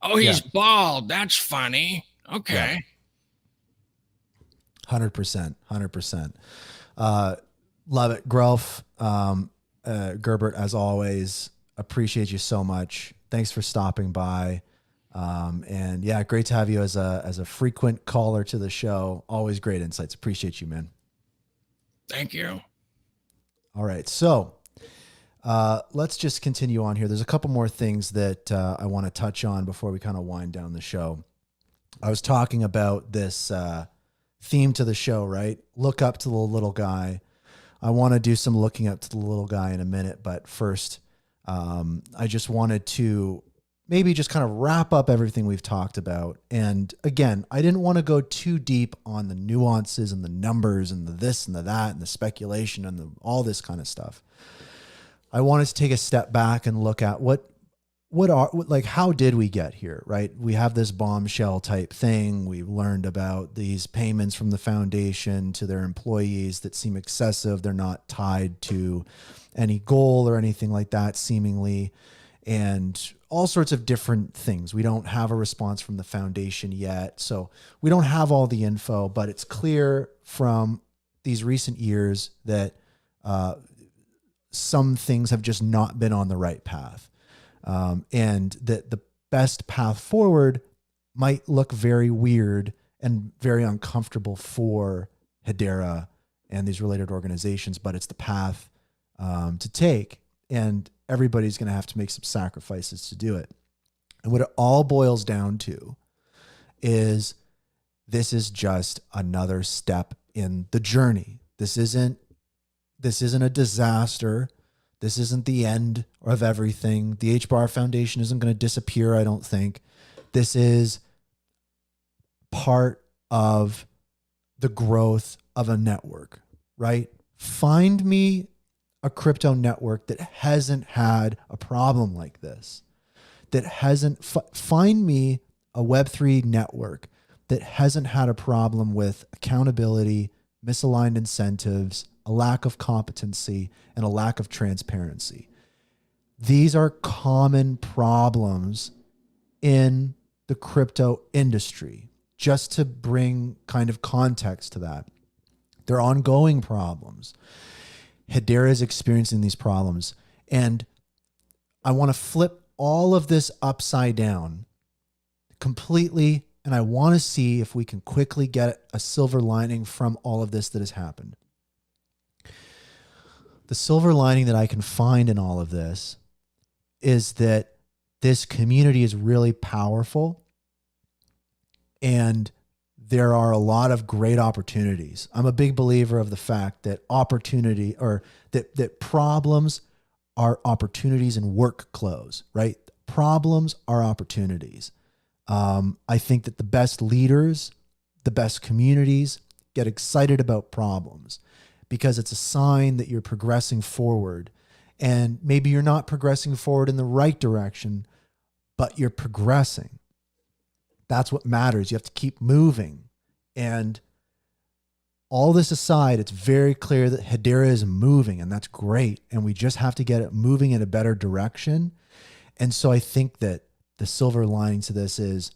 Oh, he's bald. That's funny. Okay. 100%. 100%. Love it. Grelf, Gerbert, as always, appreciate you so much. Thanks for stopping by. And yeah, great to have you as a frequent caller to the show. Always great insights. Appreciate you, man. Thank you. All right. So, let's just continue on here. There's a couple more things that, I want to touch on before we kind of wind down the show. I was talking about this, theme to the show, right? Look up to the little guy. I want to do some looking up to the little guy in a minute, but first, I just wanted to maybe just kind of wrap up everything we've talked about. And again, I didn't want to go too deep on the nuances and the numbers and the this and the that and the speculation and all this kind of stuff. I wanted to take a step back and look at how did we get here, right? We have this bombshell type thing. We learned about these payments from the foundation to their employees that seem excessive. They're not tied to any goal or anything like that, seemingly, and all sorts of different things. We don't have a response from the foundation yet. So we don't have all the info, but it's clear from these recent years that some things have just not been on the right path. And that the best path forward might look very weird and very uncomfortable for Hedera and these related organizations, but it's the path to take, and everybody's going to have to make some sacrifices to do it. And what it all boils down to is this is just another step in the journey. This isn't a disaster. This isn't the end of everything. The HBAR Foundation isn't going to disappear, I don't think. This is part of the growth of a network, right? Find me a crypto network that hasn't had a problem like this, find me a Web3 network that hasn't had a problem with accountability, misaligned incentives, a lack of competency, and a lack of transparency. These are common problems in the crypto industry. Just to bring kind of context to that, they're ongoing problems. Hedera is experiencing these problems. And I want to flip all of this upside down completely. And I want to see if we can quickly get a silver lining from all of this that has happened. The silver lining that I can find in all of this is that this community is really powerful and there are a lot of great opportunities. I'm a big believer of the fact that opportunity or that problems are opportunities and work close, right? Problems are opportunities. I think that the best leaders, the best communities get excited about problems because it's a sign that you're progressing forward. And maybe you're not progressing forward in the right direction, but you're progressing. That's what matters. You have to keep moving. And all this aside, it's very clear that Hedera is moving, and that's great. And we just have to get it moving in a better direction. And so I think that the silver lining to this is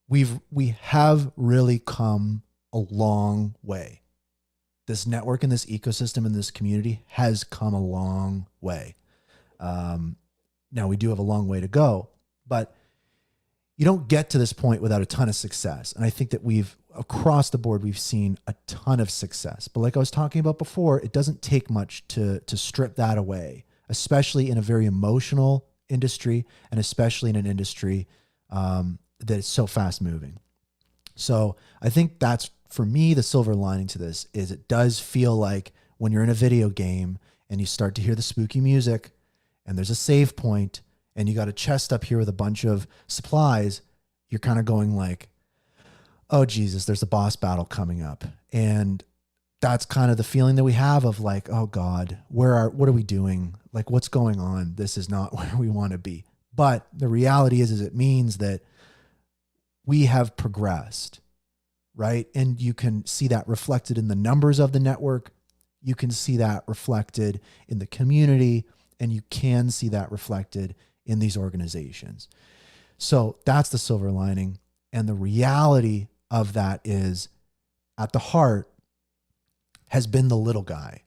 we have really come a long way. This network and this ecosystem and this community has come a long way. Now we do have a long way to go, but you don't get to this point without a ton of success. And I think that across the board, we've seen a ton of success. But like I was talking about before, it doesn't take much to strip that away, especially in a very emotional industry and especially in an industry that is so fast moving. So I think that's, for me, the silver lining to this is it does feel like when you're in a video game and you start to hear the spooky music and there's a save point and you got a chest up here with a bunch of supplies, you're kind of going like, oh, Jesus, there's a boss battle coming up. And that's kind of the feeling that we have of like, oh God, what are we doing? Like, what's going on? This is not where we want to be. But the reality is it means that we have progressed, right? And you can see that reflected in the numbers of the network. You can see that reflected in the community, and you can see that reflected in these organizations. So that's the silver lining. And the reality of that is, at the heart has been the little guy.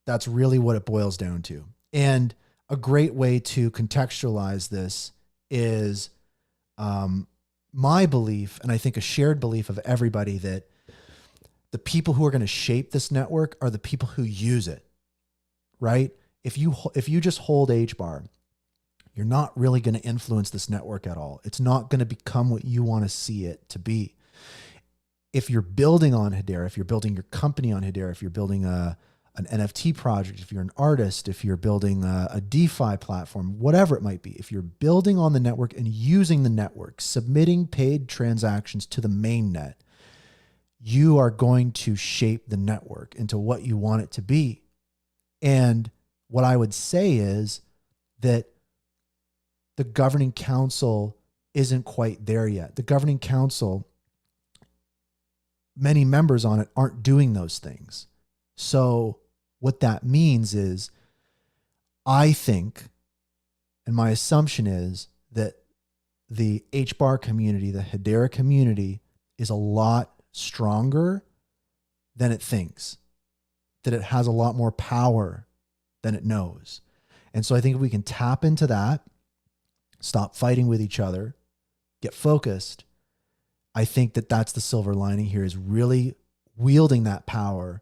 That's really what it boils down to. And a great way to contextualize this is my belief, and I think a shared belief of everybody, that the people who are going to shape this network are the people who use it, right? If you just hold HBAR, you're not really going to influence this network at all. It's not going to become what you want to see it to be. If you're building on Hedera, if you're building your company on Hedera, if you're building a an NFT project, if you're an artist, if you're building a DeFi platform, whatever it might be, if you're building on the network and using the network, submitting paid transactions to the mainnet, you are going to shape the network into what you want it to be. And what I would say is that the governing council isn't quite there yet. The governing council, many members on it aren't doing those things. So what that means is, I think, and my assumption is that the HBAR community, the Hedera community, is a lot stronger than it thinks, that it has a lot more power than it knows. And so I think if we can tap into that, stop fighting with each other, get focused, I think that that's the silver lining here, is really wielding that power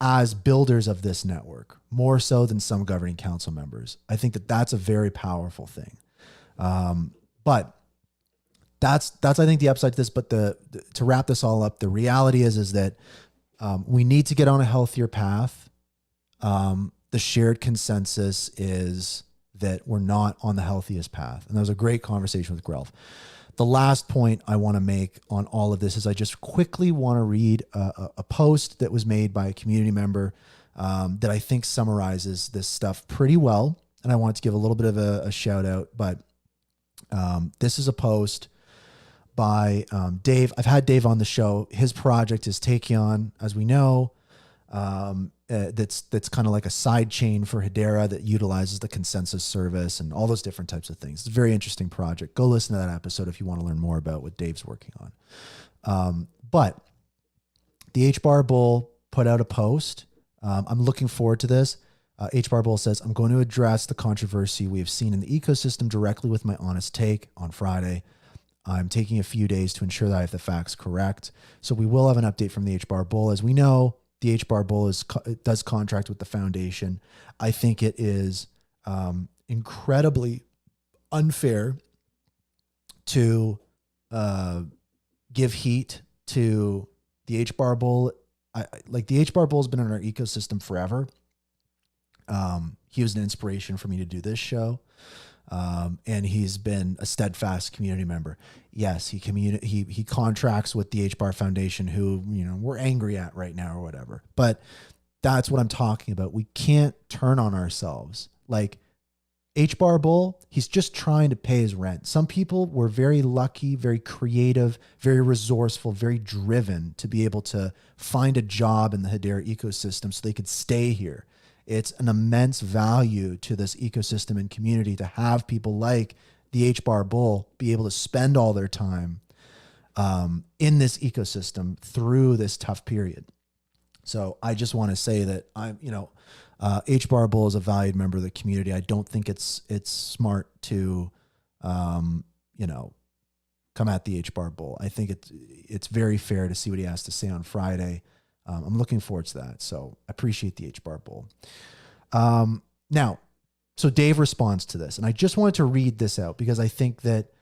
as builders of this network, more so than some governing council members. I think that that's a very powerful thing. But that's I think the upside to this. But to wrap this all up, the reality is that we need to get on a healthier path. The shared consensus is that we're not on the healthiest path. And that was a great conversation with Grelf. The last point I want to make on all of this is I just quickly want to read a post that was made by a community member that I think summarizes this stuff pretty well. And I wanted to give a little bit of a shout out, but this is a post by Dave. I've had Dave on the show. His project is Takeon, as we know. That's kind of like a side chain for Hedera that utilizes the consensus service and all those different types of things. It's a very interesting project. Go listen to that episode if you want to learn more about what Dave's working on. But the HBAR Bull put out a post. I'm looking forward to this. HBAR Bull says, I'm going to address the controversy we have seen in the ecosystem directly with my honest take on Friday. I'm taking a few days to ensure that I have the facts correct. So we will have an update from the HBAR Bull. As we know, the HBAR Bull does contract with the foundation. I think it is incredibly unfair to give heat to the HBAR Bull. Like the HBAR Bull has been in our ecosystem forever. He was an inspiration for me to do this show. And he's been a steadfast community member. Yes, he contracts with the HBAR Foundation, who, we're angry at right now or whatever. But that's what I'm talking about. We can't turn on ourselves. Like HBAR Bull, he's just trying to pay his rent. Some people were very lucky, very creative, very resourceful, very driven to be able to find a job in the Hedera ecosystem so they could stay here. It's an immense value to this ecosystem and community to have people like the HBAR Bull be able to spend all their time in this ecosystem through this tough period. So I just want to say that HBAR Bull is a valued member of the community. I don't think it's smart to, come at the HBAR Bull. I think it's very fair to see what he has to say on Friday. I'm looking forward to that. So I appreciate the HBAR Bull. Now, so Dave responds to this, and I just wanted to read this out because I think that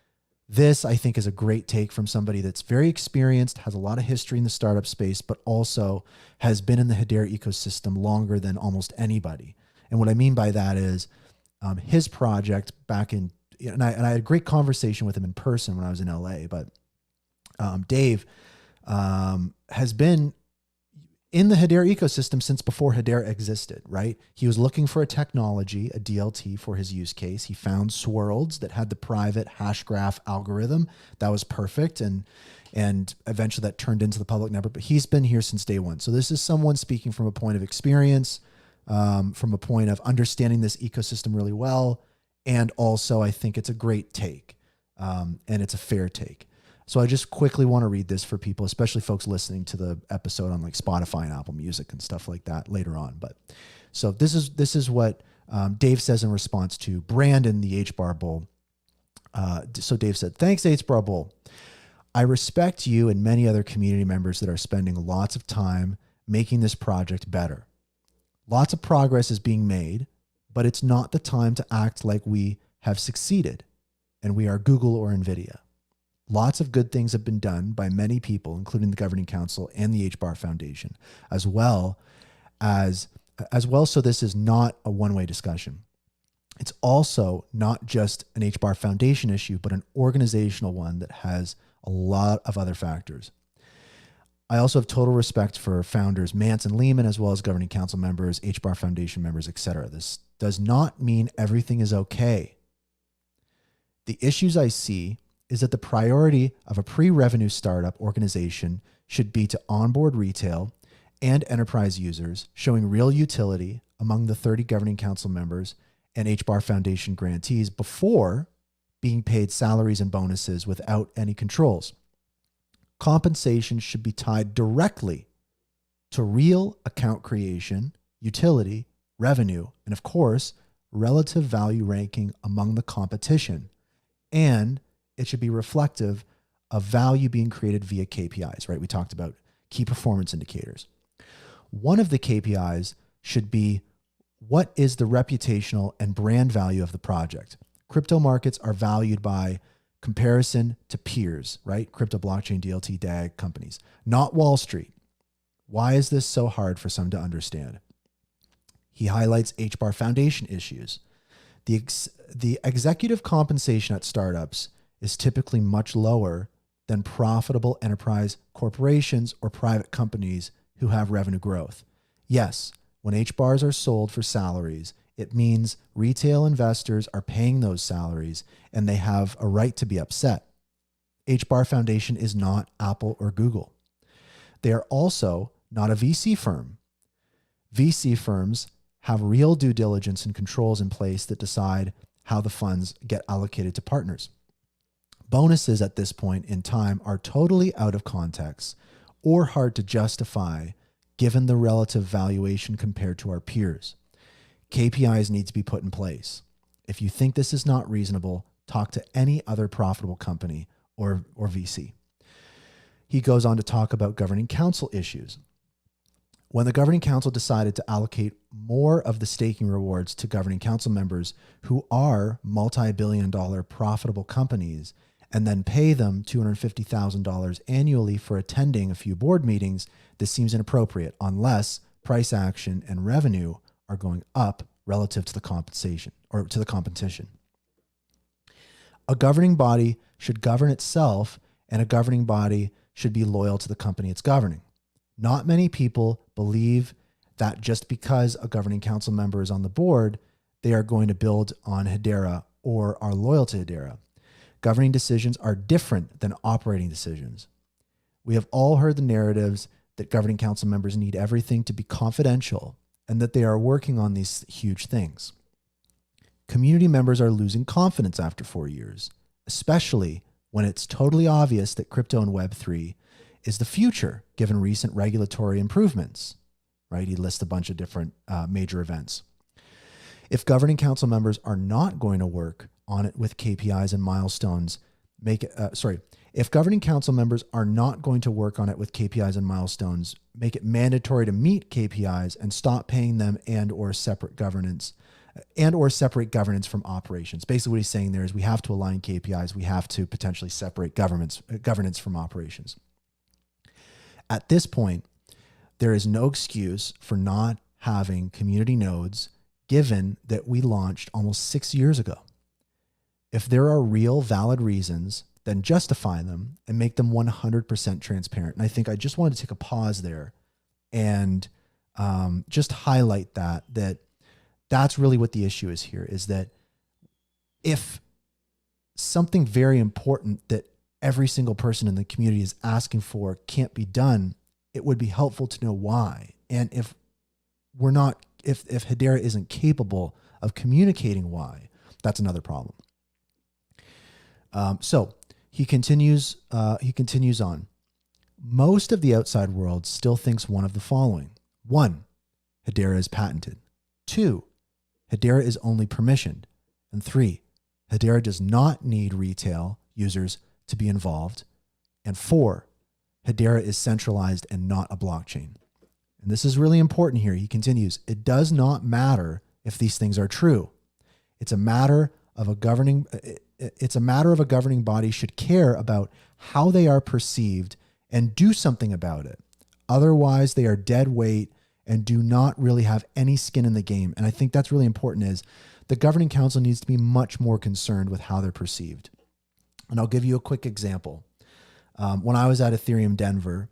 this, is a great take from somebody that's very experienced, has a lot of history in the startup space, but also has been in the Hedera ecosystem longer than almost anybody. And what I mean by that is his project back in, and I had a great conversation with him in person when I was in LA, but Dave has been in the Hedera ecosystem since before Hedera existed, right? He was looking for a technology, a DLT for his use case. He found Swirlds that had the private Hashgraph algorithm. That was perfect. And eventually that turned into the public network, but he's been here since day one. So this is someone speaking from a point of experience, from a point of understanding this ecosystem really well. And also I think it's a great take, and it's a fair take. So I just quickly want to read this for people, especially folks listening to the episode on like Spotify and Apple Music and stuff like that later on. But so this is what Dave says in response to Brandon, the HBAR Bull. So Dave said, thanks, HBAR Bull. I respect you and many other community members that are spending lots of time making this project better. Lots of progress is being made, but it's not the time to act like we have succeeded and we are Google or NVIDIA. Lots of good things have been done by many people, including the Governing Council and the HBAR Foundation, as well as well. So this is not a one-way discussion. It's also not just an HBAR Foundation issue, but an organizational one that has a lot of other factors. I also have total respect for founders Mance and Lehman, as well as governing council members, HBAR Foundation members, etc. This does not mean everything is okay. The issues I see is that the priority of a pre-revenue startup organization should be to onboard retail and enterprise users, showing real utility among the 30 governing council members and HBAR Foundation grantees before being paid salaries and bonuses without any controls. Compensation should be tied directly to real account creation, utility, revenue, and of course, relative value ranking among the competition. And it should be reflective of value being created via KPIs, right? We talked about key performance indicators. One of the KPIs should be, what is the reputational and brand value of the project? Crypto markets are valued by comparison to peers, right? Crypto, blockchain, DLT, DAG companies, not Wall Street. Why is this so hard for some to understand? He highlights HBAR Foundation issues. The executive compensation at startups is typically much lower than profitable enterprise corporations or private companies who have revenue growth. Yes, when HBARs are sold for salaries, it means retail investors are paying those salaries and they have a right to be upset. HBAR Foundation is not Apple or Google. They are also not a VC firm. VC firms have real due diligence and controls in place that decide how the funds get allocated to partners. Bonuses at this point in time are totally out of context or hard to justify given the relative valuation compared to our peers. KPIs need to be put in place. If you think this is not reasonable, talk to any other profitable company or VC. He goes on to talk about governing council issues. When the governing council decided to allocate more of the staking rewards to governing council members who are multi-billion-dollar profitable companies and then pay them $250,000 annually for attending a few board meetings, this seems inappropriate unless price action and revenue are going up relative to the compensation or to the competition. A governing body should govern itself, and a governing body should be loyal to the company it's governing. Not many people believe that just because a governing council member is on the board, they are going to build on Hedera or are loyal to Hedera. Governing decisions are different than operating decisions. We have all heard the narratives that governing council members need everything to be confidential and that they are working on these huge things. Community members are losing confidence after 4 years, especially when it's totally obvious that crypto and Web3 is the future, given recent regulatory improvements, right? He lists a bunch of different major events. If governing council members are not going to work on it with KPIs and milestones, if governing council members are not going to work on it with KPIs and milestones, make it mandatory to meet KPIs and stop paying them and/or separate governance from operations. Basically what he's saying there is we have to align KPIs. We have to potentially separate governance from operations. At this point, there is no excuse for not having community nodes, given that we launched almost 6 years ago. If there are real valid reasons, then justify them and make them 100% transparent. And I think I just wanted to take a pause there and just highlight that's really what the issue is here, is that if something very important that every single person in the community is asking for can't be done, it would be helpful to know why. And if Hedera isn't capable of communicating why, that's another problem. So he continues on. Most of the outside world still thinks one of the following. 1, Hedera is patented. 2, Hedera is only permissioned. And 3, Hedera does not need retail users to be involved. And 4, Hedera is centralized and not a blockchain. And this is really important here. He continues, it does not matter if these things are true. It's a matter of a governing body should care about how they are perceived and do something about it. Otherwise, they are dead weight and do not really have any skin in the game. And I think that's really important, is the governing council needs to be much more concerned with how they're perceived. And I'll give you a quick example. When I was at Ethereum Denver,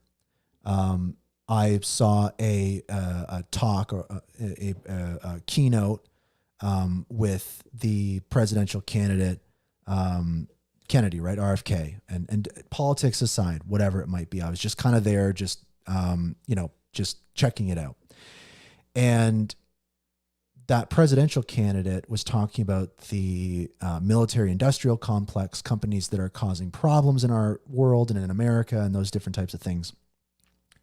I saw a talk or a keynote with the presidential candidate, Kennedy, right? RFK, and politics aside, whatever it might be. I was just kind of there, just checking it out. And that presidential candidate was talking about the military industrial complex, companies that are causing problems in our world and in America and those different types of things.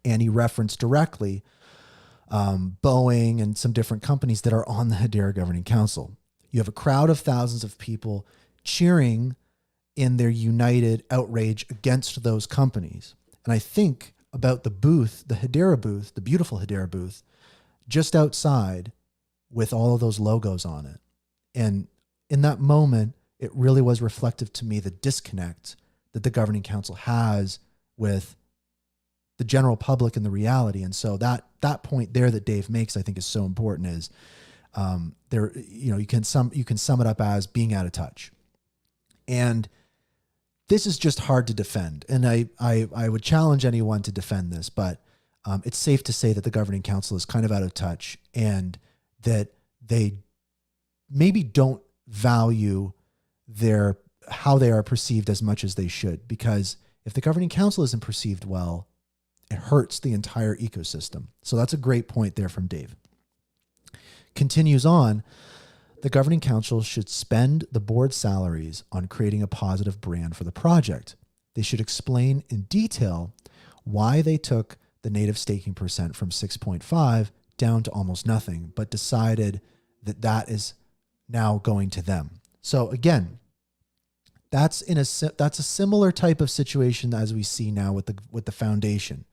And he referenced directly Boeing and some different companies that are on the Hedera Governing Council. You have a crowd of thousands of people cheering in their united outrage against those companies. And I think about the booth, the Hedera booth, the beautiful Hedera booth, just outside with all of those logos on it. And in that moment, it really was reflective to me, the disconnect that the governing council has with the general public and the reality. And so that point there that Dave makes, I think, is so important, is you can sum it up as being out of touch. And this is just hard to defend. And I would challenge anyone to defend this, but it's safe to say that the governing council is kind of out of touch, and that they maybe don't value how they are perceived as much as they should. Because if the governing council isn't perceived well, it hurts the entire ecosystem. So that's a great point there from Dave. Continues on, the governing council should spend the board salaries on creating a positive brand for the project. They should explain in detail why they took the native staking percent from 6.5 down to almost nothing, but decided that is now going to them. So again, that's a similar type of situation as we see now with the foundation.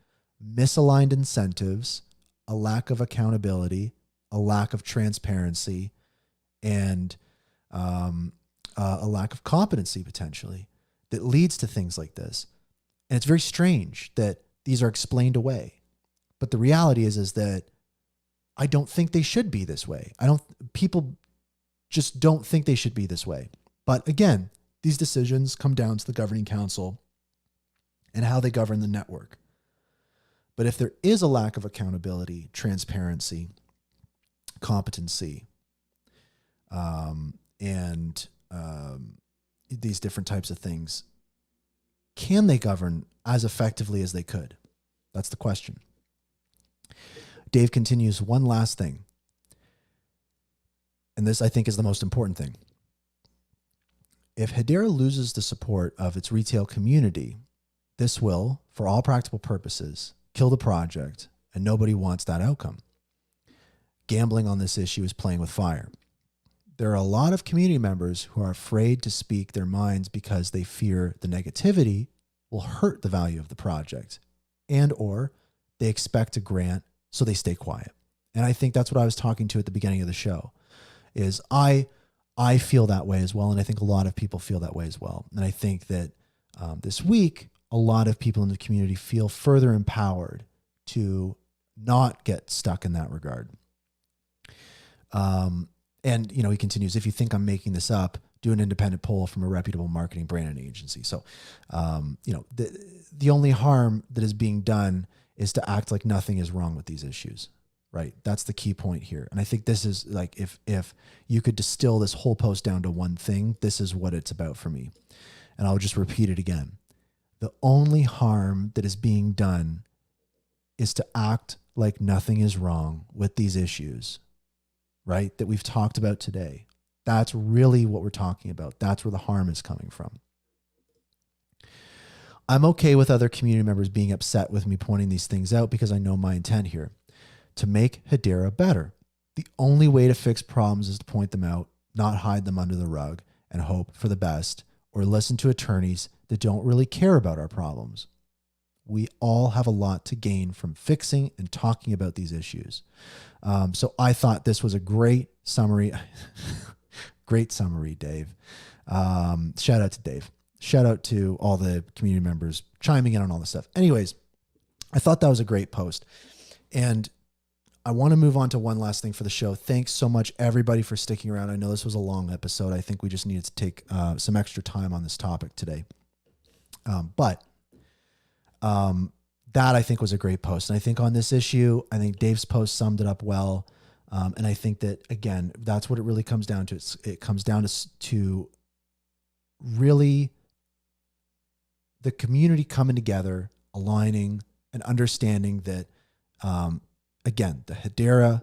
Misaligned incentives, a lack of accountability, a lack of transparency, and a lack of competency potentially that leads to things like this. And it's very strange that these are explained away. But the reality is that I don't think they should be this way. People just don't think they should be this way. But again, these decisions come down to the governing council and how they govern the network. But if there is a lack of accountability, transparency, competency, and these different types of things, can they govern as effectively as they could? That's the question. Dave continues, one last thing. And this, I think, is the most important thing. If Hedera loses the support of its retail community, this will, for all practical purposes, kill the project, and nobody wants that outcome. Gambling on this issue is playing with fire. There are a lot of community members who are afraid to speak their minds because they fear the negativity will hurt the value of the project, and or they expect a grant, so they stay quiet. And I think that's what I was talking to at the beginning of the show, is I feel that way as well, and I think a lot of people feel that way as well. And I think that this week, a lot of people in the community feel further empowered to not get stuck in that regard. And, he continues, if you think I'm making this up, do an independent poll from a reputable marketing branding agency. So, the only harm that is being done is to act like nothing is wrong with these issues, right? That's the key point here. And I think this is like, if you could distill this whole post down to one thing, this is what it's about for me. And I'll just repeat it again. The only harm that is being done is to act like nothing is wrong with these issues, right? That we've talked about today. That's really what we're talking about. That's where the harm is coming from. I'm okay with other community members being upset with me pointing these things out because I know my intent here, to make Hedera better. The only way to fix problems is to point them out, not hide them under the rug and hope for the best, or listen to attorneys that don't really care about our problems. We all have a lot to gain from fixing and talking about these issues. So I thought this was a great summary. Great summary, Dave. Shout out to Dave. Shout out to all the community members chiming in on all this stuff. Anyways, I thought that was a great post. And I want to move on to one last thing for the show. Thanks so much, everybody, for sticking around. I know this was a long episode. I think we just needed to take some extra time on this topic today. But that I think was a great post. And I think on this issue, I think Dave's post summed it up well. And I think that, again, that's what it really comes down to. It comes down to really the community coming together, aligning, and understanding that, again, the Hedera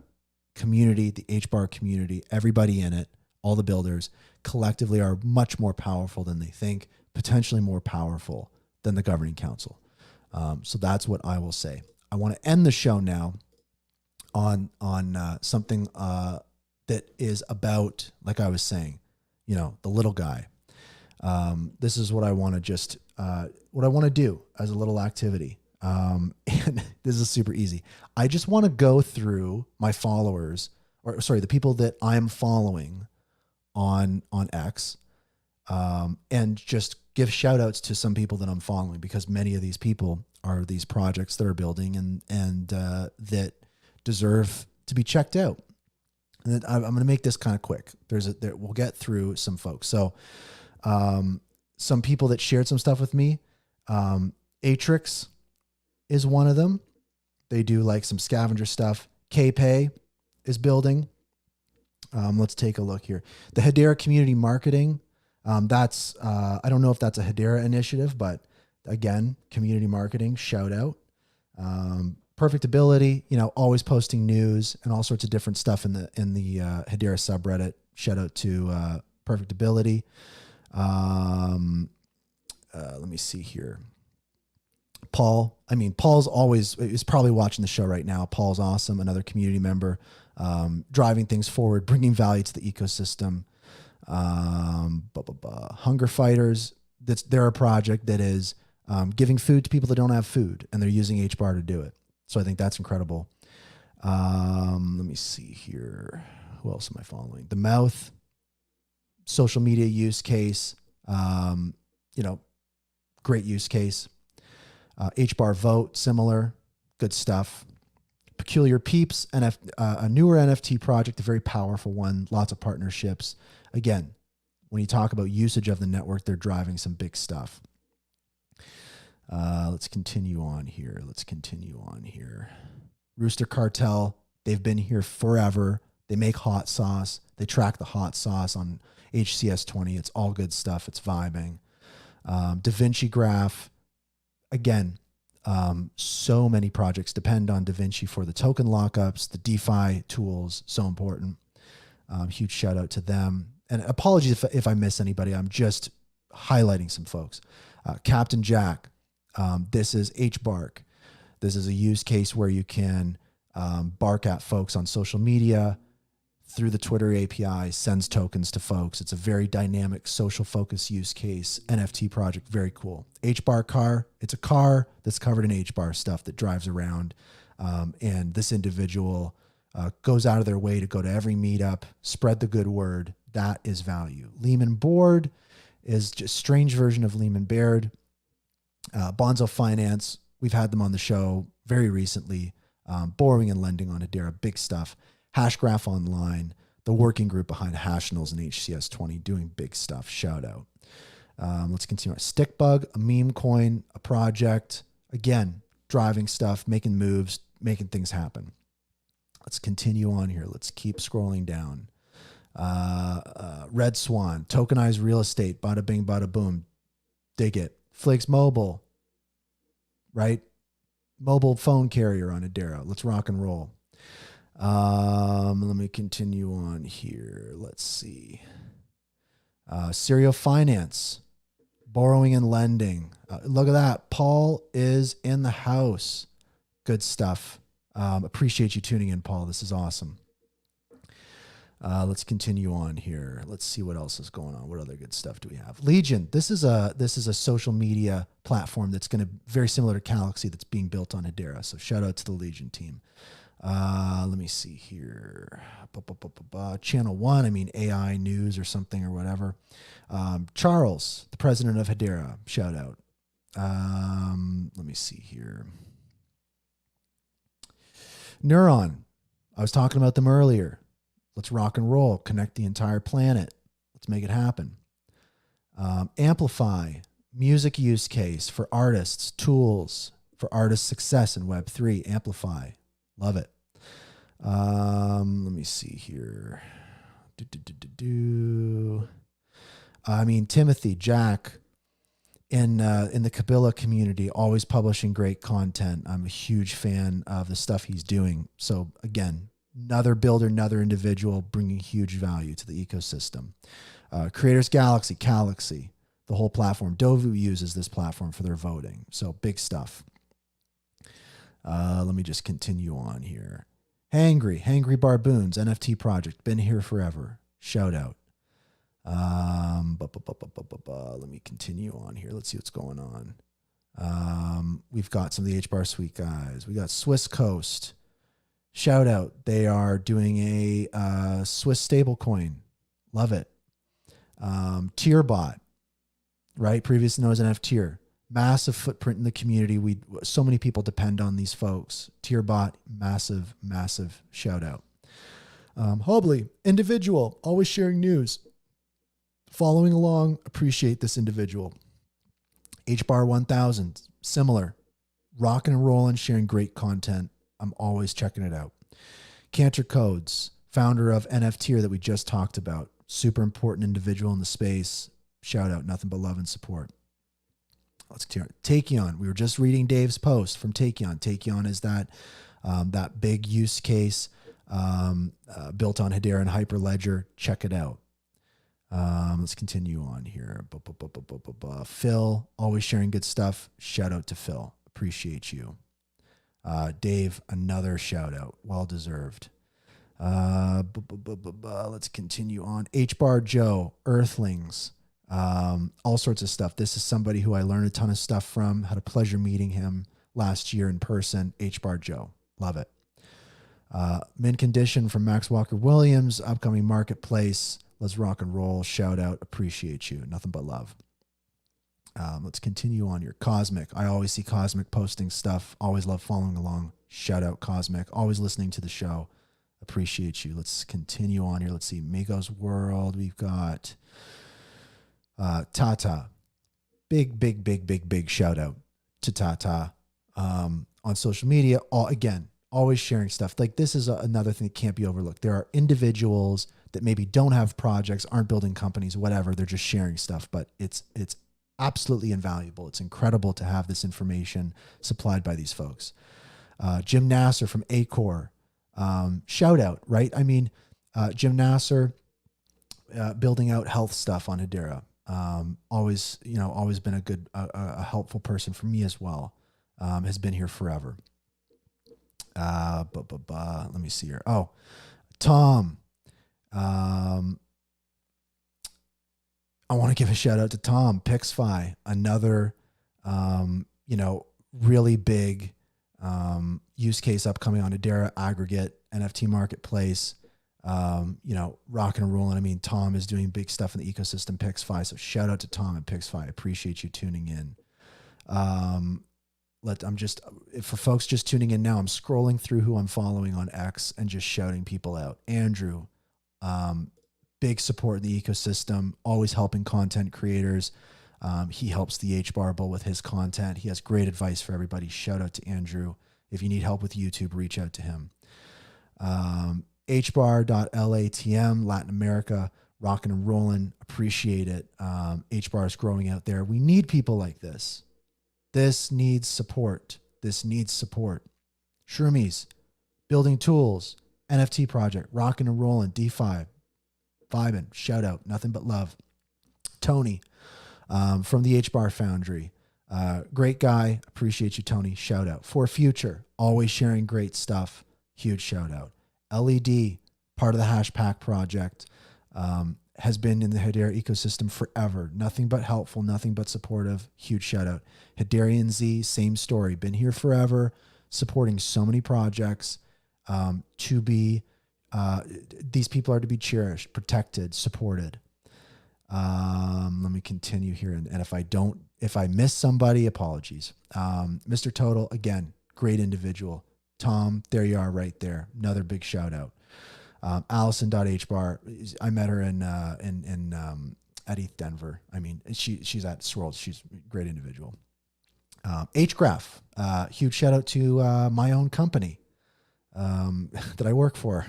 community, the HBAR community, everybody in it, all the builders collectively are much more powerful than they think, potentially more powerful than the governing council. So that's what I will say. I want to end the show now on something that is about, like I was saying, the little guy. This is what I want to do as a little activity. And this is super easy. I just want to go through my followers, the people that I'm following on X, and just give shout outs to some people that I'm following, because many of these people are these projects that are building and that deserve to be checked out. And I'm going to make this kind of quick. We'll get through some folks. So, some people that shared some stuff with me, Atrix is one of them. They do like some scavenger stuff. KPay is building. Let's take a look here. The Hedera community marketing. That's, I don't know if that's a Hedera initiative, but again, community marketing, shout out. Perfect Ability, always posting news and all sorts of different stuff in the Hedera subreddit. Shout out to Perfect Ability. Let me see here. Paul's is probably watching the show right now. Paul's awesome. Another community member, driving things forward, bringing value to the ecosystem. Hunger Fighters. They're a project that is giving food to people that don't have food, and they're using HBAR to do it. So I think that's incredible. Let me see here. Who else am I following? The Mouth, social media use case. Great use case. HBAR Vote, similar, good stuff. Peculiar Peeps, a newer NFT project, a very powerful one, lots of partnerships. Again, when you talk about usage of the network, they're driving some big stuff. Let's continue on here. Rooster Cartel, they've been here forever. They make hot sauce. They track the hot sauce on HCS20. It's all good stuff. It's vibing. DaVinci Graph, again, so many projects depend on DaVinci for the token lockups, the DeFi tools, so important. Huge shout out to them. And apologies if I miss anybody. I'm just highlighting some folks. Captain Jack, this is HBark. This is a use case where you can bark at folks on social media through the Twitter API, sends tokens to folks. It's a very dynamic social focus use case, NFT project, very cool. HBAR car, it's a car that's covered in HBAR stuff that drives around. And this individual goes out of their way to go to every meetup, spread the good word. That is value. Lehman Board is just a strange version of Lehman Baird. Bonzo Finance, we've had them on the show very recently. Borrowing and lending on Hedera, big stuff. Hashgraph Online, the working group behind Hashnals and HCS20, doing big stuff. Shout out. Let's continue. Stickbug, a meme coin, a project. Again, driving stuff, making moves, making things happen. Let's continue on here. Let's keep scrolling down. Red Swan, tokenized real estate, bada bing, bada boom. Dig it. Flakes Mobile, right? Mobile phone carrier on Hedera. Let's rock and roll. Let me continue on here. Let's see. Serial Finance, borrowing and lending. Look at that. Paul is in the house. Good stuff. Appreciate you tuning in, Paul. This is awesome. Let's continue on here. Let's see what else is going on. What other good stuff do we have? Legion. This is a social media platform that's going to very similar to Galaxy that's being built on Hedera. So shout out to the Legion team. Let me see here. Channel 1, AI news or something or whatever. Charles, the president of Hedera, shout out. Let me see here. Neuron, I was talking about them earlier. Let's rock and roll, connect the entire planet. Let's make it happen. Amplify, music use case for artists, tools for artist success in Web3. Amplify, love it. Let me see here. I mean, Timothy, Jack, in the Kabila community, always publishing great content. I'm a huge fan of the stuff he's doing. So again, another builder, another individual bringing huge value to the ecosystem. Creators Galaxy, the whole platform. Dovu uses this platform for their voting. So big stuff. Let me just continue on here. Hangry Barboons, NFT project, been here forever. Shout out. Let me continue on here. Let's see what's going on. We've got some of the HBAR Suite guys. We got Swiss Coast. Shout out. They are doing a Swiss stablecoin. Love it. Tierbot, right? Previously known as NFTier. Massive footprint in the community. So many people depend on these folks. Tierbot, massive shout out. Hobley, individual, always sharing news. Following along, appreciate this individual. HBAR 1000, similar. Rocking and rolling, sharing great content. I'm always checking it out. Cantor Codes, founder of NFTier that we just talked about. Super important individual in the space. Shout out, nothing but love and support. Let's hear it. Takeon. We were just reading Dave's post from Takeon. Takeon is that big use case built on Hedera and Hyperledger. Check it out. Let's continue on here. Phil, always sharing good stuff. Shout out to Phil. Appreciate you. Dave, another shout out. Well deserved. Let's continue on. HBAR Joe, Earthlings. All sorts of stuff. This is somebody who I learned a ton of stuff from. Had a pleasure meeting him last year in person. HBAR Joe. Love it. Mint Condition from Max Walker Williams. Upcoming marketplace. Let's rock and roll. Shout out. Appreciate you. Nothing but love. Let's continue on here. Cosmic. I always see Cosmic posting stuff. Always love following along. Shout out Cosmic. Always listening to the show. Appreciate you. Let's continue on here. Let's see. Migos World. We've got Tata. Big shout out to Tata on social media. Always sharing stuff. Like this is another thing that can't be overlooked. There are individuals that maybe don't have projects, aren't building companies, whatever. They're just sharing stuff, but it's absolutely invaluable. It's incredible to have this information supplied by these folks. Jim Nasser from Acor. Shout out, right? I mean, Jim Nasser building out health stuff on Hedera. Always been a helpful person for me as well. Has been here forever. Let me see here. Oh, Tom. I want to give a shout out to Tom Pixfy, another, really big use case upcoming on Hedera aggregate NFT marketplace. Rocking and rolling. I mean, Tom is doing big stuff in the ecosystem, Pixfy. So shout out to Tom and Pixfy. I appreciate you tuning in. For folks just tuning in now, I'm scrolling through who I'm following on X and just shouting people out. Andrew, big support in the ecosystem, always helping content creators. He helps the HBAR Bull with his content. He has great advice for everybody. Shout out to Andrew. If you need help with YouTube, reach out to him. HBAR.LATM, Latin America, rocking and rolling. Appreciate it. HBAR is growing out there. We need people like this. This needs support. Shroomies, building tools, NFT project, rocking and rolling, D5, vibing, shout out, nothing but love. Tony from the HBAR Foundry. Great guy. Appreciate you, Tony. Shout out. For Future, always sharing great stuff. Huge shout out. LED, part of the HashPack project, has been in the Hedera ecosystem forever. Nothing but helpful, nothing but supportive. Huge shout out. Hederian Z, same story. Been here forever, supporting so many projects. These people are to be cherished, protected, supported. Let me continue here. And if I miss somebody, apologies. Mr. Total, again, great individual. Tom, there you are right there. Another big shout out. Allison.hbar. I met her in at East Denver. I mean, she's at Swirl. She's a great individual. Hgraph. Huge shout out to my own company that I work for.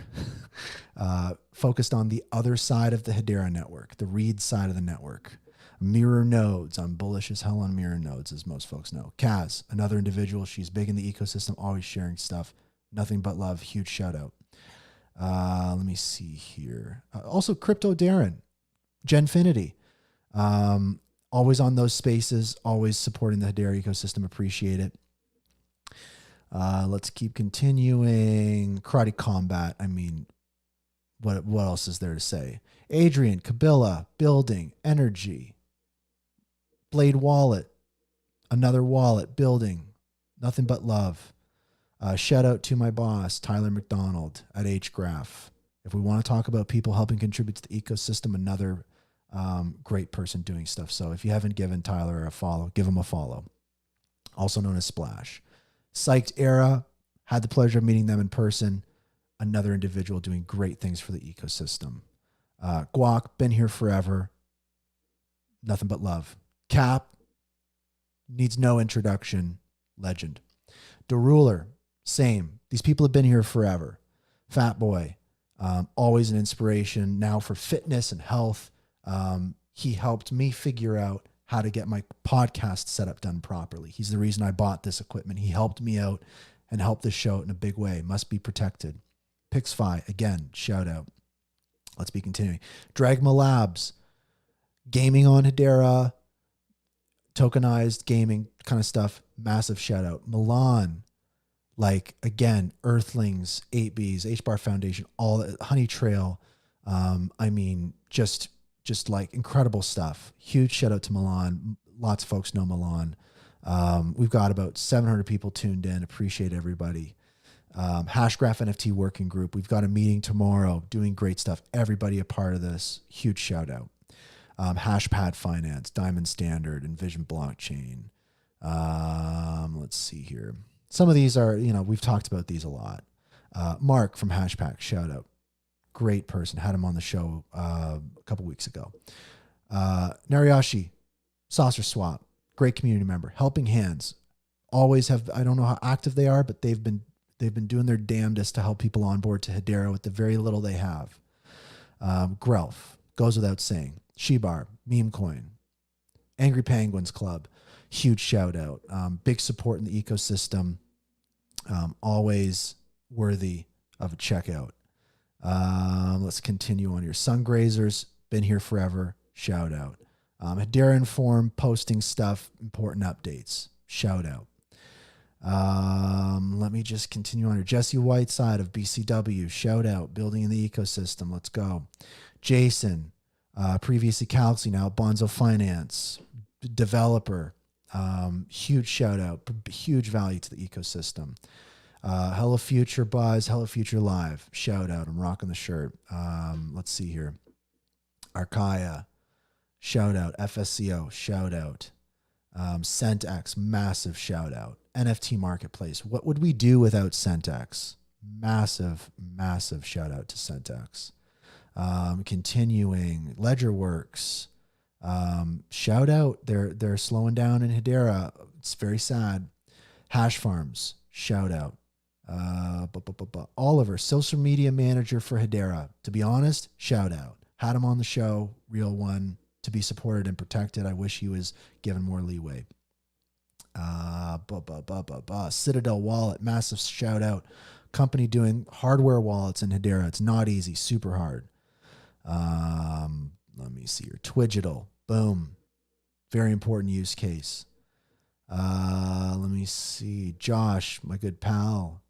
Focused on the other side of the Hedera network, the read side of the network. Mirror nodes. I'm bullish as hell on mirror nodes, as most folks know. Kaz, another individual. She's big in the ecosystem, always sharing stuff. Nothing but love. Huge shout out. Let me see here. Also, Crypto Darren, Genfinity. Always on those spaces, always supporting the Hedera ecosystem. Appreciate it. Let's keep continuing. Karate Combat. I mean, what else is there to say? Adrian, Kabila, Building, Energy. Blade Wallet, another wallet, Building. Nothing but love. Shout out to my boss, Tyler McDonald at Hgraph. If we want to talk about people helping contribute to the ecosystem, another great person doing stuff. So if you haven't given Tyler a follow, give him a follow. Also known as Splash. Psyched Era, had the pleasure of meeting them in person. Another individual doing great things for the ecosystem. Guac, been here forever. Nothing but love. Cap, needs no introduction. Legend. The Ruler, same. These people have been here forever. Fat Boy, always an inspiration now for fitness and health. He helped me figure out how to get my podcast setup done properly. He's the reason I bought this equipment. He helped me out and helped this show out in a big way. Must be protected. Pixfy, again, shout out. Let's be continuing. Dragma Labs, gaming on Hedera, tokenized gaming kind of stuff. Massive shout out. Milan, like again, Earthlings, 8Bs, HBAR Foundation, all that, Honey Trail. I mean, just like incredible stuff. Huge shout out to Milan. Lots of folks know Milan. We've got about 700 people tuned in. Appreciate everybody. Hashgraph NFT working group. We've got a meeting tomorrow doing great stuff. Everybody a part of this. Huge shout out. HashPad Finance, Diamond Standard, Envision Blockchain. Let's see here. Some of these are, we've talked about these a lot. Mark from HashPack, shout out. Great person. Had him on the show a couple weeks ago. Nariyashi, Saucer Swap, great community member. Helping Hands, always have, I don't know how active they are, but they've been doing their damnedest to help people onboard to Hedera with the very little they have. Grelf, goes without saying. Shebar, Meme Coin, Angry Penguins Club, huge shout out. Big support in the ecosystem. Always worthy of a checkout. Let's continue on here. Sungrazers, been here forever. Shout out. Hedera Inform, posting stuff, important updates. Shout out. Let me just continue on here. Jesse Whiteside of BCW, shout out. Building in the ecosystem. Let's go. Jason, previously Galaxy, now Bonzo Finance, developer. Huge shout out. Huge value to the ecosystem. Hello Future Buzz, Hello Future Live, shout out. I'm rocking the shirt. Let's see here. Archaea, shout out. FSCO, shout out. CentX, massive shout out. NFT Marketplace, what would we do without CentX? Massive shout out to CentX. Continuing, LedgerWorks, shout out. They're slowing down in Hedera. It's very sad. Hash Farms, shout out. Oliver, social media manager for Hedera. To be honest, shout out. Had him on the show, real one, to be supported and protected. I wish he was given more leeway. Citadel Wallet, massive shout out. Company doing hardware wallets in Hedera. It's not easy, super hard. Let me see here. Twigital, boom. Very important use case. Let me see. Josh, my good pal,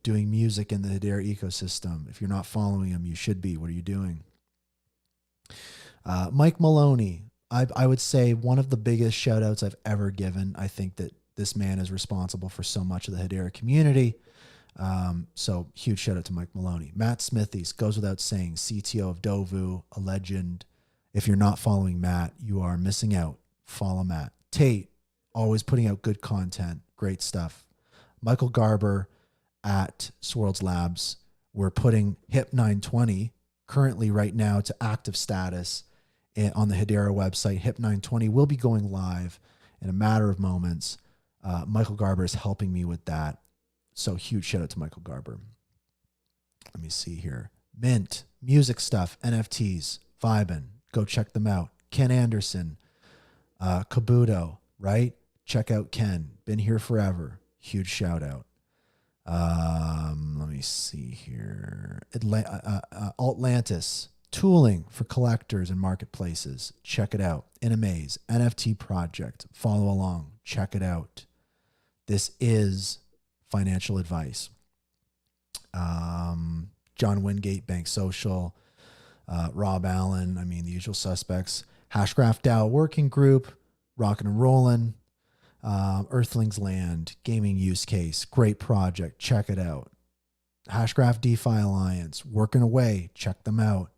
doing music in the Hedera ecosystem. If you're not following him, you should be. What are you doing? Mike Maloney, I would say one of the biggest shout outs I've ever given. I think that this man is responsible for so much of the Hedera community. So huge shout out to Mike Maloney. Matt Smithies, goes without saying, CTO of Dovu, a legend. If you're not following Matt, you are missing out. Follow Matt. Tate, always putting out good content. Great stuff. Michael Garber, at Swirlds Labs. We're putting HIP 920 currently right now to active status on the Hedera website. HIP 920 will be going live in a matter of moments. Michael Garber is helping me with that. So huge shout out to Michael Garber. Let me see here. Mint, music stuff, NFTs, vibin'. Go check them out. Ken Anderson, Kabuto, right? Check out Ken. Been here forever. Huge shout out. Let me see here. Atlantis, tooling for collectors and marketplaces. Check it out. In a Maze, NFT project. Follow along. Check it out. This is financial advice. John Wingate, Bank Social, Rob Allen, I mean, the usual suspects. Hashgraph DAO Working Group, Rockin' and Rollin', Earthlings Land, Gaming Use Case, great project, check it out. Hashgraph DeFi Alliance, working away, check them out.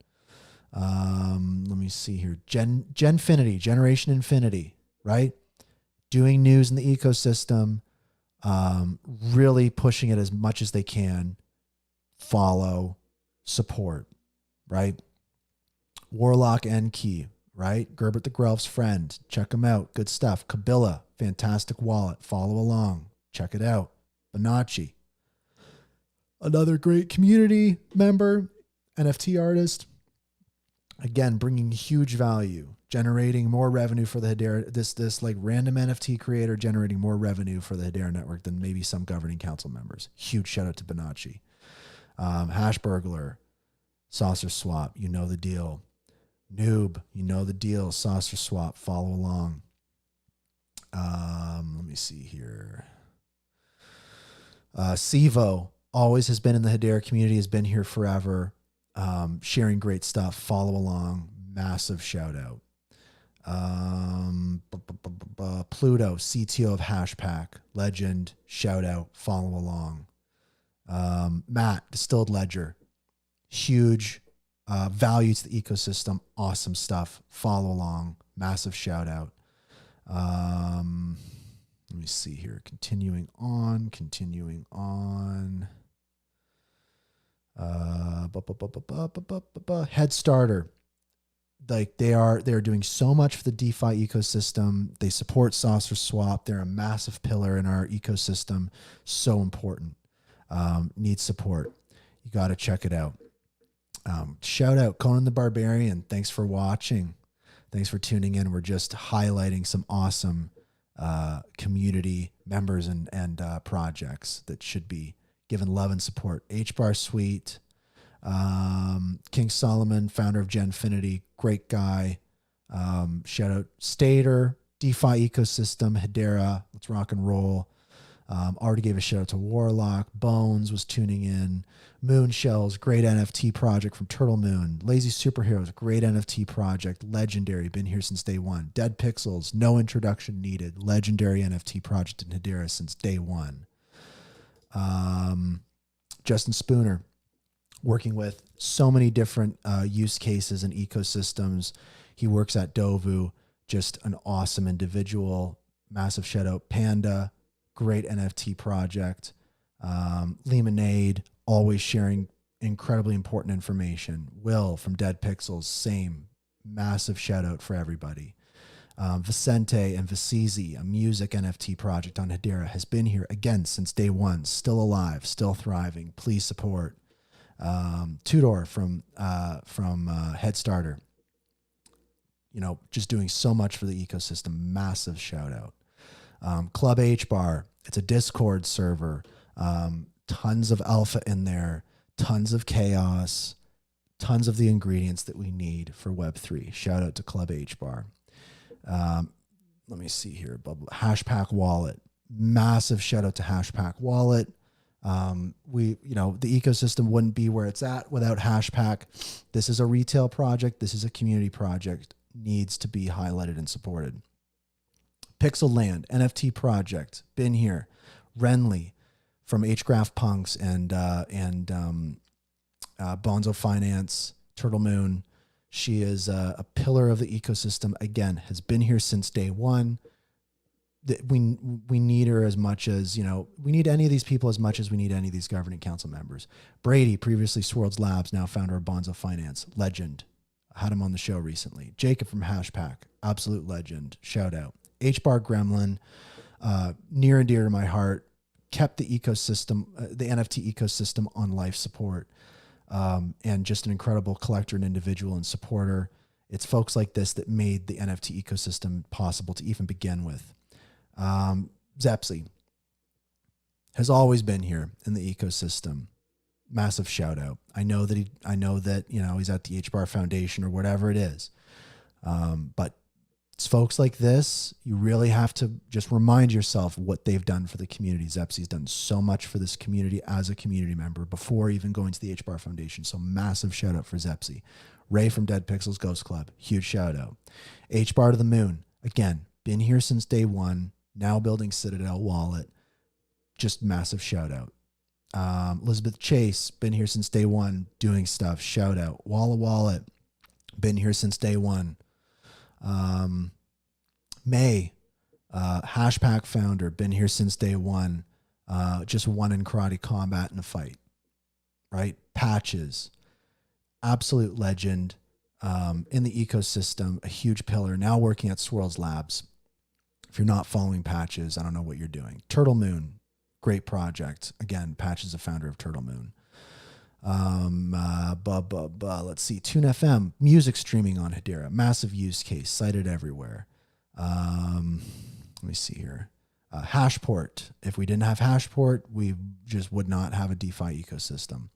Let me see here. Genfinity, Generation Infinity, right? Doing news in the ecosystem, really pushing it as much as they can. Follow, support, right? Warlock N-Key, right? Gerbert the Grelf's friend. Check him out. Good stuff. Kabila, fantastic wallet. Follow along. Check it out. Bonacci, another great community member, NFT artist. Again, bringing huge value, generating more revenue for the Hedera. This like random NFT creator generating more revenue for the Hedera network than maybe some governing council members. Huge shout out to Bonacci. Hash Burglar, Saucer Swap, you know the deal. Noob, you know the deal. Saucer Swap, follow along. Let me see here. Sivo always has been in the Hedera community, has been here forever, sharing great stuff. Follow along. Massive shout out. Pluto, CTO of HashPack, legend, shout out, follow along. Matt, Distilled Ledger, huge value to the ecosystem, awesome stuff, follow along, massive shout out. Let me see here, continuing on. Head Starter, like they're doing so much for the DeFi ecosystem. They support Saucer Swap. They're a massive pillar in our ecosystem. So important. Needs support. You got to check it out. Shout out Conan the Barbarian. Thanks for watching. Thanks for tuning in. We're just highlighting some awesome community members and projects that should be given love and support. HBAR Suite, King Solomon, founder of Genfinity, great guy. Shout out Stater, DeFi ecosystem, Hedera, let's rock and roll. Already gave a shout out to Warlock. Bones was tuning in. Moonshells, great NFT project from Turtle Moon. Lazy Superheroes, great NFT project. Legendary, been here since day one. Dead Pixels, no introduction needed. Legendary NFT project in Hedera since day one. Justin Spooner, working with so many different use cases and ecosystems. He works at Dovu, just an awesome individual. Massive shout out. Panda, great NFT project. Lemonade, always sharing incredibly important information. Will from Dead Pixels, same. Massive shout out for everybody. Vicente and Vicizi, a music NFT project on Hedera, has been here again since day one. Still alive, still thriving. Please support. Tudor from Headstarter, you know, just doing so much for the ecosystem. Massive shout out. Club HBAR, it's a Discord server. Tons of alpha in there, tons of chaos, tons of the ingredients that we need for Web3. Shout out to Club HBAR. Let me see here. HashPack Wallet, massive shout out to HashPack Wallet. The ecosystem wouldn't be where it's at without HashPack. This is a retail project. This is a community project. Needs to be highlighted and supported. Pixel Land, NFT project, been here. Renly from HGraph Punks and Bonzo Finance, Turtle Moon. She is a pillar of the ecosystem. Again, has been here since day one. we need her as much as, we need any of these people as much as we need any of these governing council members. Brady, previously Swirls Labs, now founder of Bonzo Finance, legend. I had him on the show recently. Jacob from HashPack, absolute legend. Shout out. HBAR Gremlin, near and dear to my heart, kept the ecosystem, the NFT ecosystem on life support, and just an incredible collector and individual and supporter. It's folks like this that made the NFT ecosystem possible to even begin with. Zepsy has always been here in the ecosystem. Massive shout out. I know that he's at the HBAR Foundation or whatever it is. But it's folks like this, you really have to just remind yourself what they've done for the community. Zepsy's done so much for this community as a community member before even going to the HBAR Foundation. So massive shout out for Zepsy. Ray from Dead Pixels Ghost Club, huge shout out. HBAR to the moon, again, been here since day one, now building Citadel Wallet, just massive shout out. Elizabeth Chase, been here since day one, doing stuff, shout out. Walla Wallet, been here since day one. May, HashPack founder, been here since day one, just won in karate combat in a fight, right? Patches, absolute legend, in the ecosystem, a huge pillar, now working at Swirls Labs. If you're not following Patches, I don't know what you're doing. Turtle Moon, great project. Again, Patches, a founder of Turtle Moon. Let's see. Tune FM, music streaming on Hedera, massive use case, cited everywhere. Let me see here. Hashport. If we didn't have Hashport, we just would not have a DeFi ecosystem.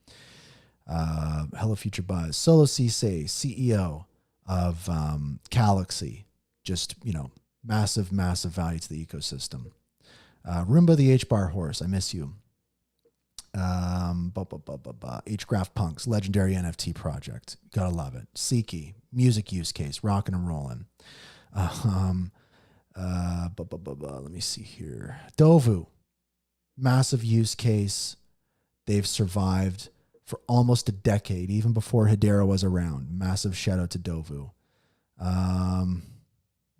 Hello Future Buzz. Solo Cisse, CEO of Galaxy. Just, massive value to the ecosystem. Roomba the HBAR horse, I miss you. Hgraph Punks, legendary NFT project. Gotta love it. Siki, music use case, rockin' and rollin'. Let me see here. Dovu, massive use case. They've survived for almost a decade, even before Hedera was around. Massive shout out to Dovu.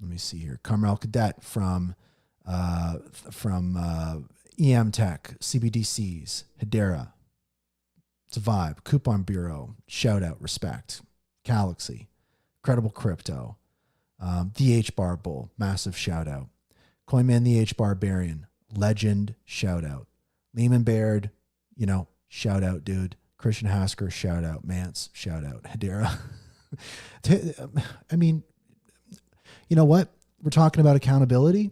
Let me see here. Carmel Cadet from EM Tech, CBDCs, Hedera. It's a vibe. Coupon Bureau, shout out, respect. Galaxy, Credible Crypto, the HBAR Bull, massive shout out. Coinman the HBAR Barian, legend, shout out. Lehman Baird, shout out, dude. Christian Hasker, shout out. Mance, shout out. Hedera. I mean, you know what? We're talking about accountability.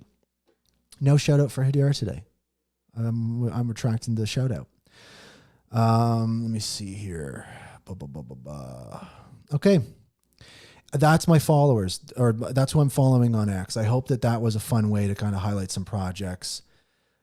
No shout out for Hedera today. I'm retracting the shout out. Let me see here. Okay. That's my followers, or that's who I'm following on X. I hope that was a fun way to kind of highlight some projects.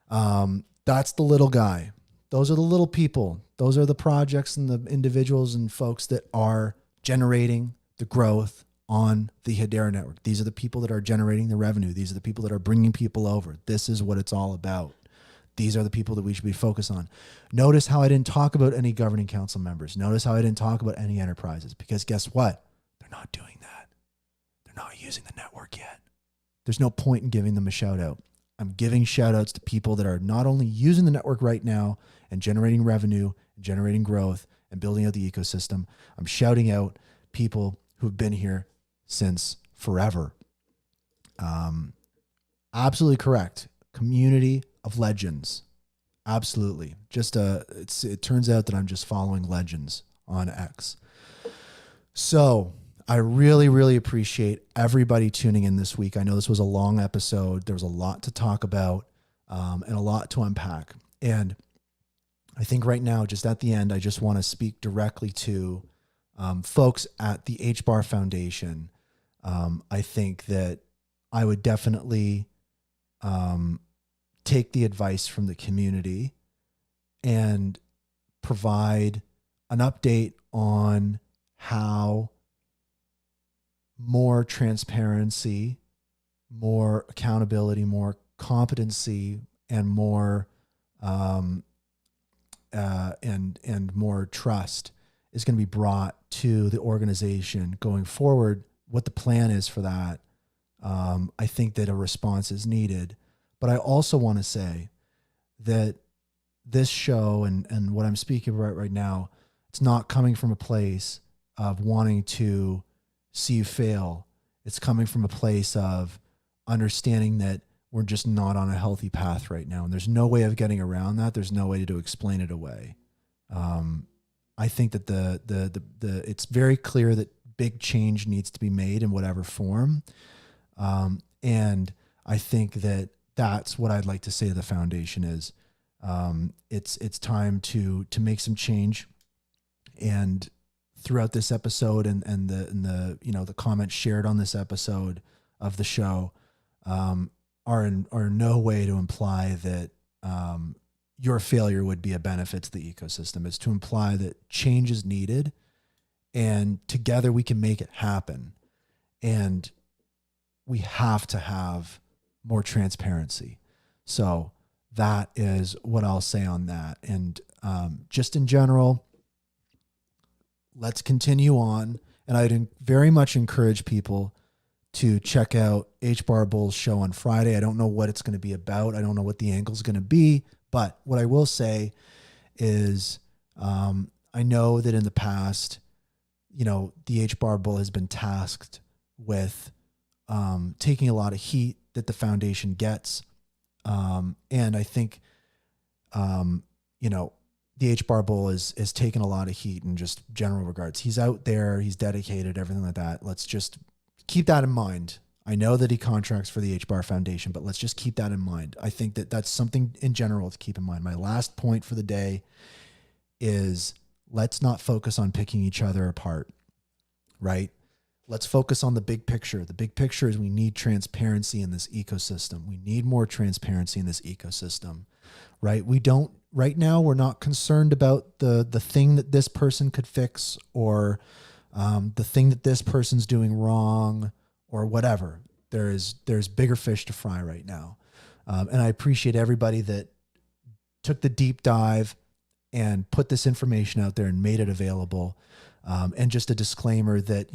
That's the little guy. Those are the little people. Those are the projects and the individuals and folks that are generating the growth on the Hedera network. These are the people that are generating the revenue. These are the people that are bringing people over. This is what it's all about. These are the people that we should be focused on. Notice how I didn't talk about any governing council members. Notice how I didn't talk about any enterprises, because guess what? They're not doing that. They're not using the network yet. There's no point in giving them a shout out. I'm giving shout outs to people that are not only using the network right now and generating revenue and generating growth and building out the ecosystem. I'm shouting out people who've been here since forever. Absolutely correct. Community of legends. Absolutely. It turns out that I'm just following legends on X. So I really, really appreciate everybody tuning in this week. I know this was a long episode. There was a lot to talk about, and a lot to unpack. And I think right now, just at the end, I just want to speak directly to folks at the HBAR Foundation. I think that I would definitely take the advice from the community and provide an update on how more transparency, more accountability, more competency, and more and more trust is going to be brought to the organization going forward. What the plan is for that, I think that a response is needed. But I also want to say that this show and what I'm speaking about right now, it's not coming from a place of wanting to see you fail. It's coming from a place of understanding that we're just not on a healthy path right now. And there's no way of getting around that. There's no way to explain it away. I think that it's very clear that big change needs to be made in whatever form. And I think that that's what I'd like to say to the foundation is, it's time to make some change. And throughout this episode and the the comments shared on this episode of the show, are in no way to imply that, your failure would be a benefit to the ecosystem. It's to imply that change is needed and together we can make it happen. And we have to have more transparency. So that is what I'll say on that. And just in general, let's continue on. And I'd very much encourage people to check out HBAR Bull's show on Friday. I don't know what it's going to be about. I don't know what the angle is going to be. But what I will say is I know that in the past, the HBAR Bull has been tasked with taking a lot of heat that the foundation gets. And I think, the HBAR Bull is taken a lot of heat in just general regards. He's out there, he's dedicated, everything like that. Let's just keep that in mind. I know that he contracts for the HBAR Foundation, but let's just keep that in mind. I think that that's something in general to keep in mind. My last point for the day is let's not focus on picking each other apart, right? Let's focus on the big picture. The big picture is we need transparency in this ecosystem. We need more transparency in this ecosystem, right? Right now, we're not concerned about the thing that this person could fix or the thing that this person's doing wrong or whatever. There's bigger fish to fry right now. And I appreciate everybody that took the deep dive and put this information out there and made it available. And just a disclaimer that,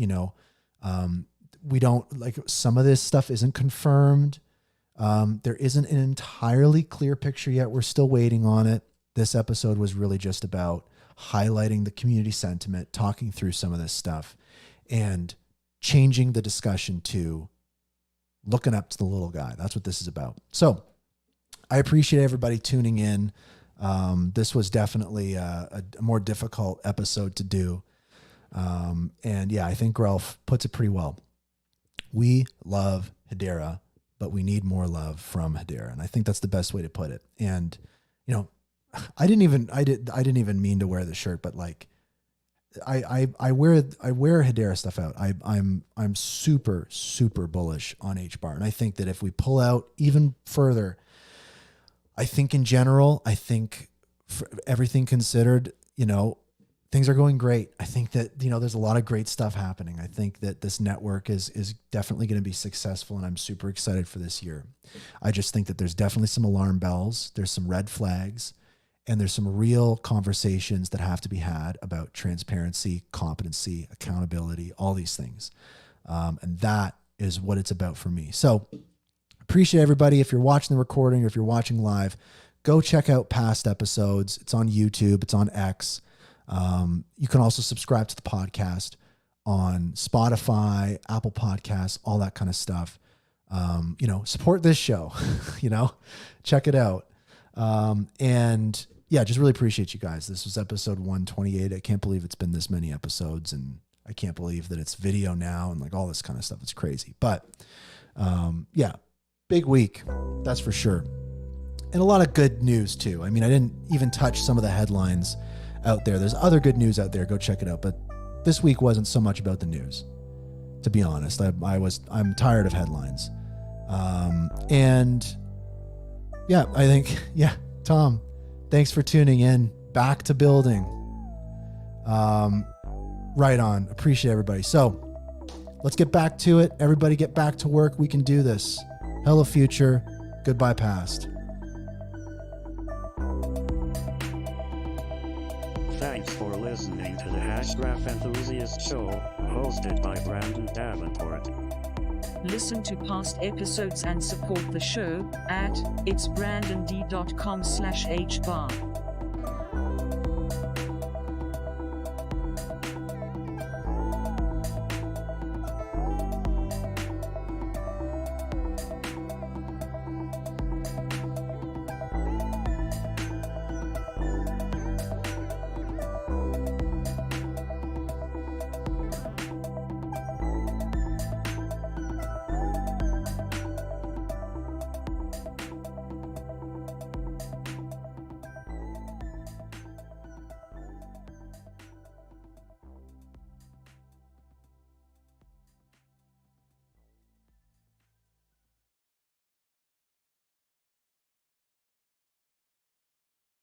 we don't like some of this stuff isn't confirmed. There isn't an entirely clear picture yet. We're still waiting on it. This episode was really just about highlighting the community sentiment, talking through some of this stuff and changing the discussion to looking up to the little guy. That's what this is about. So I appreciate everybody tuning in. This was definitely a more difficult episode to do. And yeah, I think Grelf puts it pretty well. We love Hedera, but we need more love from Hedera. And I think that's the best way to put it. And, I didn't even mean to wear the shirt, but like, I wear Hedera stuff out. I'm super, super bullish on HBAR. And I think that if we pull out even further, I think in general, for everything considered, things are going great. I think that, there's a lot of great stuff happening. I think that this network is definitely going to be successful and I'm super excited for this year. I just think that there's definitely some alarm bells. There's some red flags. And there's some real conversations that have to be had about transparency, competency, accountability, all these things. And that is what it's about for me. So appreciate everybody. If you're watching the recording or if you're watching live, go check out past episodes. It's on YouTube. It's on X. You can also subscribe to the podcast on Spotify, Apple Podcasts, all that kind of stuff. Support this show, check it out. And yeah, just really appreciate you guys. This was episode 128. I can't believe it's been this many episodes and I can't believe that it's video now and like all this kind of stuff. It's crazy, but, yeah, big week. That's for sure. And a lot of good news too. I mean, I didn't even touch some of the headlines out there. There's other good news out there. Go check it out. But this week wasn't so much about the news, to be honest. I'm tired of headlines. And yeah, I think, Tom, thanks for tuning in. Back to building. Right on. Appreciate everybody. So let's get back to it. Everybody get back to work. We can do this. Hello, future. Goodbye, past. Thanks for listening to the Hashgraph Enthusiast Show, hosted by Brandon Davenport. Listen to past episodes and support the show at itsbrandond.com/hbar.